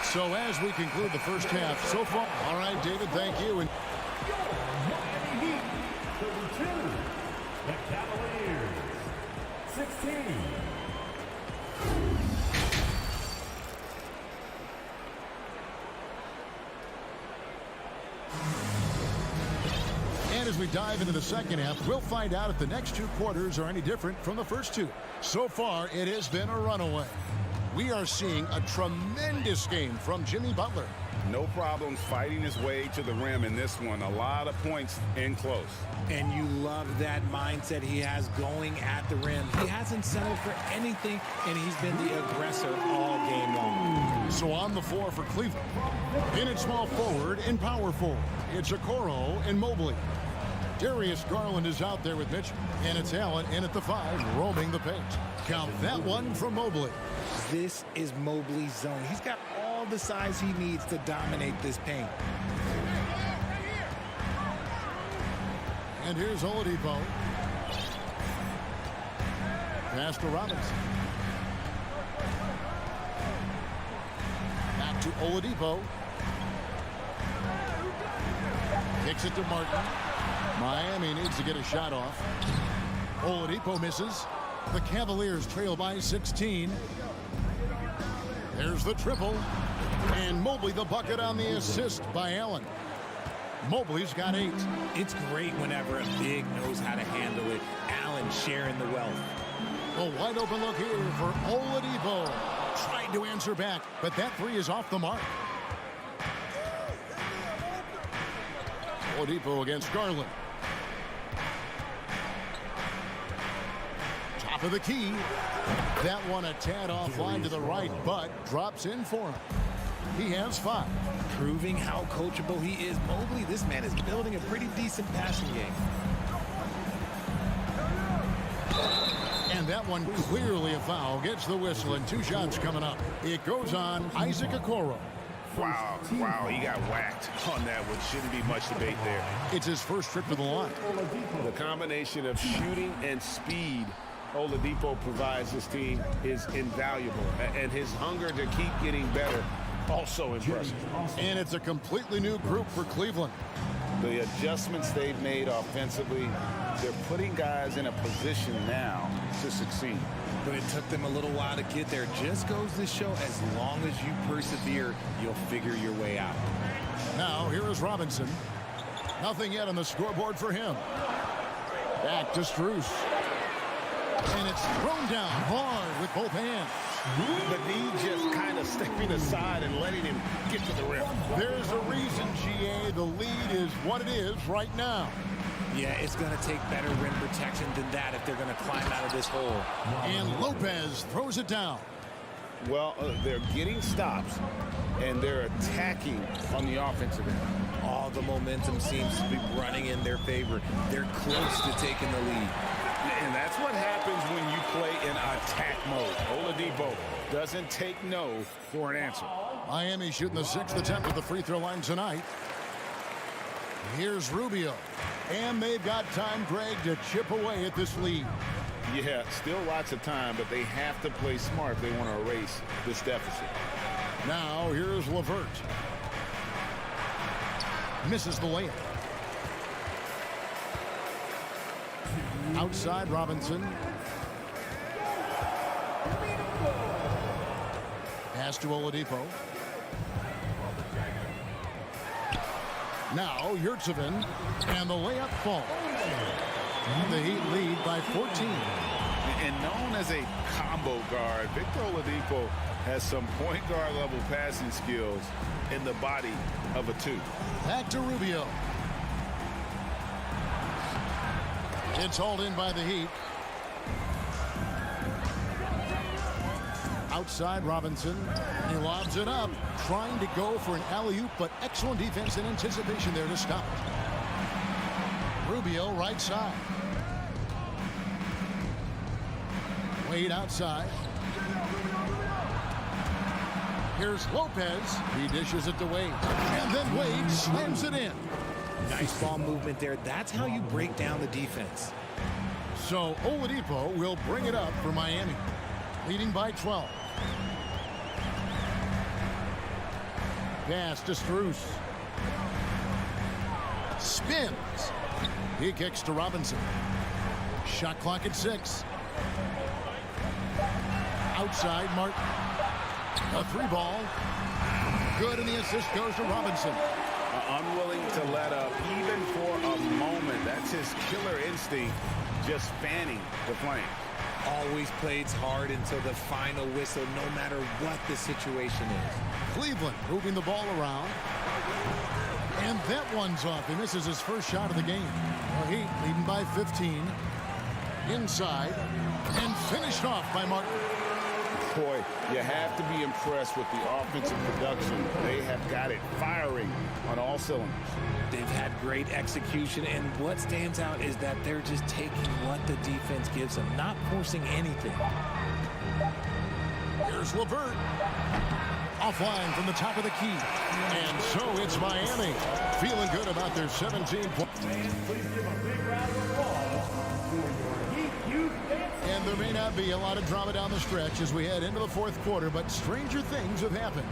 So as we conclude the first half so far. All right, David, thank you. And Miami Heat, 32. The Cavaliers, 16. And as we dive into the second half, we'll find out if the next two quarters are any different from the first two. So far, it has been a runaway. We are seeing a tremendous game from Jimmy Butler. No problems fighting his way to the rim in this one. A lot of points in close. And you love that mindset he has going at the rim. He hasn't settled for anything, and he's been the aggressor all game long. So on the floor for Cleveland. In at small forward and power forward. It's Okoro and Mobley. Darius Garland is out there with Mitchell. And it's Allen in at the 5, roaming the paint. Count that one from Mobley. This is Mobley's zone. He's got all the size he needs to dominate this paint. And here's Oladipo. Pass to Robinson. Back to Oladipo. Kicks it to Martin. Miami needs to get a shot off. Oladipo misses. The Cavaliers trail by 16. There's the triple. And Mobley the bucket on the assist by Allen. Mobley's got 8. It's great whenever a big knows how to handle it. Allen sharing the wealth. A wide open look here for Oladipo. Tried to answer back, but that 3 is off the mark. Oladipo against Garland. Top of the key. That one a tad offline to the right, but drops in for him. He has 5. Proving how coachable he is. Mobley, this man is building a pretty decent passing game. And that one clearly a foul. Gets the whistle and 2 shots coming up. It goes on Isaac Okoro. Wow, he got whacked on that one. Shouldn't be much debate there. It's his first trip to the line. The combination of shooting and speed Oladipo provides this team is invaluable. And his hunger to keep getting better, also impressive. And it's a completely new group for Cleveland. The adjustments they've made offensively, they're putting guys in a position now to succeed. But it took them a little while to get there. Just goes to show, as long as you persevere, you'll figure your way out. Now, here is Robinson. Nothing yet on the scoreboard for him. Back to Strus. And it's thrown down hard with both hands. The knee just kind of stepping aside and letting him get to the rim. There's a reason, GA. The lead is what it is right now. Yeah, it's going to take better rim protection than that if they're going to climb out of this hole. And Lopez throws it down. Well, they're getting stops, and they're attacking on the offensive end. All the momentum seems to be running in their favor. They're close to taking the lead. And that's what happens when you play in attack mode. Oladipo doesn't take no for an answer. Miami shooting the 6th attempt at the free throw line tonight. Here's Rubio. And they've got time, Greg, to chip away at this lead. Yeah, still lots of time, but they have to play smart if they want to erase this deficit. Now, here's LeVert. Misses the layup. Outside, Robinson. Pass to Oladipo. Now, Yurtsevin. And the layup falls. The Heat lead by 14. And known as a combo guard, Victor Oladipo has some point guard level passing skills in the body of a 2. Back to Rubio. It's hauled in by the Heat. Outside, Robinson. He lobs it up, trying to go for an alley-oop, but excellent defense and anticipation there to stop it. Rubio, right side. Wade outside. Here's Lopez. He dishes it to Wade. And then Wade slams it in. Nice ball movement there. That's how you break down the defense. So Oladipo will bring it up for Miami, leading by 12. Pass to Strus. Spins. He kicks to Robinson. Shot clock at 6. Outside, Martin. A 3 ball. Good, and the assist goes to Robinson. Unwilling to let up even for a moment. That's his killer instinct, just fanning the flame. Always plays hard until the final whistle, no matter what the situation is. Cleveland moving the ball around. And that one's off. He misses his first shot of the game. The Heat leading by 15. Inside. And finished off by Martin. Boy, you have to be impressed with the offensive production. They have got it firing on all cylinders. They've had great execution, and what stands out is that they're just taking what the defense gives them, not forcing anything. Here's LeVert. Offline from the top of the key. And so it's Miami feeling good about their 17 points. Please give a big round of applause for your Heat Youth Dance. And there may not be a lot of drama down the stretch as we head into the 4th quarter, but stranger things have happened.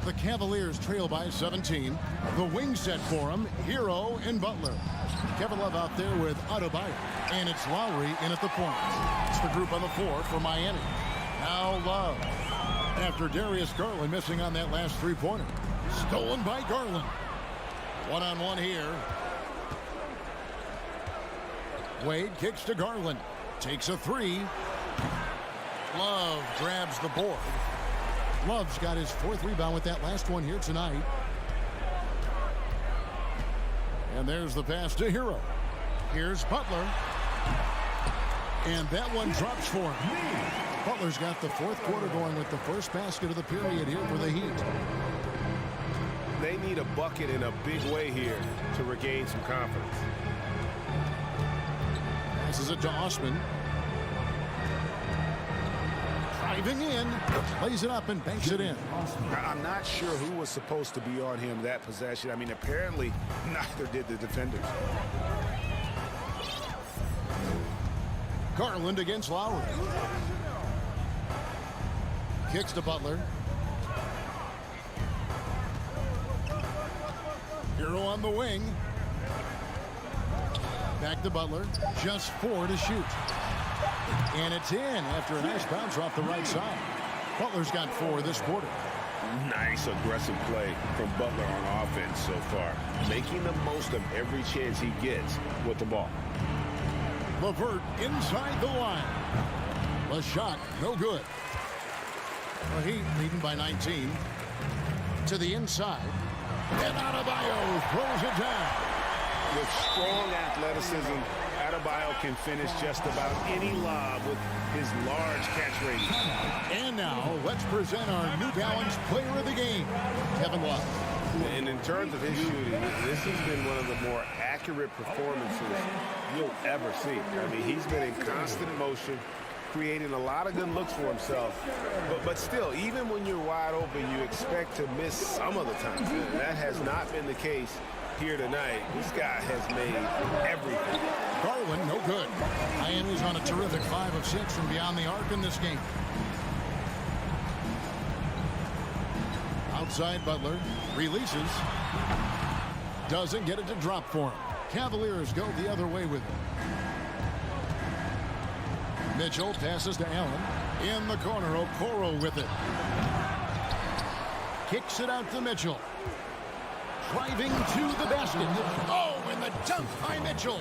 The Cavaliers trail by 17. The wing set for them, Hero and Butler. Kevin Love out there with Adebayo. And it's Lowry in at the point. It's the group on the floor for Miami. Now Love. After Darius Garland missing on that last 3-pointer. Stolen by Garland. One-on-one here. Wade kicks to Garland. Takes a 3. Love grabs the board. Love's got his 4th rebound with that last one here tonight. And there's the pass to Hero. Here's Butler. And that one drops for him. Butler's got the 4th quarter going with the first basket of the period here for the Heat. They need a bucket in a big way here to regain some confidence. Passes it to Osman. Driving in, plays it up and banks it in. I'm not sure who was supposed to be on him that possession. I mean, apparently neither did the defenders. Garland against Lowry. Kicks to Butler. Hero on the wing. Back to Butler. Just 4 to shoot. And it's in after a nice bounce off the right side. Butler's got 4 this quarter. Nice aggressive play from Butler on offense so far, making the most of every chance he gets with the ball. LeVert inside the line. The shot, no good. The Heat leading by 19. To the inside. And Adebayo throws it down. With strong athleticism, Adebayo can finish just about any lob with his large catch rating. And now, let's present our New Balance Player of the Game, Kevin Love. And in terms of his shooting, this has been one of the more accurate performances you'll ever see. I mean, he's been in constant motion, creating a lot of good looks for himself. But still, even when you're wide open, you expect to miss some of the time. And that has not been the case here tonight. This guy has made everything. Garland, no good. Miami's on a terrific 5 of 6 from beyond the arc in this game. Outside Butler, releases. Doesn't get it to drop for him. Cavaliers go the other way with it. Mitchell passes to Allen. In the corner, Okoro with it. Kicks it out to Mitchell. Driving to the basket. Oh, and the dunk by Mitchell.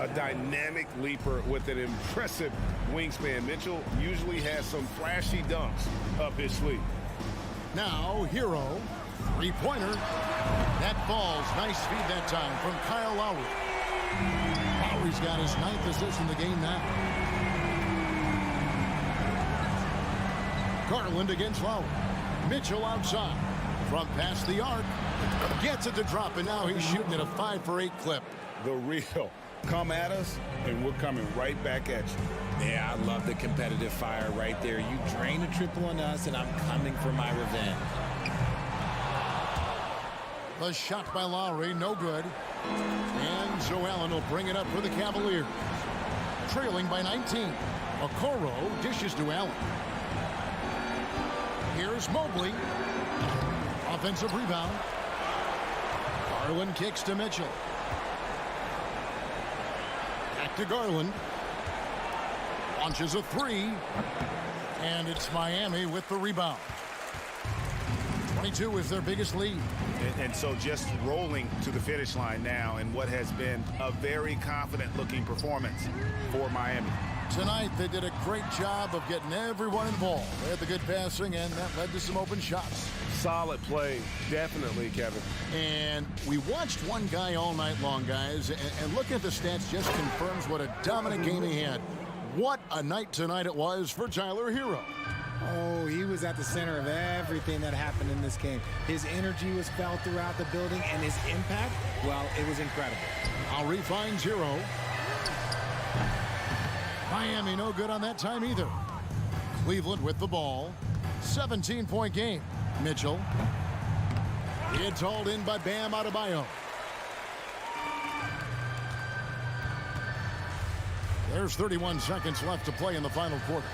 A dynamic leaper with an impressive wingspan. Mitchell usually has some flashy dunks up his sleeve. Now, Hero. Three-pointer. That falls. Nice feed that time from Kyle Lowry. Lowry's got his 9th assist in the game now. Garland against Lowry. Mitchell outside. From past the arc. Gets it to drop, and now he's shooting at a 5 for 8 clip. The real. Come at us, and we're coming right back at you. Yeah, I love the competitive fire right there. You drain a triple on us, and I'm coming for my revenge. The shot by Lowry, no good. And Joe Allen will bring it up for the Cavaliers. Trailing by 19. Okoro dishes to Allen. Here's Mobley. Offensive rebound. Garland kicks to Mitchell. Back to Garland. Launches a 3. And it's Miami with the rebound. 22 is their biggest lead. And so just rolling to the finish line now in what has been a very confident-looking performance for Miami. Tonight, they did a great job of getting everyone involved. They had the good passing, and that led to some open shots. Solid play, definitely, Kevin. And we watched one guy all night long, guys, and looking at the stats just confirms what a dominant game he had. What a night tonight it was for Tyler Hero. Oh, he was at the center of everything that happened in this game. His energy was felt throughout the building, and his impact, well, it was incredible. Lowry finds Hero. Miami no good on that time either. Cleveland with the ball. 17-point game. Mitchell. It's hauled in by Bam Adebayo. There's 31 seconds left to play in the final quarter.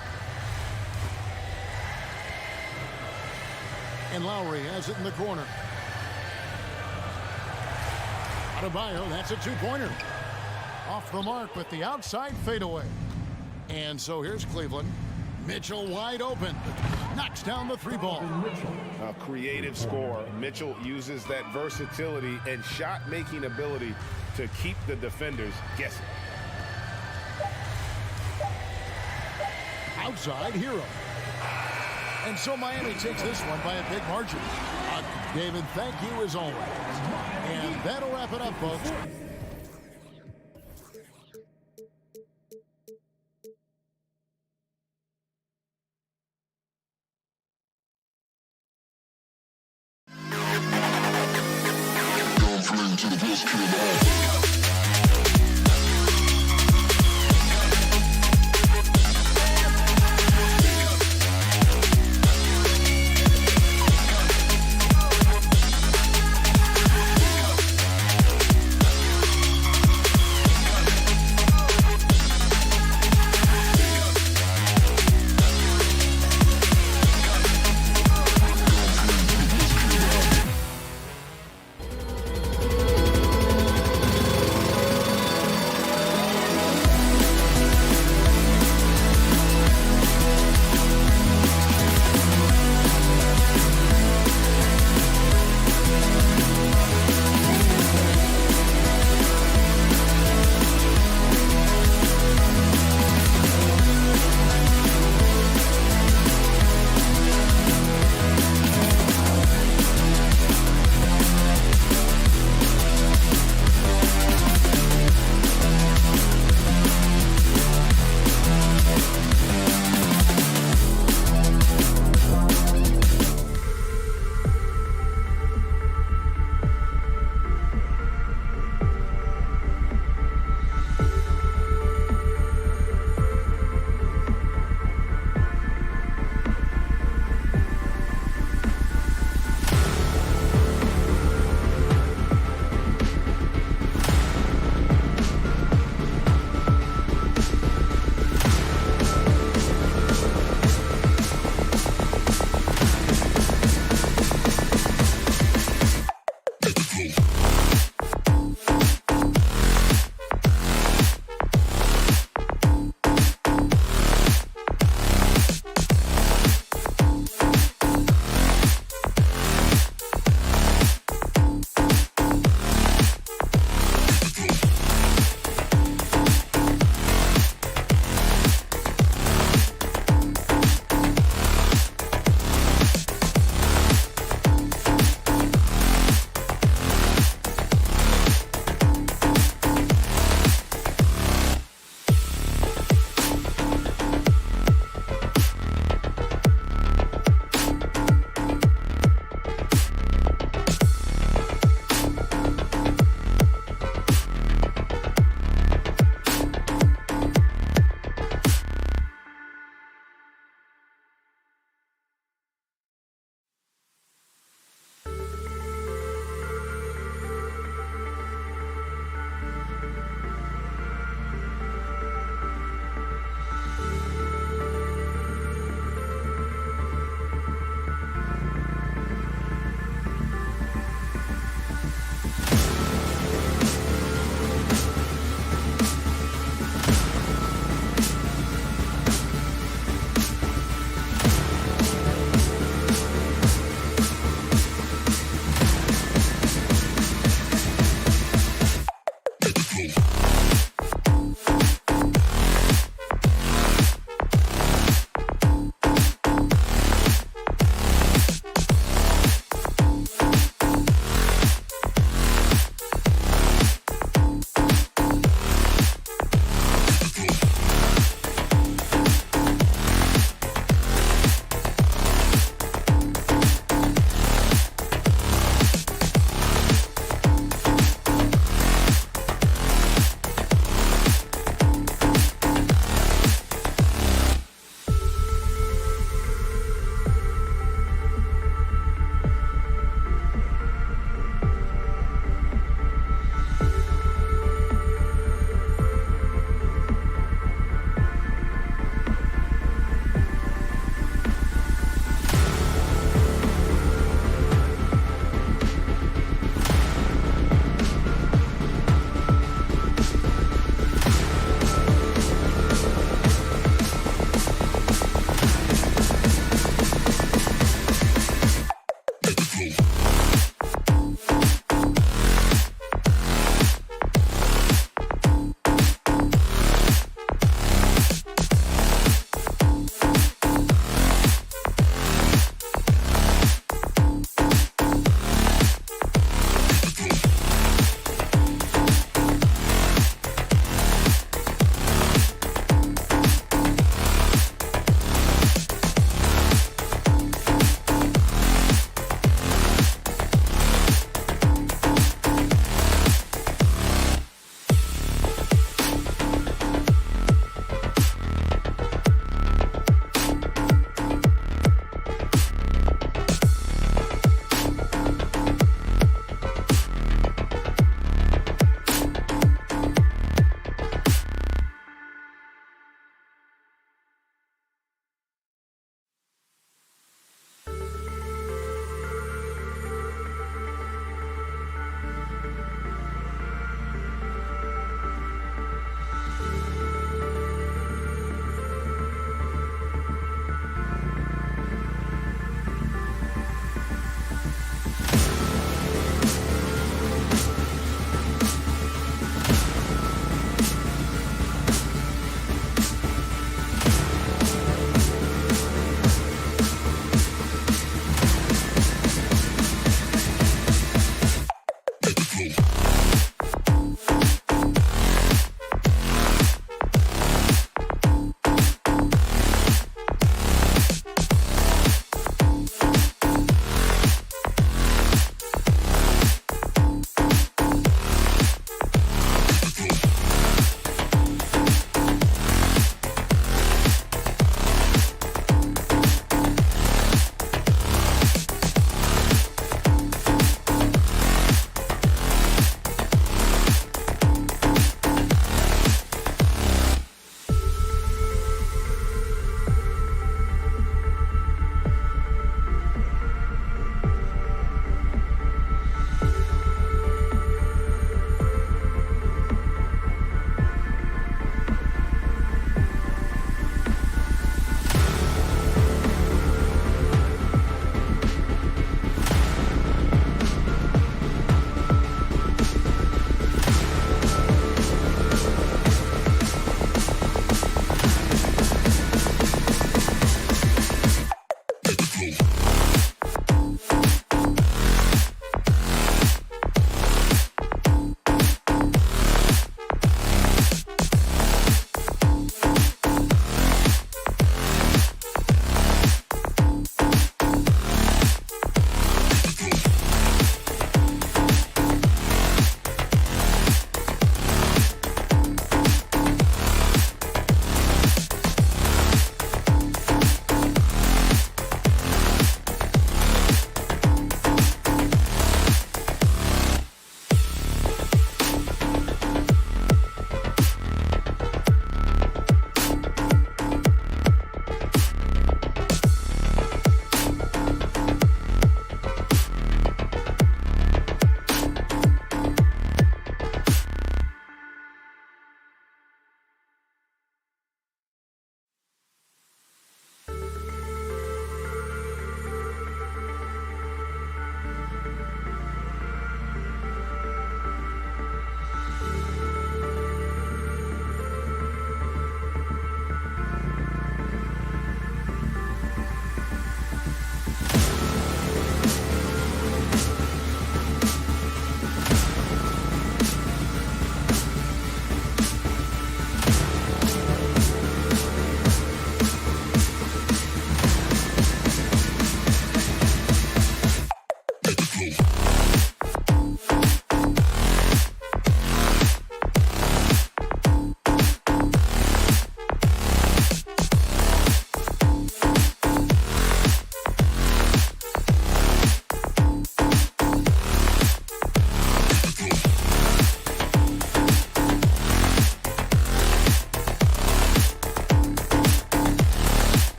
And Lowry has it in the corner. Adebayo, that's a 2-pointer. Off the mark with the outside fadeaway. And so here's Cleveland. Mitchell wide open. Knocks down the 3-ball. A creative score. Mitchell uses that versatility and shot-making ability to keep the defenders guessing. Outside Hero. And so Miami takes this one by a big margin. David, thank you as always. And that'll wrap it up, folks. To the best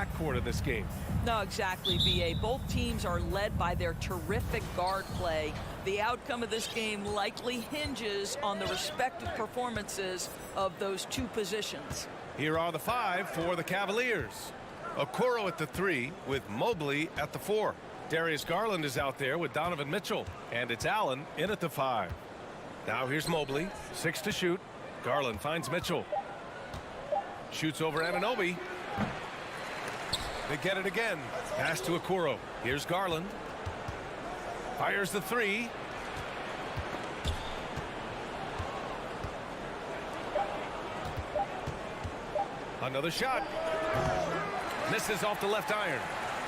backcourt in this game. No, exactly, B.A. Both teams are led by their terrific guard play. The outcome of this game likely hinges on the respective performances of those two positions. Here are the 5 for the Cavaliers. Okoro at the 3 with Mobley at the 4. Darius Garland is out there with Donovan Mitchell. And it's Allen in at the 5. Now here's Mobley, 6 to shoot. Garland finds Mitchell. Shoots over Anunoby. They get it again. Pass to Okoro. Here's Garland. Fires the 3. Another shot. Misses off the left iron.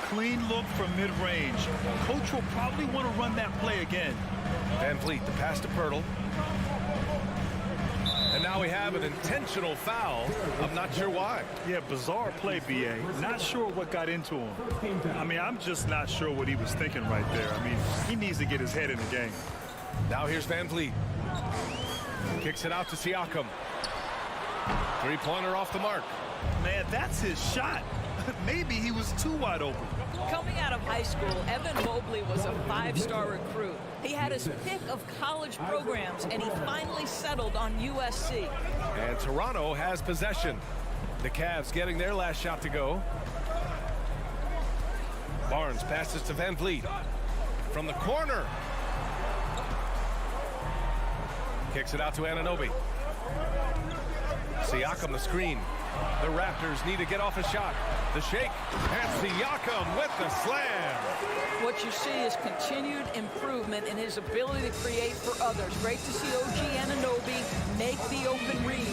Clean look from mid-range. Coach will probably want to run that play again. Van Vliet, the pass to Pirtle. And now we have an intentional foul. I'm not sure why. Yeah, bizarre play, B.A. Not sure what got into him. I mean, I'm just not sure what he was thinking right there. I mean, he needs to get his head in the game. Now here's Van Vliet. Kicks it out to Siakam. Three-pointer off the mark. Man, that's his shot. Maybe he was too wide open. Coming out of high school, Evan Mobley was a 5-star recruit. He had his pick of college programs, and he finally settled on USC. And Toronto has possession. The Cavs getting their last shot to go. Barnes passes to Van Vliet. From the corner. Kicks it out to Anunoby. Siakam the screen. The Raptors need to get off a shot. The shake. And Siakam with the slam. What you see is continued improvement in his ability to create for others. Great to see OG Anunoby make the open read.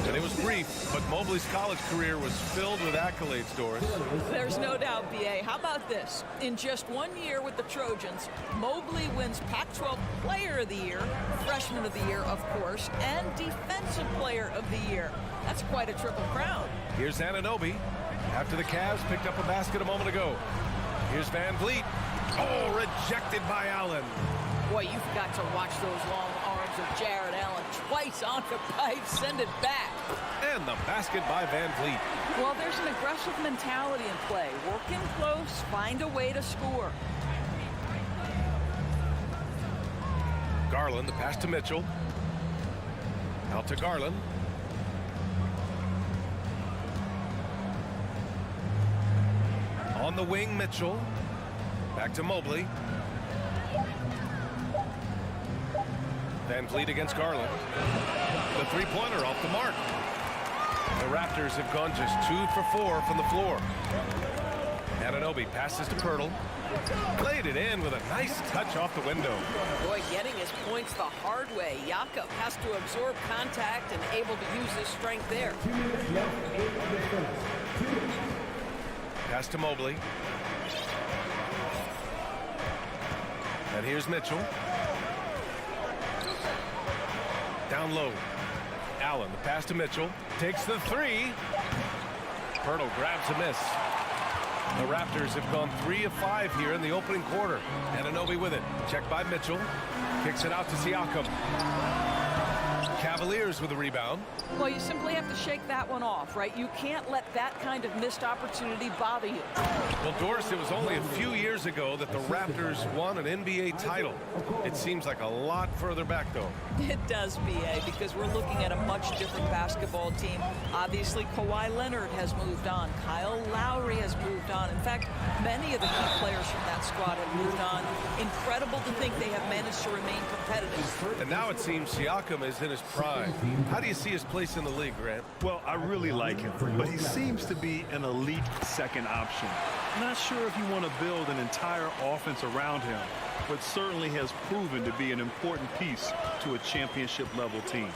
And it was brief, but Mobley's college career was filled with accolades, Doris. There's no doubt, B.A. How about this? In just 1 year with the Trojans, Mobley wins Pac-12 Player of the Year, Freshman of the Year, of course, and Defensive Player of the Year. That's quite a triple crown. Here's Anunoby after the Cavs picked up a basket a moment ago. Here's Van Vliet. Oh, rejected by Allen. Boy, you've got to watch those long arms of Jared Allen. Twice on the pipe, send it back. And the basket by Van Vliet. Well, there's an aggressive mentality in play. Work in close, find a way to score. Garland, the pass to Mitchell. Out to Garland. On the wing, Mitchell. Back to Mobley. Van Vliet against Garland. The three-pointer off the mark. The Raptors have gone just 2 for 4 from the floor. Anunoby passes to Pirtle. Played it in with a nice touch off the window. Boy, getting his points the hard way. Jakob has to absorb contact and able to use his strength there. Pass to Mobley. And here's Mitchell. Down low. Allen, the pass to Mitchell. Takes the 3. Pirtle grabs a miss. The Raptors have gone 3 of 5 here in the opening quarter. Anunoby with it. Checked by Mitchell. Kicks it out to Siakam. Cavaliers with the rebound. Well, you simply have to shake that one off, right? You can't let that kind of missed opportunity bother you. Well, Doris, it was only a few years ago that the Raptors won an NBA title. It seems like a lot further back, though. It does, B.A., because we're looking at a much different basketball team. Obviously, Kawhi Leonard has moved on. Kyle Lowry has moved on. In fact, many of the key players from that squad have moved on. Incredible to think they have managed to remain competitive. And now it seems Siakam is in his prime. How do you see his place in the league, Grant? Well, I really like him, but he seems to be an elite second option. Not sure if you want to build an entire offense around him, but certainly has proven to be an important piece to a championship-level team.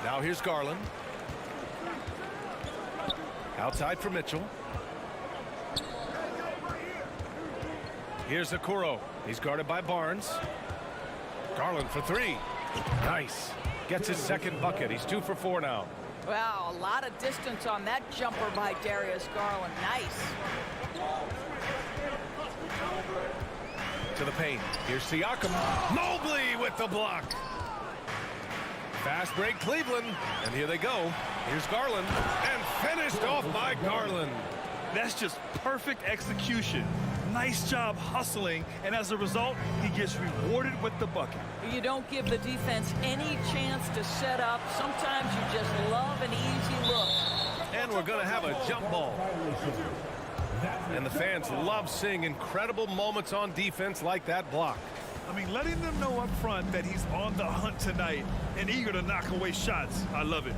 Now here's Garland. Outside for Mitchell. Here's Okoro. He's guarded by Barnes. Garland for 3. Nice. Gets his second bucket. He's 2 for 4 now. Wow, a lot of distance on that jumper by Darius Garland. Nice. To the paint. Here's Siakam. Mobley with the block. Fast break Cleveland. And here they go. Here's Garland. And finished off by Garland. That's just perfect execution. Nice job hustling, and as a result, he gets rewarded with the bucket. You don't give the defense any chance to set up. Sometimes you just love an easy look. And we're going to have a jump ball. And the fans love seeing incredible moments on defense like that block. I mean, letting them know up front that he's on the hunt tonight and eager to knock away shots. I love it.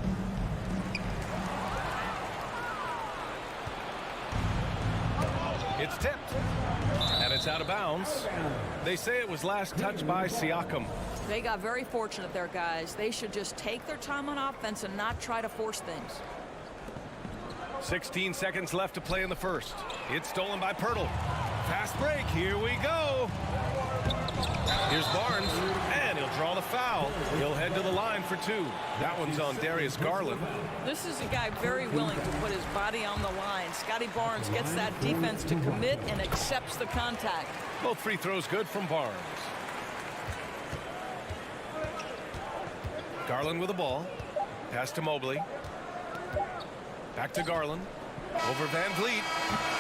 It's tipped, and it's out of bounds. They say it was last touched by Siakam. They got very fortunate there, guys. They should just take their time on offense and not try to force things. 16 seconds left to play in the first. It's stolen by Pirtle. Fast break, here we go. Here's Barnes, and he'll draw the foul. He'll head to the line for two. That one's on Darius Garland. This is a guy very willing to put his body on the line. Scotty Barnes gets that defense to commit and accepts the contact. Both free throws good from Barnes. Garland with the ball. Pass to Mobley. Back to Garland. Over Van Vliet.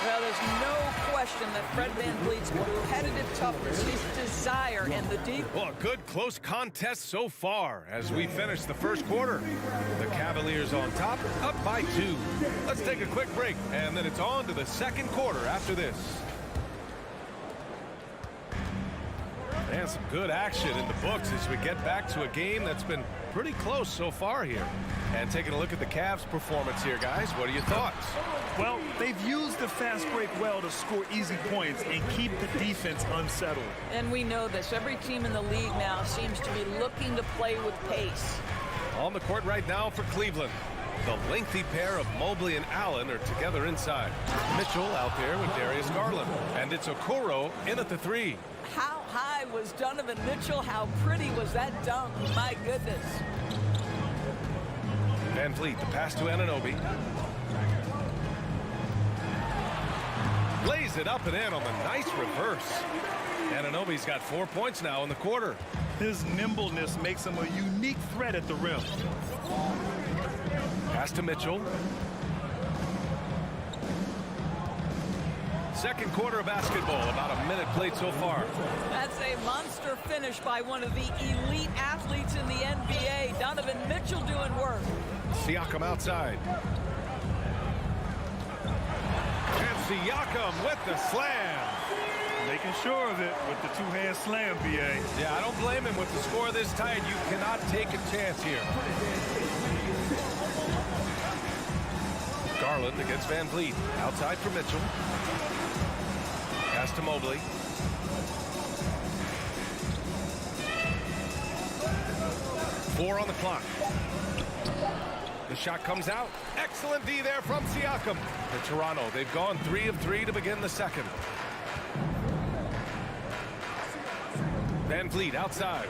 Well, there's no question that Fred Van Vliet's competitive toughness, his desire, and the deep. Well, a good close contest so far as we finish the first quarter. The Cavaliers on top, up by 2. Let's take a quick break, and then it's on to the second quarter after this. And some good action in the books as we get back to a game that's been pretty close so far here. And taking a look at the Cavs' performance here, guys, what are your thoughts? Well, they've used the fast break well to score easy points and keep the defense unsettled. And we know this. Every team in the league now seems to be looking to play with pace. On the court right now for Cleveland. The lengthy pair of Mobley and Allen are together inside. Mitchell out there with Darius Garland. And it's Okoro in at the 3. How high was Donovan Mitchell? How pretty was that dunk? My goodness. Van Vliet, the pass to Anunoby. Lays it up and in on the nice reverse. Anunoby's got 4 points now in the quarter. His nimbleness makes him a unique threat at the rim. Pass to Mitchell. Second quarter of basketball, about a minute played so far. That's a monster finish by one of the elite athletes in the NBA. Donovan Mitchell doing work. Siakam outside. And Siakam with the slam. Making sure of it with the two-hand slam, B.A. Yeah, I don't blame him with the score this tight. You cannot take a chance here. Garland against Van Vliet. Outside for Mitchell. Pass to Mobley. Four on the clock. The shot comes out. Excellent D there from Siakam. For Toronto, they've gone 3 of 3 to begin the second. Van Vliet outside.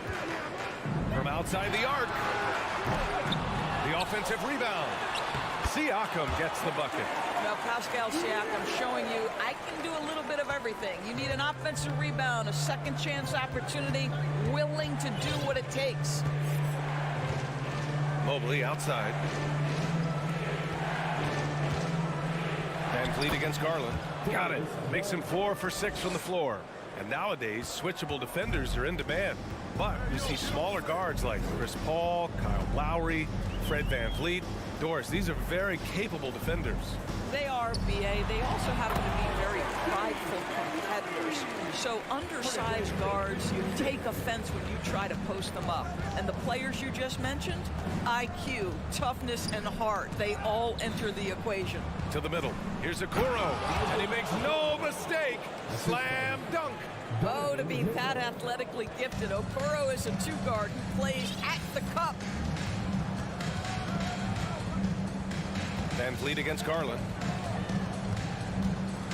From outside the arc. The offensive rebound. Siakam gets the bucket. Now Pascal Siakam showing you I can do a little bit of everything. You need an offensive rebound, a second chance opportunity, willing to do what it takes. Mobley outside. Van Vliet against Garland. Got it. Makes him 4 for 6 from the floor. And nowadays, switchable defenders are in demand. But you see smaller guards like Chris Paul, Kyle Lowry, Fred Van Vliet. Doris, these are very capable defenders. They are, B.A. They also happen to be very prideful competitors. So undersized guards take offense when you try to post them up. And the players you just mentioned, IQ, toughness, and heart, they all enter the equation. To the middle. Here's Okoro, and he makes no mistake. Slam dunk. Oh, to be that athletically gifted, Okoro is a two-guard who plays at the cup. Van Vliet against Garland.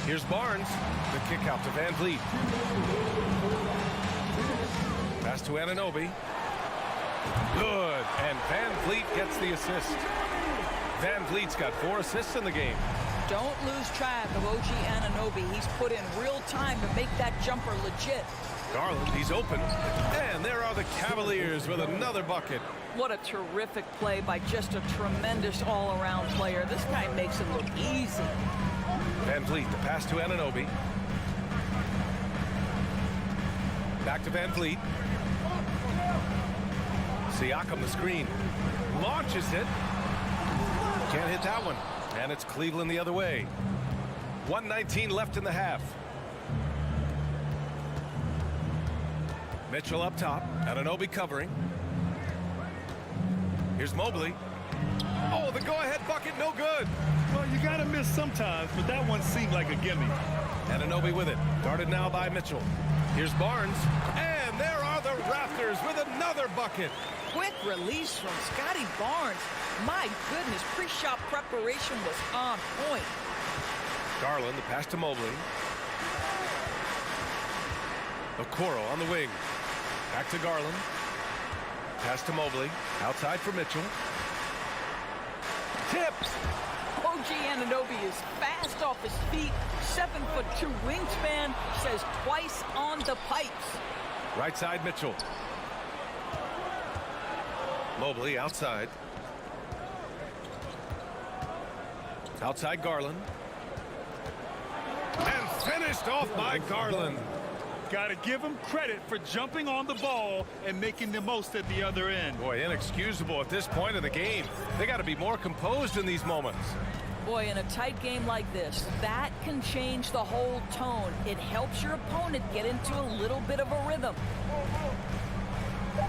Here's Barnes. The kick out to Van Vliet. Pass to Anunoby. Good. And Van Vliet gets the assist. Van Vliet's got 4 assists in the game. Don't lose track of OG Anunoby. He's put in real time to make that jumper legit. Garland, he's open. And there are the Cavaliers with another bucket. What a terrific play by just a tremendous all-around player. This guy makes it look easy. Van Vliet, the pass to Anunoby. Back to Van Vliet. Siakam the screen. Launches it. Can't hit that one. And it's Cleveland the other way. 1:19 left in the half. Mitchell up top. Anunoby covering. Here's Mobley. Oh, the go-ahead bucket, no good. Well, you got to miss sometimes, but that one seemed like a gimme. Anunoby with it. Guarded now by Mitchell. Here's Barnes. And there are the Raptors with another bucket. Quick release from Scotty Barnes. My goodness, pre-shot preparation was on point. Garland, the pass to Mobley. Okoro on the wing. Back to Garland. Pass to Mobley. Outside for Mitchell. Tipped. OG Anunoby is fast off his feet. 7'2" wingspan. Says twice on the pipes. Right side Mitchell. Mobley outside. Outside Garland. And finished off by Garland. Got to give him credit for jumping on the ball and making the most at the other end. Boy, inexcusable at this point in the game. They got to be more composed in these moments. Boy, in a tight game like this, that can change the whole tone. It helps your opponent get into a little bit of a rhythm.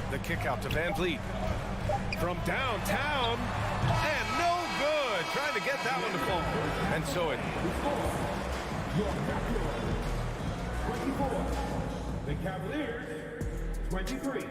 The kick out to Van Vliet. From downtown. And no good. Trying to get that one to fall. And so it... The Cavaliers, 23.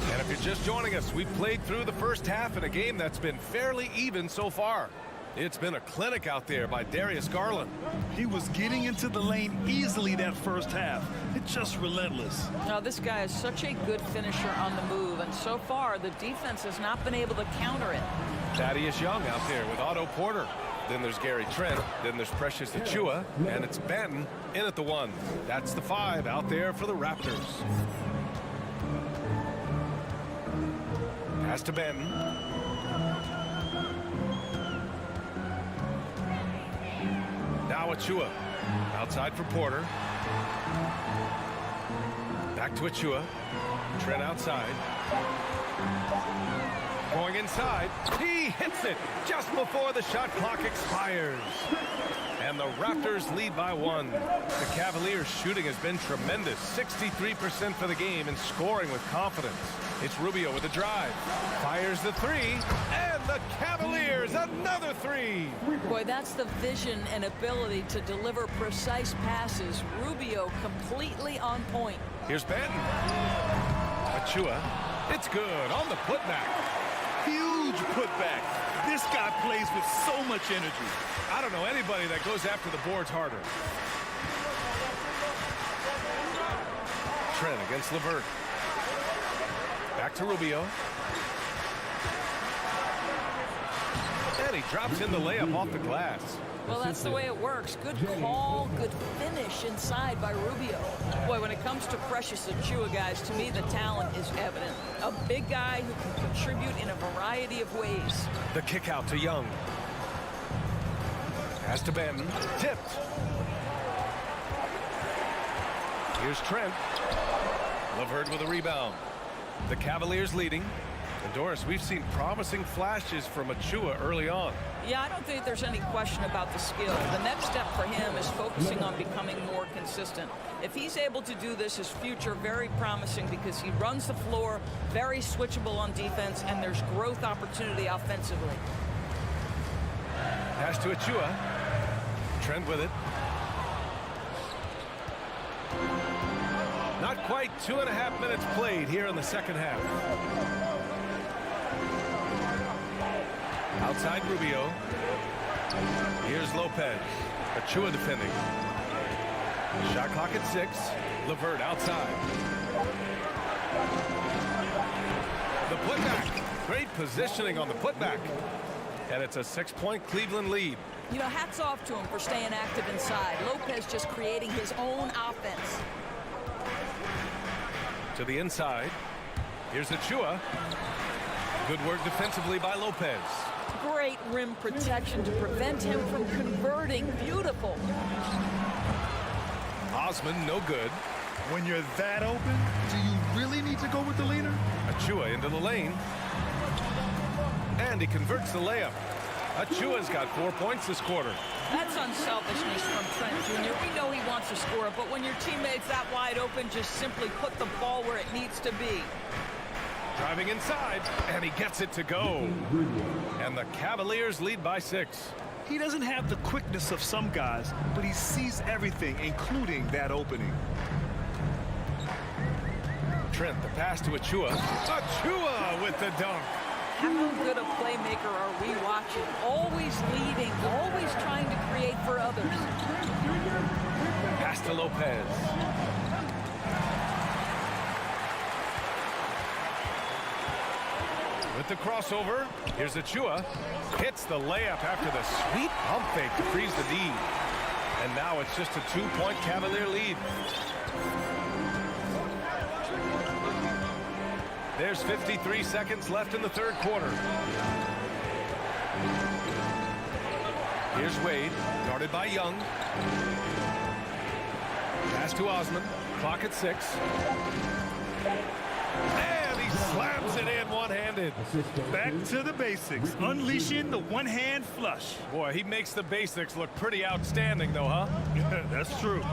And if you're just joining us, we've played through the first half in a game that's been fairly even so far. It's been a clinic out there by Darius Garland. He was getting into the lane easily that first half. It's just relentless. Now, this guy is such a good finisher on the move, and so far, the defense has not been able to counter it. Thaddeus Young out there with Otto Porter. Then there's Gary Trent. Then there's Precious Achiuwa. And it's Benton in at the 1. That's the 5 out there for the Raptors. Pass to Benton. Now Achiuwa. Outside for Porter. Back to Achiuwa. Trent outside. Going inside. He hits it just before the shot clock expires. And the Raptors lead by 1. The Cavaliers' shooting has been tremendous. 63% for the game and scoring with confidence. It's Rubio with a drive. Fires the 3. And the Cavaliers, another 3. Boy, that's the vision and ability to deliver precise passes. Rubio completely on point. Here's Benton. Achiuwa. It's good on the putback. Huge putback. This guy plays with so much energy. I don't know anybody that goes after the boards harder. Trent against LeVert. Back to Rubio. And he drops in the layup off the glass. Well, that's the way it works. Good call, good finish inside by Rubio. Boy, when it comes to Precious Achiuwa, guys, to me the talent is evident. A big guy who can contribute in a variety of ways. The kick out to Young. Pass to Benton. Tipped. Here's Trent. LeVert with a rebound. The Cavaliers leading. And Doris, we've seen promising flashes from Achiuwa early on. Yeah, I don't think there's any question about the skill. The next step for him is focusing on becoming more consistent. If he's able to do this, his future very promising because he runs the floor, very switchable on defense, and there's growth opportunity offensively. Pass to Achiuwa. Trent with it. Not quite 2.5 minutes played here in the second half. Outside Rubio. Here's Lopez. Achiuwa defending. Shot clock at 6. LeVert outside. The putback. Great positioning on the putback. And it's a 6-point Cleveland lead. You know, hats off to him for staying active inside. Lopez just creating his own offense. To the inside. Here's Achua. Good work defensively by Lopez. Great rim protection to prevent him from converting. Beautiful. Osman, no good. When you're that open, do you really need to go with the leader? Achua into the lane. And he converts the layup. Achua's got 4 points this quarter. That's unselfishness from Trent Jr. We know he wants to score it, but when your teammate's that wide open, just simply put the ball where it needs to be. Driving inside, and he gets it to go. And the Cavaliers lead by 6. He doesn't have the quickness of some guys, but he sees everything, including that opening. Trent, the pass to Achua. Achua with the dunk. How good a playmaker are we watching? Always leading, always trying to create for others. Pass to Lopez. With the crossover, here's Achua. Hits the layup after the sweet pump fake to freeze the D. And now it's just a 2-point Cavalier lead. There's 53 seconds left in the third quarter. Here's Wade, guarded by Young. Pass to Osman, clock at 6. And he slams it in one-handed. Back to the basics, unleashing the one-hand flush. Boy, he makes the basics look pretty outstanding, though, huh? That's true.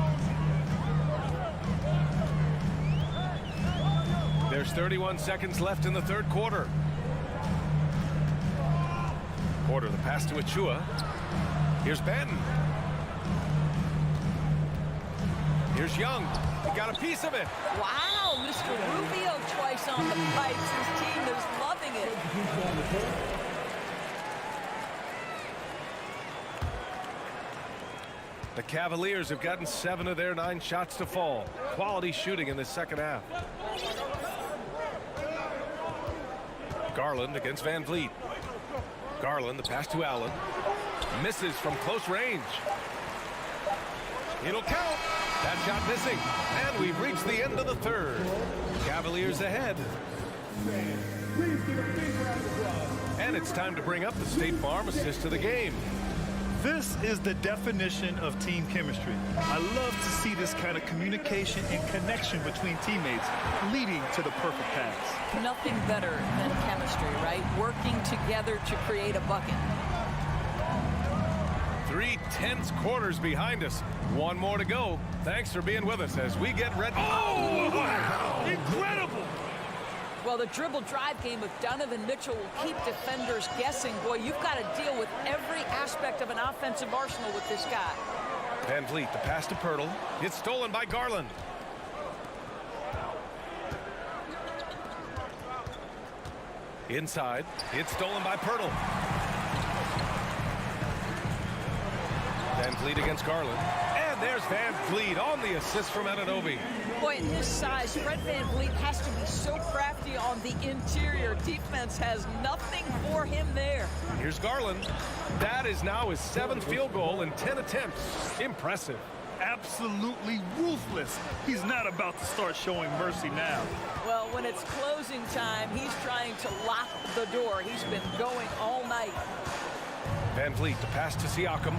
There's 31 seconds left in the third quarter. The pass to Achua. Here's Benton. Here's Young. He got a piece of it. Wow, Mr. Rubio twice on the pipes. His team is loving it. The Cavaliers have gotten 7 of their 9 shots to fall. Quality shooting in the second half. Garland against Van Vliet. Garland, the pass to Allen. Misses from close range. It'll count. That shot missing. And we've reached the end of the third. Cavaliers ahead. And it's time to bring up the State Farm assist of the game. This is the definition of team chemistry. I love to see this kind of communication and connection between teammates leading to the perfect pass. Nothing better than chemistry, right? Working together to create a bucket. 3 tense quarters behind us. One more to go. Thanks for being with us as we get ready. Oh, wow! Incredible! Well, the dribble drive game of Donovan Mitchell will keep defenders guessing. Boy, you've got to deal with every aspect of an offensive arsenal with this guy. Van Vliet, the pass to Pirtle. It's stolen by Garland. Inside, it's stolen by Pirtle. Van Vliet against Garland. And there's Van Vliet on the assist from Anunoby. Boy, at his size, Fred Van Vliet has to be so crafty on the interior. Defense has nothing for him there. Here's Garland. That is now his 7th field goal in 10 attempts. Impressive. Absolutely ruthless. He's not about to start showing mercy now. Well, when it's closing time, he's trying to lock the door. He's been going all night. Van Vliet, the pass to Siakam.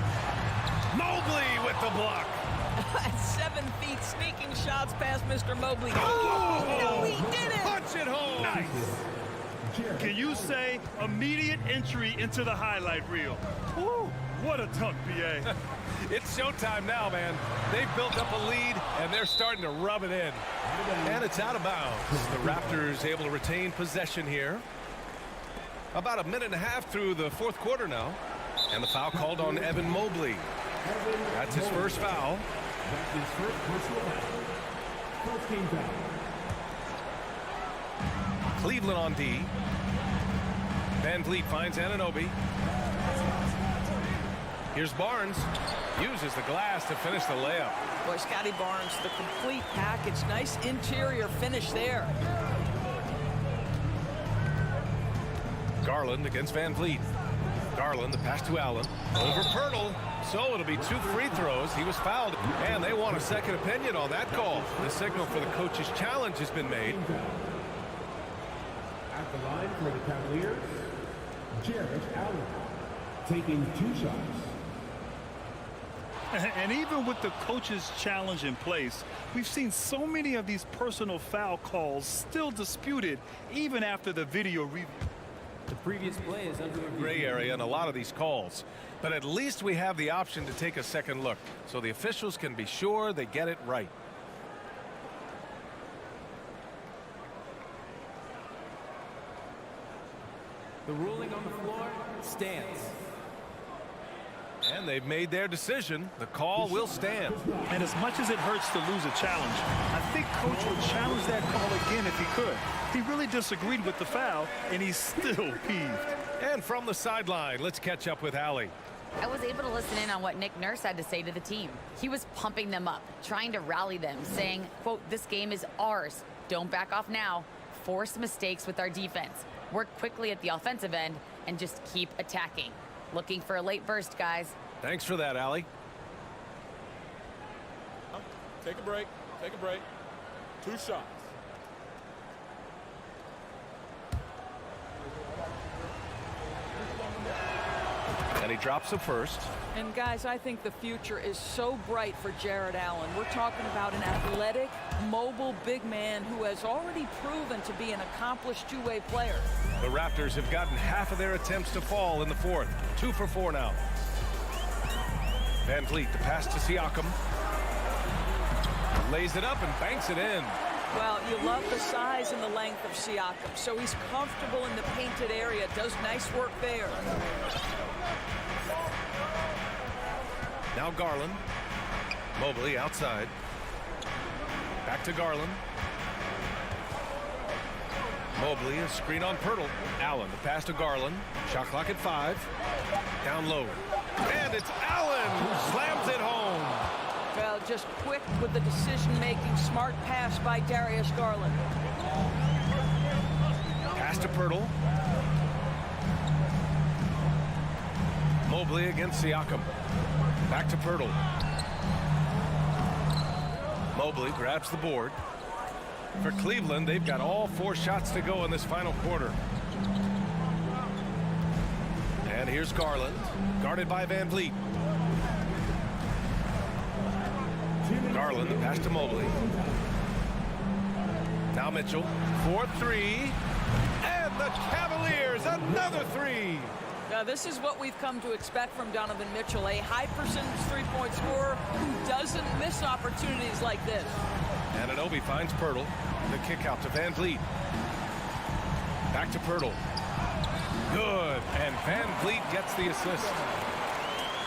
Mobley with the block. At 7 feet, sneaking shots past Mr. Mobley. Oh, no, he did it! Punch it home! Nice. Can you say immediate entry into the highlight reel? Woo, what a dunk, BA. It's showtime now, man. They've built up a lead, and they're starting to rub it in. And it's out of bounds. The Raptors able to retain possession here. About a minute and a half through the fourth quarter now. And the foul called on Evan Mobley. That's his first foul. That's his first personal foul. First team foul. Cleveland on D. Van Vliet finds Anunoby. Here's Barnes. Uses the glass to finish the layup. Boy, Scotty Barnes, the complete package. Nice interior finish there. Garland against Van Vliet. Garland, the pass to Allen. Over Pirtle. So it'll be 2 free throws. He was fouled, and they want a second opinion on that call. The signal for the coach's challenge has been made. At the line for the Cavaliers, Jared Allen, taking 2 shots. And even with the coach's challenge in place, we've seen so many of these personal foul calls still disputed even after the video review. The previous play is under review. Gray area in a lot of these calls, but at least we have the option to take a second look so the officials can be sure they get it right. The ruling on the floor stands. And they've made their decision. The call will stand. And as much as it hurts to lose a challenge, I think Coach would challenge that call again if he could. He really disagreed with the foul, and he's still peeved. And from the sideline, let's catch up with Allie. I was able to listen in on what Nick Nurse had to say to the team. He was pumping them up, trying to rally them, saying, quote, "This game is ours. Don't back off now. Force mistakes with our defense. Work quickly at the offensive end and just keep attacking. Looking for a late burst, guys." Thanks for that, Allie. Take a break. Take a break. 2 shots. And he drops the first. And guys, I think the future is so bright for Jared Allen. We're talking about an athletic, mobile big man who has already proven to be an accomplished two-way player. The Raptors have gotten half of their attempts to fall in the fourth. 2 for 4 now. Van Vliet, the pass to Siakam. Lays it up and banks it in. Well, you love the size and the length of Siakam, so he's comfortable in the painted area, does nice work there. Now Garland. Mobley outside. Back to Garland. Mobley, a screen on Pirtle. Allen, the pass to Garland. Shot clock at 5. Down low. And it's Allen who slams it home. Well, just quick with the decision-making, smart pass by Darius Garland. Pass to Pirtle. Mobley against Siakam. Back to Pirtle. Mobley grabs the board. For Cleveland, they've got all 4 shots to go in this final quarter. And here's Garland, guarded by Van Vliet. Garland, the pass to Mobley. Now Mitchell, 4-3. And the Cavaliers, another 3. Now, this is what we've come to expect from Donovan Mitchell, a high-percentage three-point scorer who doesn't miss opportunities like this. Anunoby finds Pirtle. The kick out to Van Vliet. Back to Pirtle. Good. And Van Vliet gets the assist.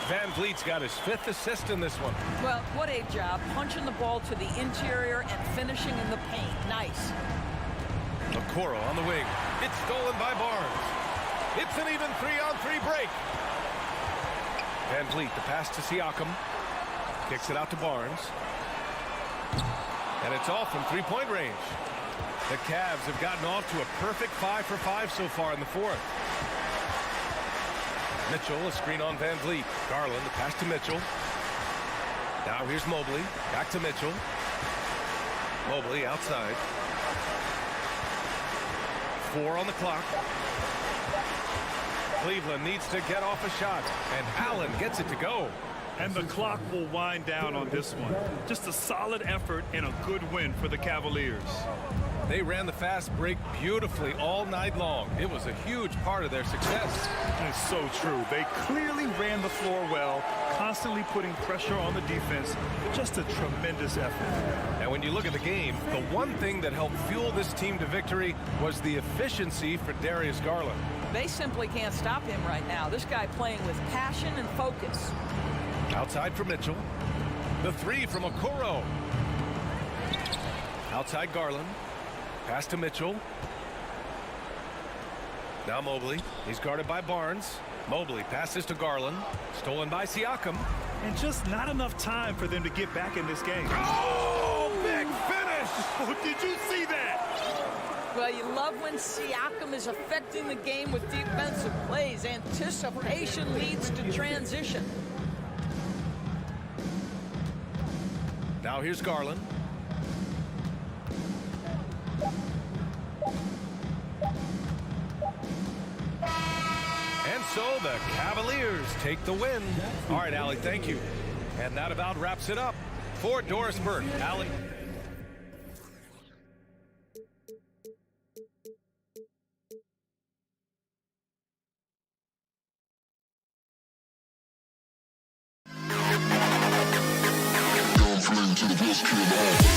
Van Vliet's got his 5th assist in this one. Well, what a job. Punching the ball to the interior and finishing in the paint. Nice. Okoro on the wing. It's stolen by Barnes. It's an even 3-on-3 break. Van Vliet, the pass to Siakam. Kicks it out to Barnes. And it's off from 3-point range. The Cavs have gotten off to a perfect 5 for 5 so far in the fourth. Mitchell, a screen on Van Vliet. Garland, the pass to Mitchell. Now here's Mobley. Back to Mitchell. Mobley outside. 4 on the clock. Cleveland needs to get off a shot, and Allen gets it to go. And the clock will wind down on this one. Just a solid effort and a good win for the Cavaliers. They ran the fast break beautifully all night long. It was a huge part of their success. It's so true. They clearly ran the floor well, constantly putting pressure on the defense. Just a tremendous effort. And when you look at the game, the one thing that helped fuel this team to victory was the efficiency for Darius Garland. They simply can't stop him right now. This guy playing with passion and focus. Outside for Mitchell. The 3 from Okoro. Outside Garland. Pass to Mitchell. Now Mobley. He's guarded by Barnes. Mobley passes to Garland. Stolen by Siakam. And just not enough time for them to get back in this game. Oh, big finish! Oh, did you see that? Well, you love when Pascal Siakam is affecting the game with defensive plays. Anticipation leads to transition. Now here's Garland. And so the Cavaliers take the win. All right, Allie, thank you. And that about wraps it up for Doris Burke. Allie. To the best kid.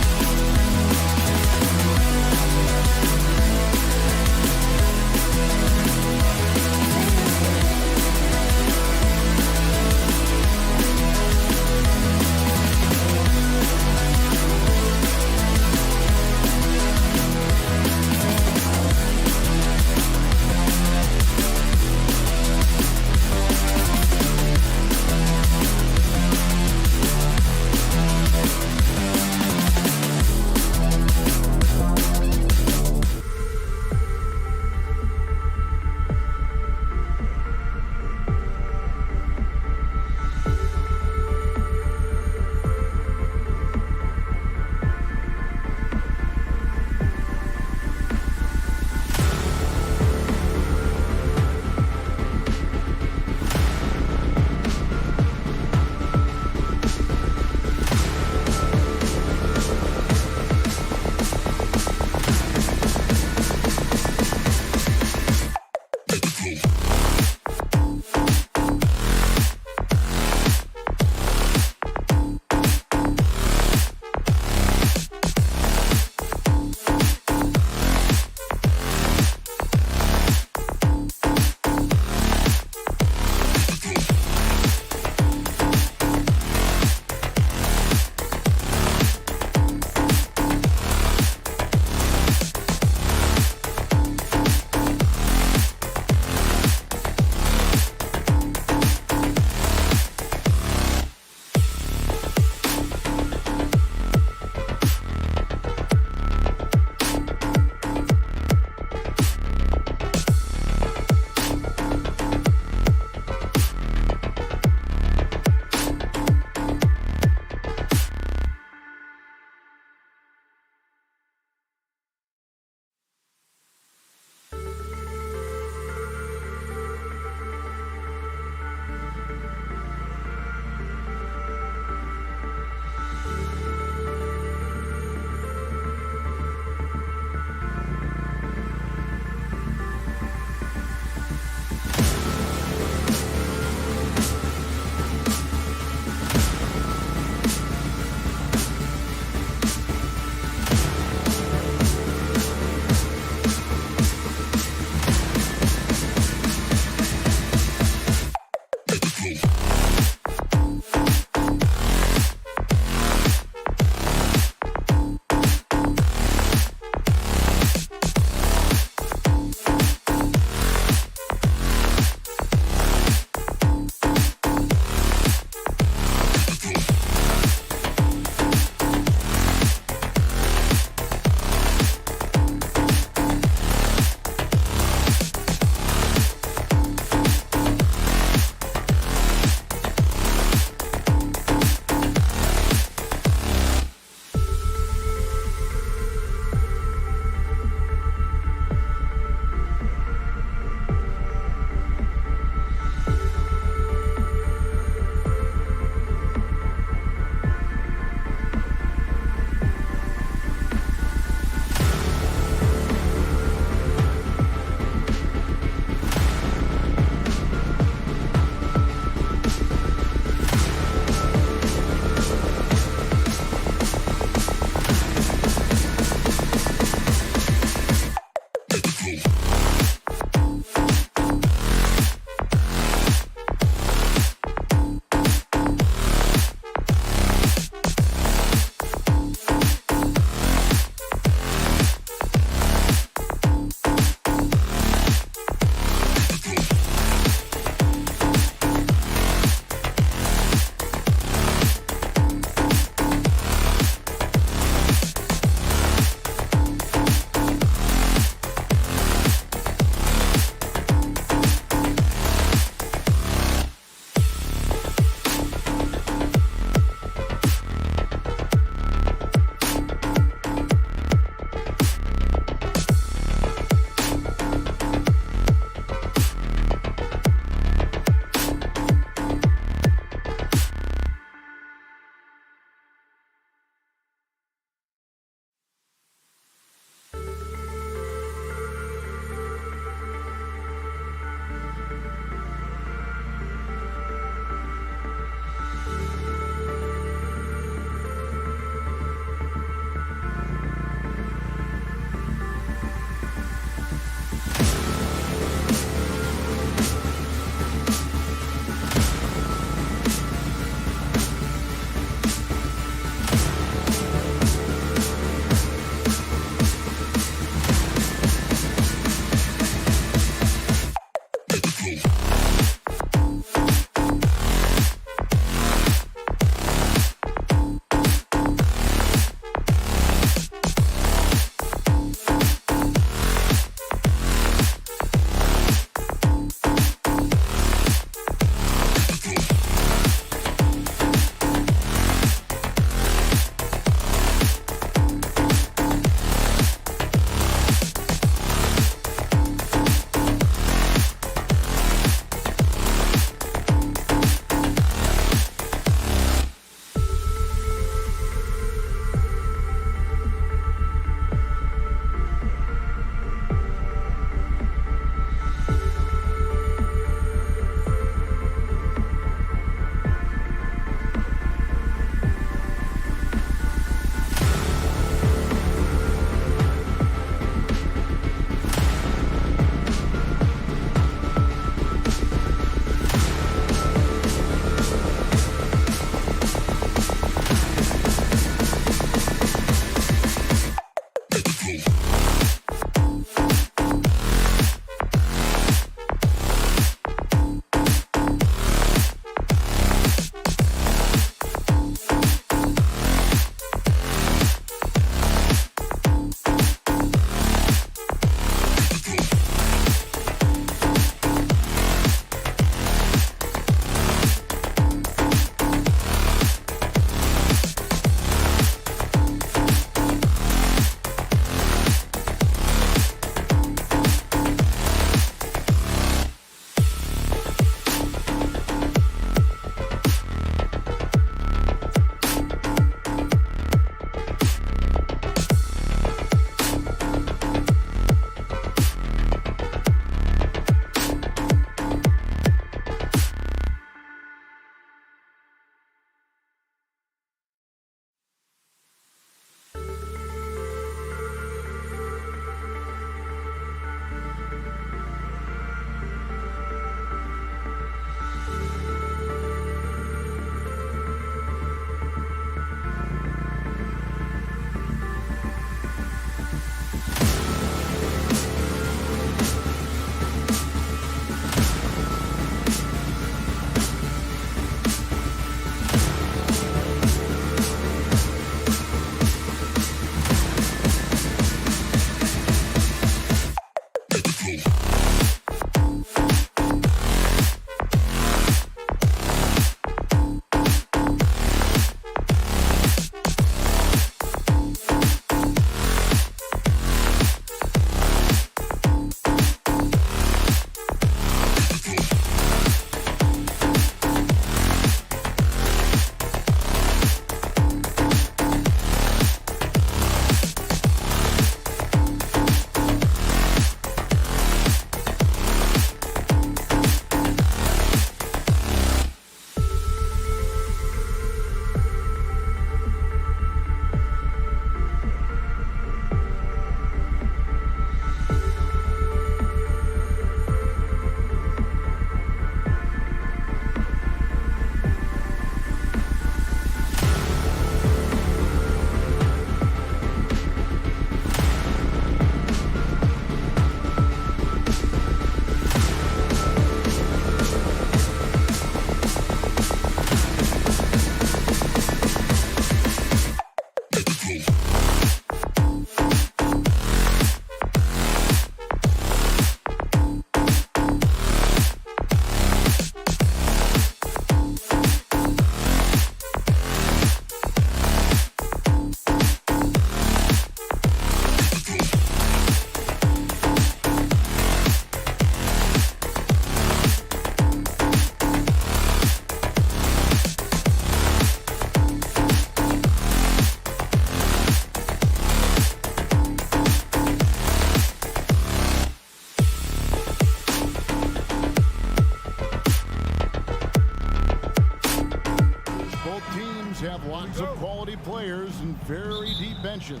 Both teams have lots of quality players and very deep benches.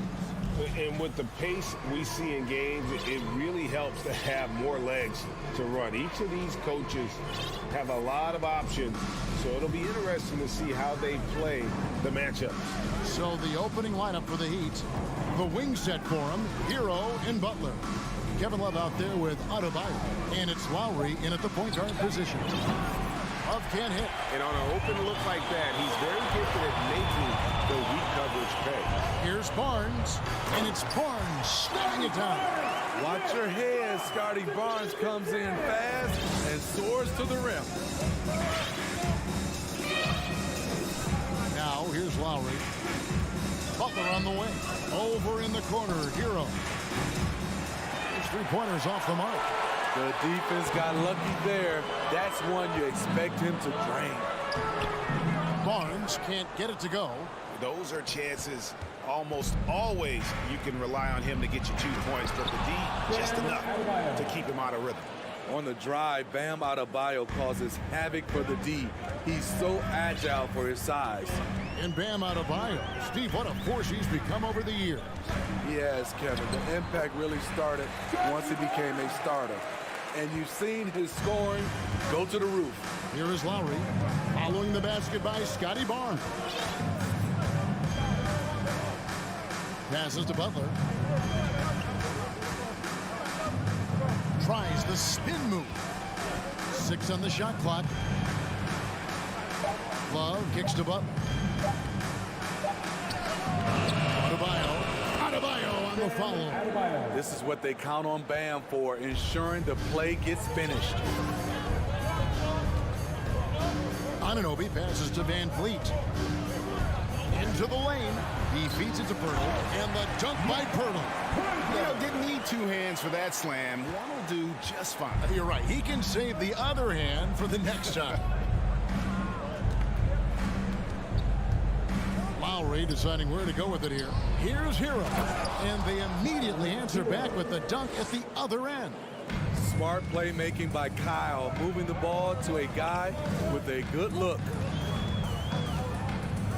And with the pace we see in games, it really helps to have more legs to run. Each of these coaches have a lot of options, so it'll be interesting to see how they play the matchup. So the opening lineup for the Heat, the wing set for them, Hero and Butler. Kevin Love out there with Adebayo, and it's Lowry in at the point guard position. Love can't hit. And on an open look like that, he's very gifted at making the weak coverage pay. Here's Barnes, and it's Barnes snapping it down. Watch your head. Scotty Barnes comes in fast and soars to the rim. Now here's Lowry. Butler on the wing. Over in the corner, Hero. His three-pointers off the mark. The defense got lucky there. That's one you expect him to drain. Barnes can't get it to go. Those are chances almost always you can rely on him to get you 2 points, but the D just enough to keep him out of rhythm. On the drive, Bam Adebayo causes havoc for the D. He's so agile for his size. And Bam Adebayo. Steve, what a force he's become over the years. Yes, Kevin, the impact really started once he became a starter. And you've seen his scoring go to the roof. Here is Lowry, following the basket by Scotty Barnes. Passes to Butler. Tries the spin move. 6 on the shot clock. Love kicks to Butler. Adebayo on the follow. This is what they count on Bam for, ensuring the play gets finished. Anunoby passes to Van Fleet. Into the lane. He feeds it to Pirtle. And the dunk by Pirtle. Didn't need 2 hands for that slam. One will do just fine. You're right. He can save the other hand for the next time. Lowry deciding where to go with it here. Here's Hero. And they immediately answer back with the dunk at the other end. Smart playmaking by Kyle, moving the ball to a guy with a good look.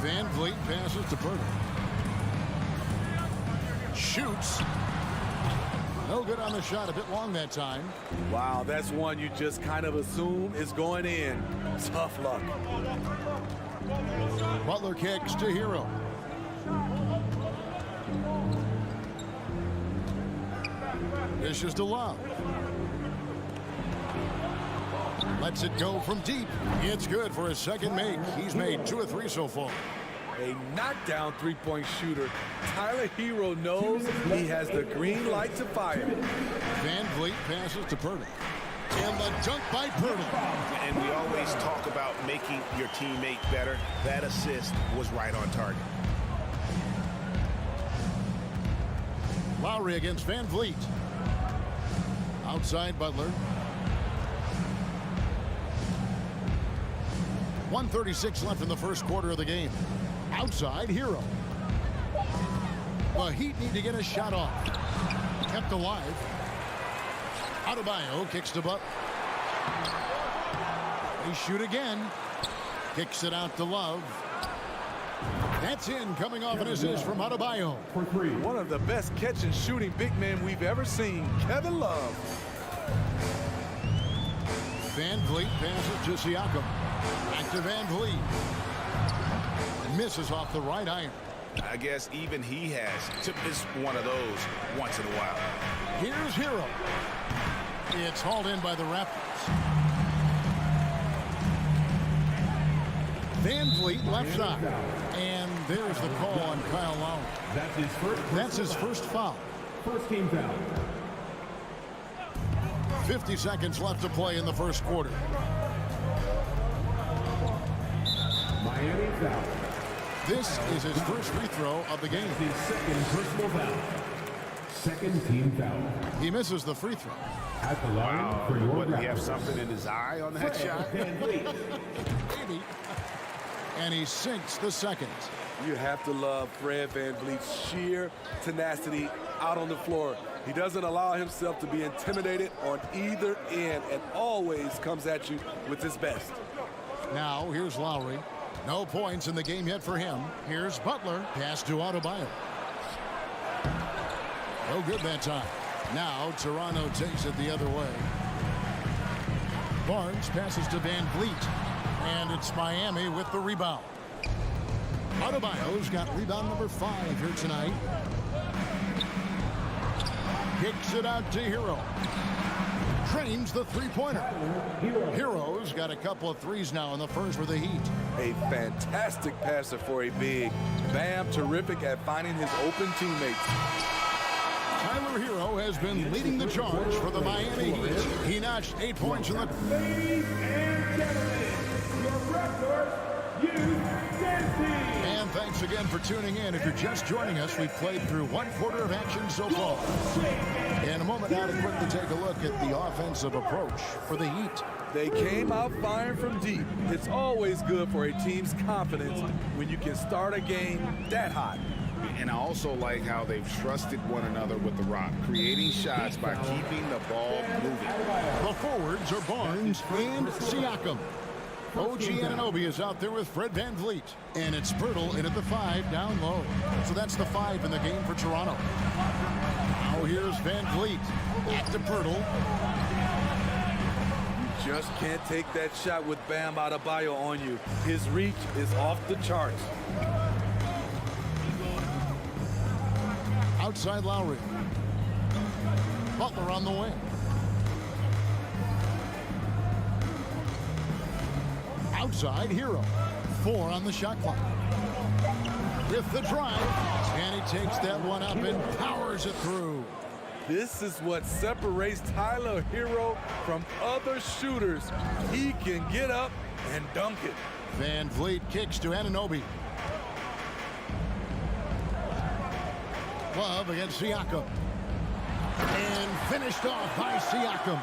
Van Vliet passes to Pirtle. Shoots. No good on the shot, a bit long that time. Wow, that's one you just kind of assume is going in. Tough luck. Butler kicks to Hero. Dishes to Love. Lets it go from deep. It's good for his second make. He's made 2 of 3 so far. A knockdown three-point shooter. Tyler Hero knows he has the green light to fire. Van Vliet passes to Pirtle. And the dunk by Pirtle. And we always talk about making your teammate better. That assist was right on target. Lowry against Van Vliet. Outside Butler. 1:36 left in the first quarter of the game. Outside Hero. The Heat need to get a shot off. Kept alive. Adebayo kicks to Butler. They shoot again. Kicks it out to Love. That's in, coming off an assist from Adebayo. One of the best catch and shooting big men we've ever seen, Kevin Love. Van Vliet passes to Siakam. Back to Van Vliet. Misses off the right iron. I guess even he has to miss one of those once in a while. Here's Hero. It's hauled in by the Raptors. Van Vliet left side. And there's the call on Kyle Lowry. That's his first foul. First team foul. 50 seconds left to play in the first quarter. Miami foul. This is his first free throw of the game. His second personal foul. Second team foul. He misses the free throw. At the line for your What, did he have something in his eye on that shot? Maybe. And he sinks the second. You have to love Fred VanVleet's sheer tenacity out on the floor. He doesn't allow himself to be intimidated on either end and always comes at you with his best. Now, here's Lowry. No points in the game yet for him. Here's Butler. Pass to Adebayo. No good that time. Now Toronto takes it the other way. Barnes passes to Van Vliet. And it's Miami with the rebound. Adebayo's got rebound number 5 here tonight. Kicks it out to Hero. Drains the three-pointer. Hero's got a couple of threes now in the first for the Heat. A fantastic passer for a big. Bam, terrific at finding his open teammates. Tyler Hero has been leading the charge for the Miami Heat. He notched 8 points in the... Ladies and gentlemen, your Raptors, And thanks again for tuning in. If you're just joining us, we've played through 1/4 of action so far. In a moment now to quickly take a look at the offensive approach for the Heat. They came out firing from deep. It's always good for a team's confidence when you can start a game that hot. And I also like how they've trusted one another with the rock, creating shots by keeping the ball moving. The forwards are Barnes and Siakam. OG Anunoby is out there with Fred Van Vliet. And it's Pirtle in at the 5 down low. So that's the 5 in the game for Toronto. Now here's Van Vliet. Back to Pirtle. You just can't take that shot with Bam Adebayo on you. His reach is off the charts. Outside Lowry. Butler on the wing. Outside Hero. 4 on the shot clock. With the drive. And he takes that one up and powers it through. This is what separates Tyler Hero from other shooters. He can get up and dunk it. Van Vliet kicks to Anunoby. Love against Siakam. And finished off by Siakam.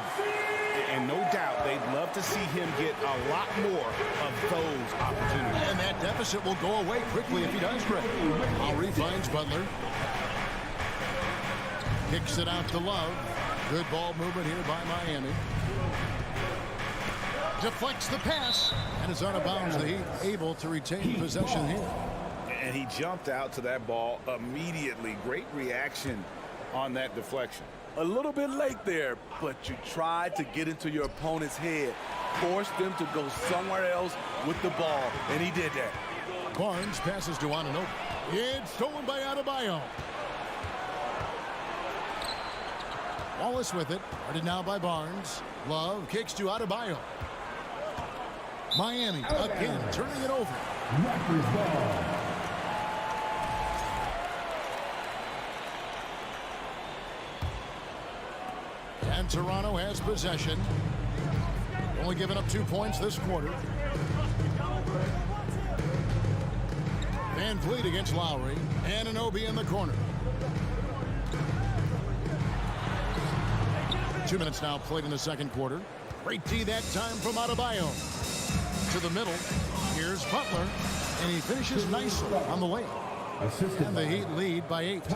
And no doubt they'd love to see him get a lot more of those opportunities. And that deficit will go away quickly if he does, Greg. Lowry finds Butler. Kicks it out to Love. Good ball movement here by Miami. Deflects the pass. And is out of bounds. The Heat able to retain possession here. And he jumped out to that ball immediately. Great reaction on that deflection. A little bit late there, but you tried to get into your opponent's head. Force them to go somewhere else with the ball, and he did that. Barnes passes to Anunoby. It's stolen by Adebayo. Wallace with it. Guarded now by Barnes. Love kicks to Adebayo. Miami again turning it over. Raptors ball. And Toronto has possession. Only given up 2 points this quarter. Van Vliet against Lowry. Anunoby in the corner. 2 minutes now played in the second quarter. Great D that time from Adebayo. To the middle. Here's Butler. And he finishes nicely on the way. And the Heat lead by 8.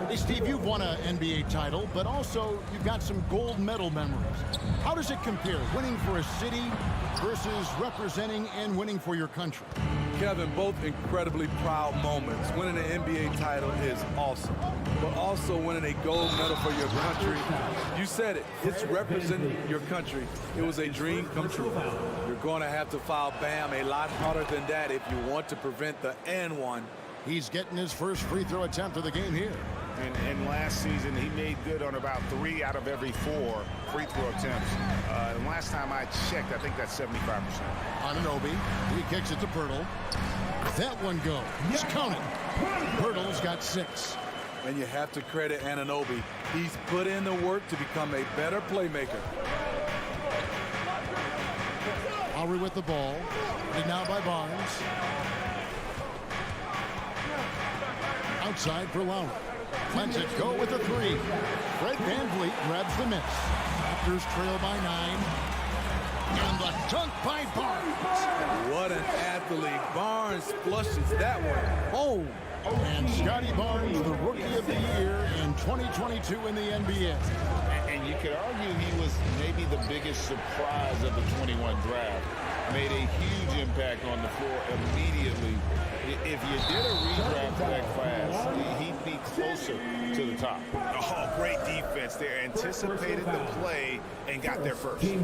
Hey, Steve, you've won an NBA title, but also you've got some gold medal memories. How does it compare, winning for a city versus representing and winning for your country? Kevin, both incredibly proud moments. Winning an NBA title is awesome, but also winning a gold medal for your country. You said it. It's representing your country. It was a dream come true. You're going to have to foul Bam a lot harder than that if you want to prevent the and one. He's getting his first free throw attempt of the game here. And last season, he made good on about 3 out of every 4 free throw attempts. And last time I checked, I think that's 75%. Anunoby, he kicks it to Pirtle. That one goes. He's counting. Pirtle's got 6. And you have to credit Anunoby. He's put in the work to become a better playmaker. Lowry with the ball. And now by Barnes. Outside for Lowry. Lets it go with a 3. Fred Van Vliet grabs the miss. Raptors trail by 9. And the dunk by Barnes. What an athlete. Barnes flushes that one home. And Scotty Barnes, the Rookie of the Year in 2022 in the NBA. And you could argue he was maybe the biggest surprise of the 21 draft. Made a huge impact on the floor immediately If you did a redraft for that class, he'd be closer to the top. Oh, great defense there. Anticipated the play and got there first. And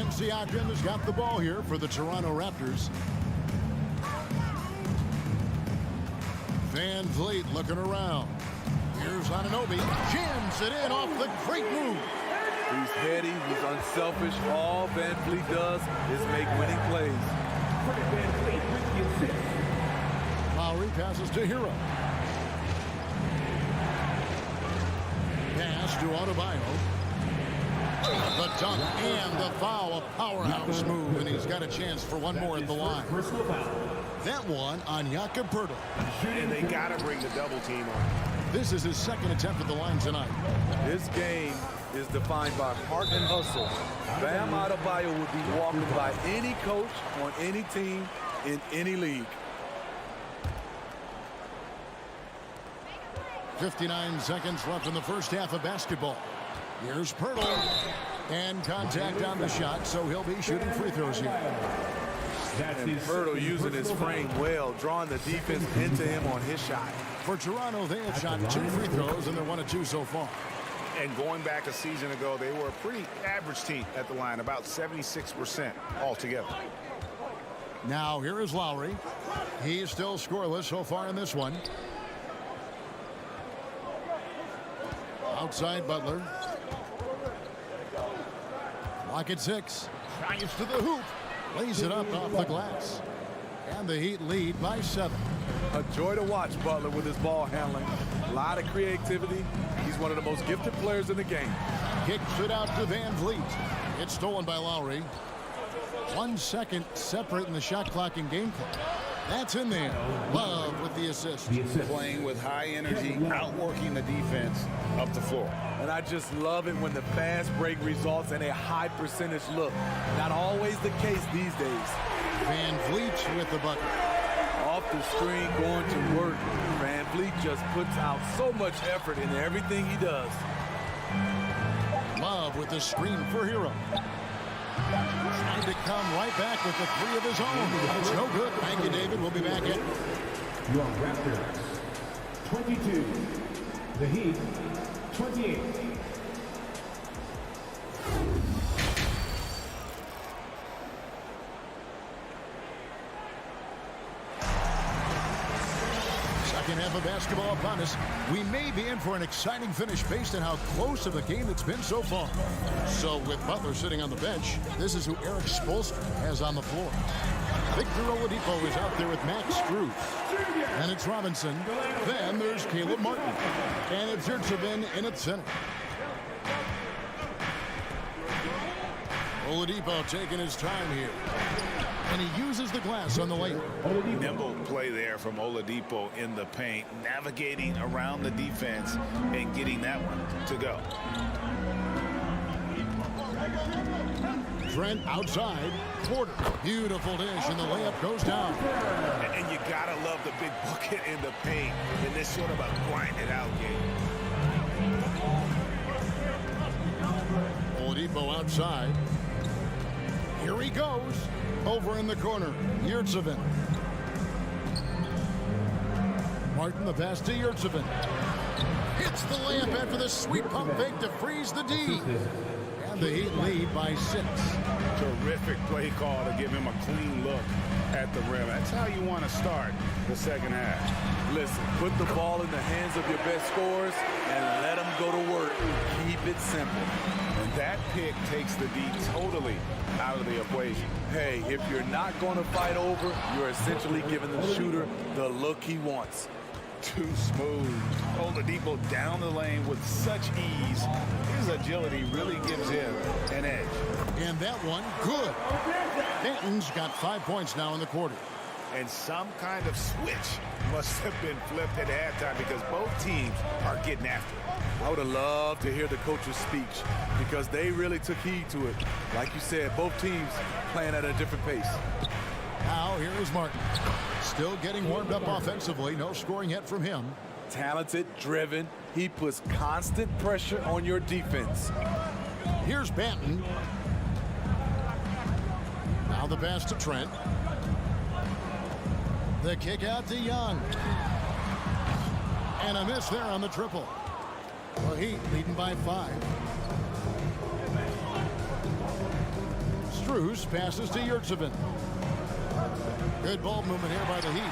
Siakam has got the ball here for the Toronto Raptors. Van Vliet looking around. Here's Anunoby. Jams it in off the great move. He's heady. He's unselfish. All Van Vliet does is make winning plays. Lowry passes to Hero. Pass to Adebayo. The dunk and the foul. A powerhouse move, and he's got a chance for one more at the line. That one on Jakob Poeltl. And they got to bring the double team on. This is his second attempt at the line tonight. This game is defined by heart and hustle. Bam Adebayo would be walking by any coach on any team in any league. 59 seconds left in the first half of basketball. Here's Poeltl. And contact on the shot, so he'll be shooting free throws here. And Poeltl using his frame well, drawing the defense into him on his shot. For Toronto, they have shot 2 free throws, and they're 1 of 2 so far. And going back a season ago, they were a pretty average team at the line, about 76% altogether. Now, here is Lowry. He's still scoreless so far in this one. Outside Butler. Clock at 6. Drives to the hoop. Lays it up off the glass. And the Heat lead by 7. A joy to watch Butler with his ball handling. A lot of creativity. He's one of the most gifted players in the game. Kicks it out to Van Vliet. It's stolen by Lowry. 1 second separating the shot clock and game clock. That's in there. Love with the assist. Playing with high energy, outworking the defense up the floor. And I just love it when the fast break results in a high percentage look. Not always the case these days. Van Vliet with the bucket. Off the screen, going to work. Van Vliet just puts out so much effort in everything he does. Love with the screen for Hero. Trying to come right back with the 3 of his own. It's no good. Thank you, David. We'll be back in. Your Raptors, 22. The Heat, 28. Second half of basketball upon us. We may be in for an exciting finish based on how close of a game it's been so far. So with Butler sitting on the bench, this is who Eric Spoelstra has on the floor. Victor Oladipo is out there with Max Strus. And it's Robinson. Then there's Caleb Martin. And it's Yurtseven in at center. Oladipo taking his time here. And he uses the glass on the layup. Nimble play there from Oladipo in the paint, navigating around the defense and getting that one to go. Trent outside. Porter. Beautiful dish, and the layup goes down. And you gotta love the big bucket in the paint in this sort of a grind-it-out game. Oladipo outside. Here he goes. Over in the corner. Yurtseven. Martin, the pass to Yurtseven. Hits the layup after the sweet pump fake to freeze the D. And the Heat lead by 6. Terrific play call to give him a clean look at the rim. That's how you want to start the second half. Listen, put the ball in the hands of your best scorers and let them go to work. Keep it simple. And that pick takes the D totally out of the equation. Hey, if you're not going to fight over, you're essentially giving the shooter the look he wants. Too smooth. Oladipo down the lane with such ease. His agility really gives him an edge. And that one, good. Denton's got 5 points now in the quarter. And some kind of switch must have been flipped at halftime because both teams are getting after it. I would have loved to hear the coach's speech because they really took heed to it. Like you said, both teams playing at a different pace. Now here is Martin. Still getting warmed up offensively. No scoring yet from him. Talented, driven. He puts constant pressure on your defense. Here's Banton. Now the pass to Trent. The kick out to Young. And a miss there on the triple. The Heat leading by 5. Strus passes to Yurtsevin. Good ball movement here by the Heat.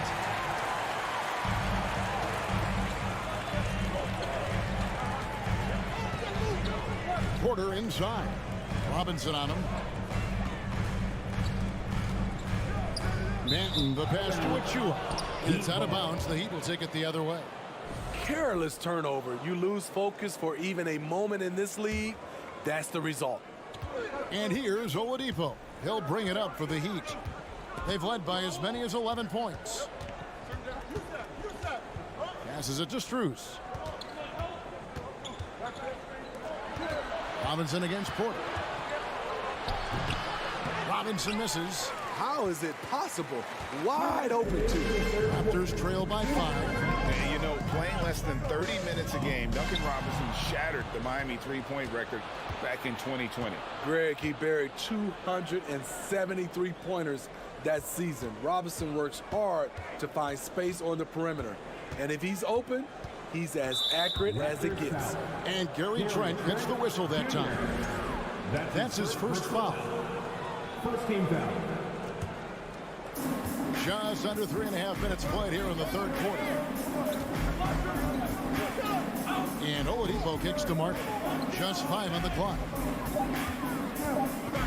Porter inside. Robinson on him. Manton, the pass to Achua. It's out of bounds. The Heat will take it the other way. Careless turnover. You lose focus for even a moment in this league. That's the result. And here's Oladipo. He'll bring it up for the Heat. They've led by as many as 11 points. Passes it to Strus. Robinson against Porter. Robinson misses. How is it possible? Wide open, too. Raptors trail by 5. And, you know, playing less than 30 minutes a game, Duncan Robinson shattered the Miami three-point record back in 2020. Greg, he buried 273 pointers that season. Robinson works hard to find space on the perimeter. And if he's open, he's as accurate as it gets. And Gary Trent gets the whistle that time. That's his first foul. First team foul. Just under 3.5 minutes played here in the third quarter. And Oladipo kicks to Martin. Just 5 on the clock.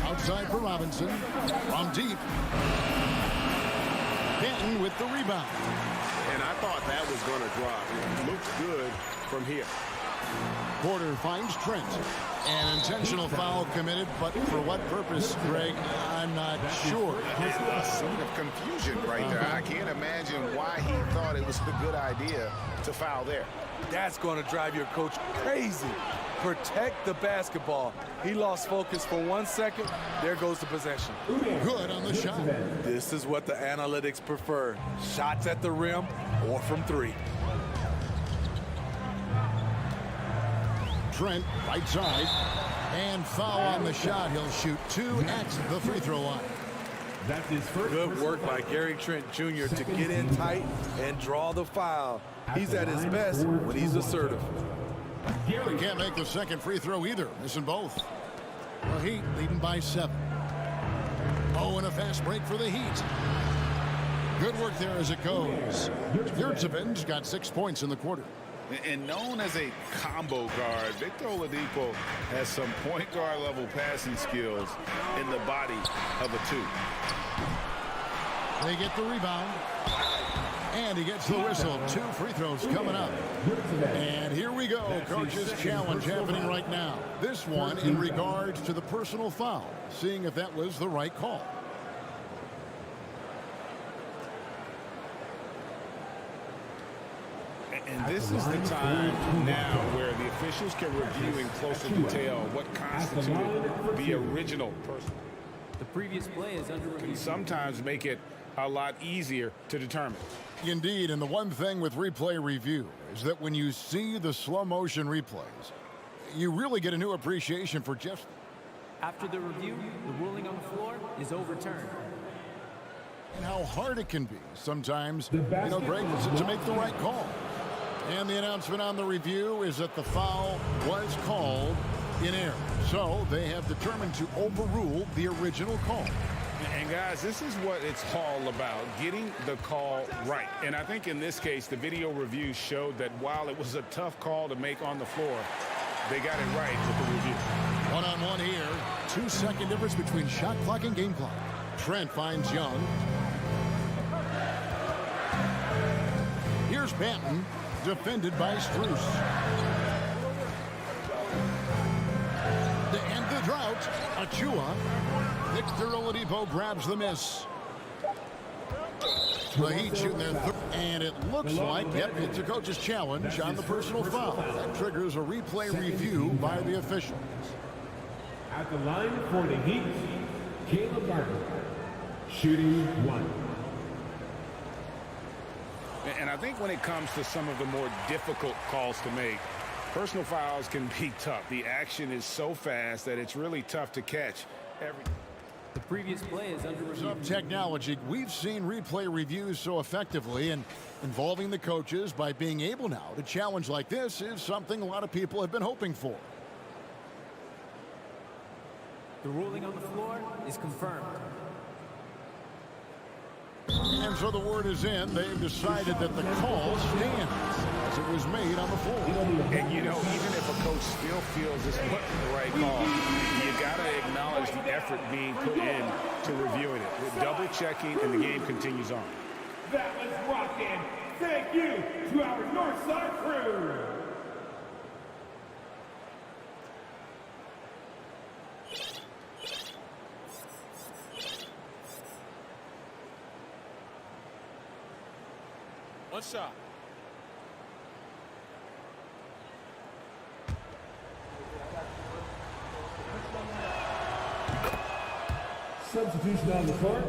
Outside for Robinson. From deep. Benton with the rebound. And I thought that was going to drop. It looks good from here. Porter finds Trent. An intentional foul committed, but for what purpose, Greg, I'm not sure. A scene of confusion right there. I can't imagine why he thought it was a good idea to foul there. That's going to drive your coach crazy. Protect the basketball. He lost focus for 1 second. There goes the possession. Good on the shot. This is what the analytics prefer. Shots at the rim or from 3. Trent, right side, and foul on the shot. He'll shoot 2 at the free throw line. That's his first. Good work by Gary Trent Jr. to get in tight and draw the foul. He's at his best when he's assertive. He can't make the second free throw either, missing both. The Heat leading by 7. Oh, and a fast break for the Heat. Good work there as it goes. Yurtseven's got 6 points in the quarter. And known as a combo guard, Victor Oladipo has some point guard level passing skills in the body of a 2. They get the rebound. And he gets the whistle. 2 free throws coming up. And here we go. Coach's challenge happening right now. This one in regards to the personal foul. Seeing if that was the right call. And this is the time now where the officials can review in closer detail what constituted the original person. The previous play is under review. Can sometimes make it a lot easier to determine. Indeed, and the one thing with replay review is that when you see the slow motion replays, you really get a new appreciation for just. After the review, the ruling on the floor is overturned. And how hard it can be sometimes, Greg, to make the right call. And the announcement on the review is that the foul was called in error. So they have determined to overrule the original call. And guys, this is what it's all about, getting the call right. And I think in this case, the video review showed that while it was a tough call to make on the floor, they got it right with the review. One-on-one here. 2-second difference between shot clock and game clock. Trent finds Young. Here's Banton, defended by Strus. To end the drought, Achua. Victor Oladipo grabs the miss. The Heat shooting their third. And it looks like, it's a coach's challenge on the personal foul. That triggers a replay review by the officials. At the line for the Heat, Caleb Martin, shooting 1. And I think when it comes to some of the more difficult calls to make, personal fouls can be tough. The action is so fast that it's really tough to catch everything. The previous play is under review. Some technology. We've seen replay reviews so effectively, and involving the coaches by being able now to challenge like this is something a lot of people have been hoping for. The ruling on the floor is confirmed. And so the word is in. They've decided that the call stands as it was made on the floor. And, you know, even if a coach still feels this wasn't the right call, you got to acknowledge the effort being put in to reviewing it. With double checking, and the game continues on. That was rocking. Thank you to our Northside crew. One shot. Substitution on the court.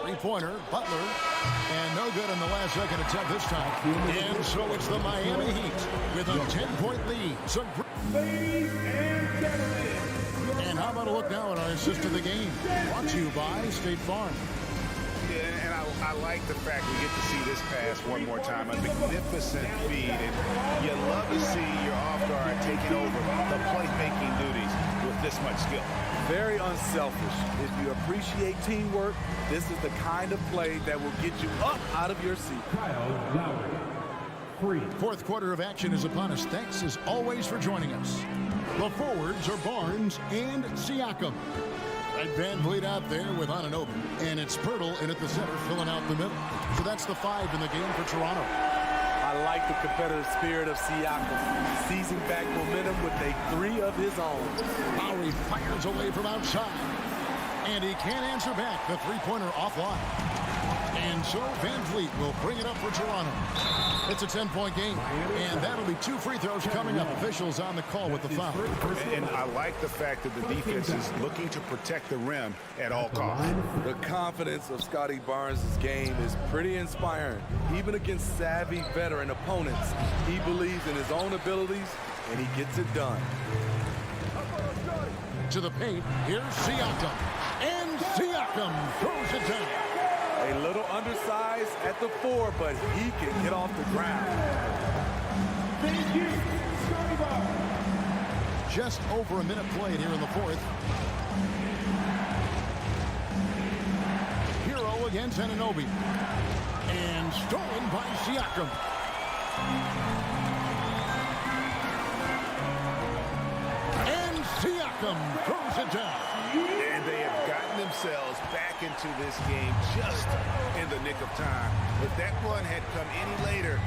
Three-pointer, Butler, and no good in the last second attempt this time. And so it's the Miami Heat with a 10-point lead. So, Ladies and gentlemen. and how about a look now at our assist of the game? Brought to you by State Farm. Yeah, and I like the fact we get to see this pass one more time. A magnificent feed, and you love to see your off guard taking over the playmaking duties with this much skill. Very unselfish. If you appreciate teamwork, this is the kind of play that will get you up out of your seat. Kyle Lowry. Free. Fourth quarter of action is upon us. Thanks as always for joining us. The forwards are Barnes and Siakam. Right, Van Vliet out there with Anunoby. And it's Pirtle in at the center, filling out the middle. So that's the 5 in the game for Toronto. I like the competitive spirit of Siakam, seizing back momentum with a 3 of his own. Lowry fires away from outside. And he can't answer back. The three-pointer offline. And so Van Vliet will bring it up for Toronto. It's a 10-point game, and that'll be 2 free throws coming up. Officials on the call with the foul. And I like the fact that the defense is looking to protect the rim at all costs. The confidence of Scotty Barnes' game is pretty inspiring. Even against savvy veteran opponents, he believes in his own abilities, and he gets it done. To the paint, here's Siakam. And Siakam throws it down. A little undersized at the 4, but he can get off the ground. Thank you, Scotty Barnes. Just over a minute played here in the fourth. Hero against Anunoby. And stolen by Siakam. And Siakam throws it down. And they have gotten themselves back into this game just in the nick of time. If that run had come any later,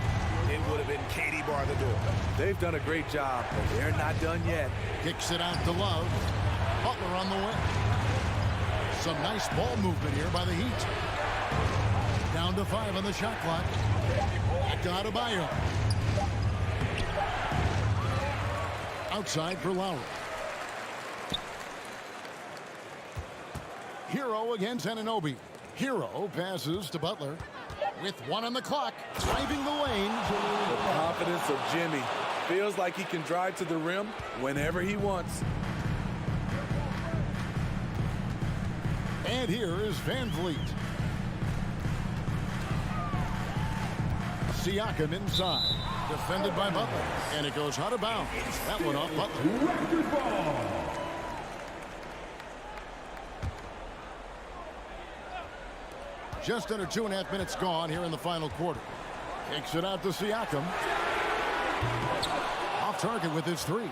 it would have been Katie bar the door. They've done a great job, but they're not done yet. Kicks it out to Love. Butler on the wing. Some nice ball movement here by the Heat. Down to 5 on the shot clock. Back to Adebayo. Outside for Lowry. Hero against Anunoby. Hero passes to Butler. With 1 on the clock, driving the lane. The confidence of Jimmy. Feels like he can drive to the rim whenever he wants. And here is Van Vliet. Siakam inside. Defended by Butler. And it goes out of bounds. That one off Butler. Raptors ball. Just under 2.5 minutes gone here in the final quarter. Kicks it out to Siakam. Off target with his 3.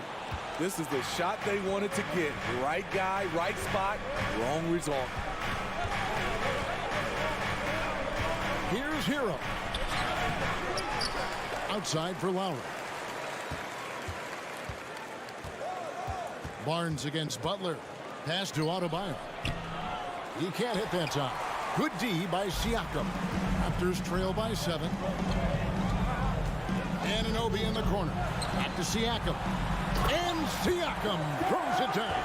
This is the shot they wanted to get. Right guy, right spot, wrong result. Here's Hero. Outside for Lowry. Barnes against Butler. Pass to Adebayo. He can't hit that time. Good D by Siakam. Raptors trail by 7. Anunoby in the corner. Back to Siakam. And Siakam throws it down.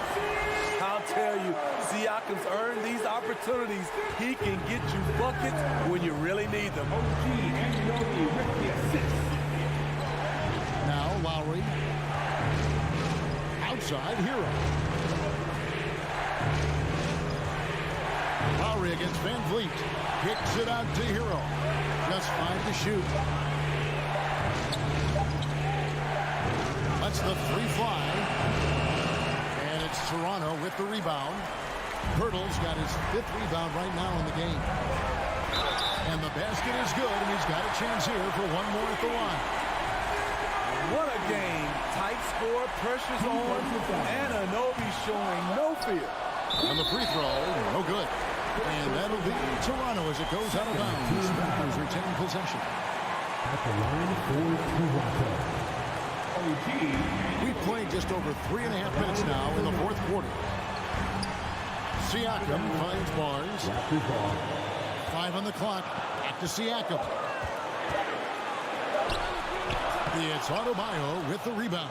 I'll tell you, Siakam's earned these opportunities. He can get you buckets when you really need them. Now Lowry side, Hero. Lowry against Van Vliet. Kicks it out to Hero. Just 5 to shoot. Lets the three fly. And it's Toronto with the rebound. Hurdle's got his 5th rebound right now in the game. And the basket is good, and he's got a chance here for one more at the line. What a game. Tight score, pressure's on, and Anobi showing no fear. On the free throw, no good. And that'll be Toronto as it goes out of bounds. Raptors retain possession. At the line for Toronto. We've played just over 3.5 minutes now in the fourth quarter. Siakam finds Barnes. 5 on the clock. Back to Siakam. It's Adebayo with the rebound.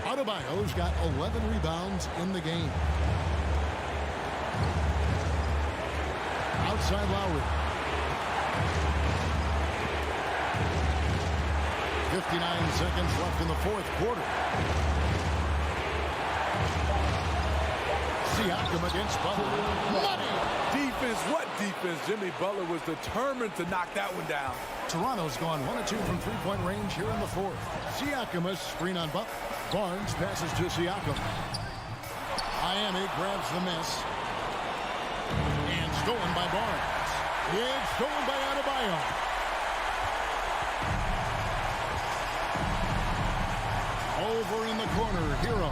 Adebayo's got 11 rebounds in the game. Outside Lowry. 59 seconds left in the fourth quarter. Siakam against Butler. Money! Defense, what defense? Jimmy Butler was determined to knock that one down. Toronto's gone 1 of 2 from three-point range here in the fourth. Siakam a screen on Butler. Barnes passes to Siakam. Miami grabs the miss. And stolen by Barnes. It's stolen by Adebayo. Over in the corner, Hero.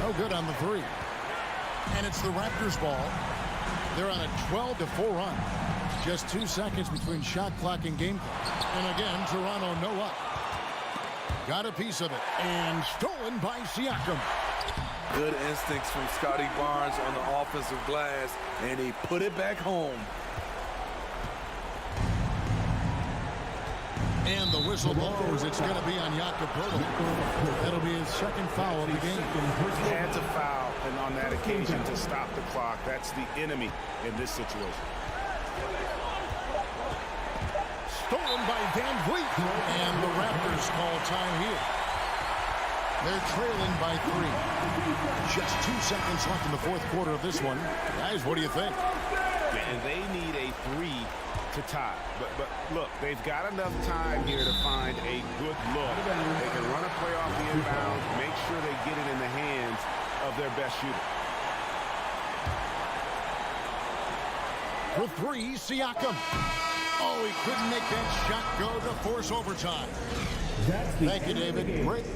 No good on the three. And it's the Raptors ball. They're on a 12-4 run. Just 2 seconds between shot clock and game clock. And again, Toronto no up. Got a piece of it. And stolen by Siakam. Good instincts from Scotty Barnes on the offensive glass, and he put it back home. And the whistle blows. It's going to be on Jakob Poeltl. That'll be his second foul of the game. Had to foul, and on that occasion to stop the clock. That's the enemy in this situation. Stolen by Van Vliet. And the Raptors call time here. They're trailing by 3. Just 2 seconds left in the fourth quarter of this one. Guys, what do you think? And they need a 3 to tie. But look, they've got enough time here to find a good look. They can run a play off the inbound, make sure they get it in the hands of their best shooter. For 3, Siakam. Oh, he couldn't make that shot go to force overtime. Thank you, David. Great.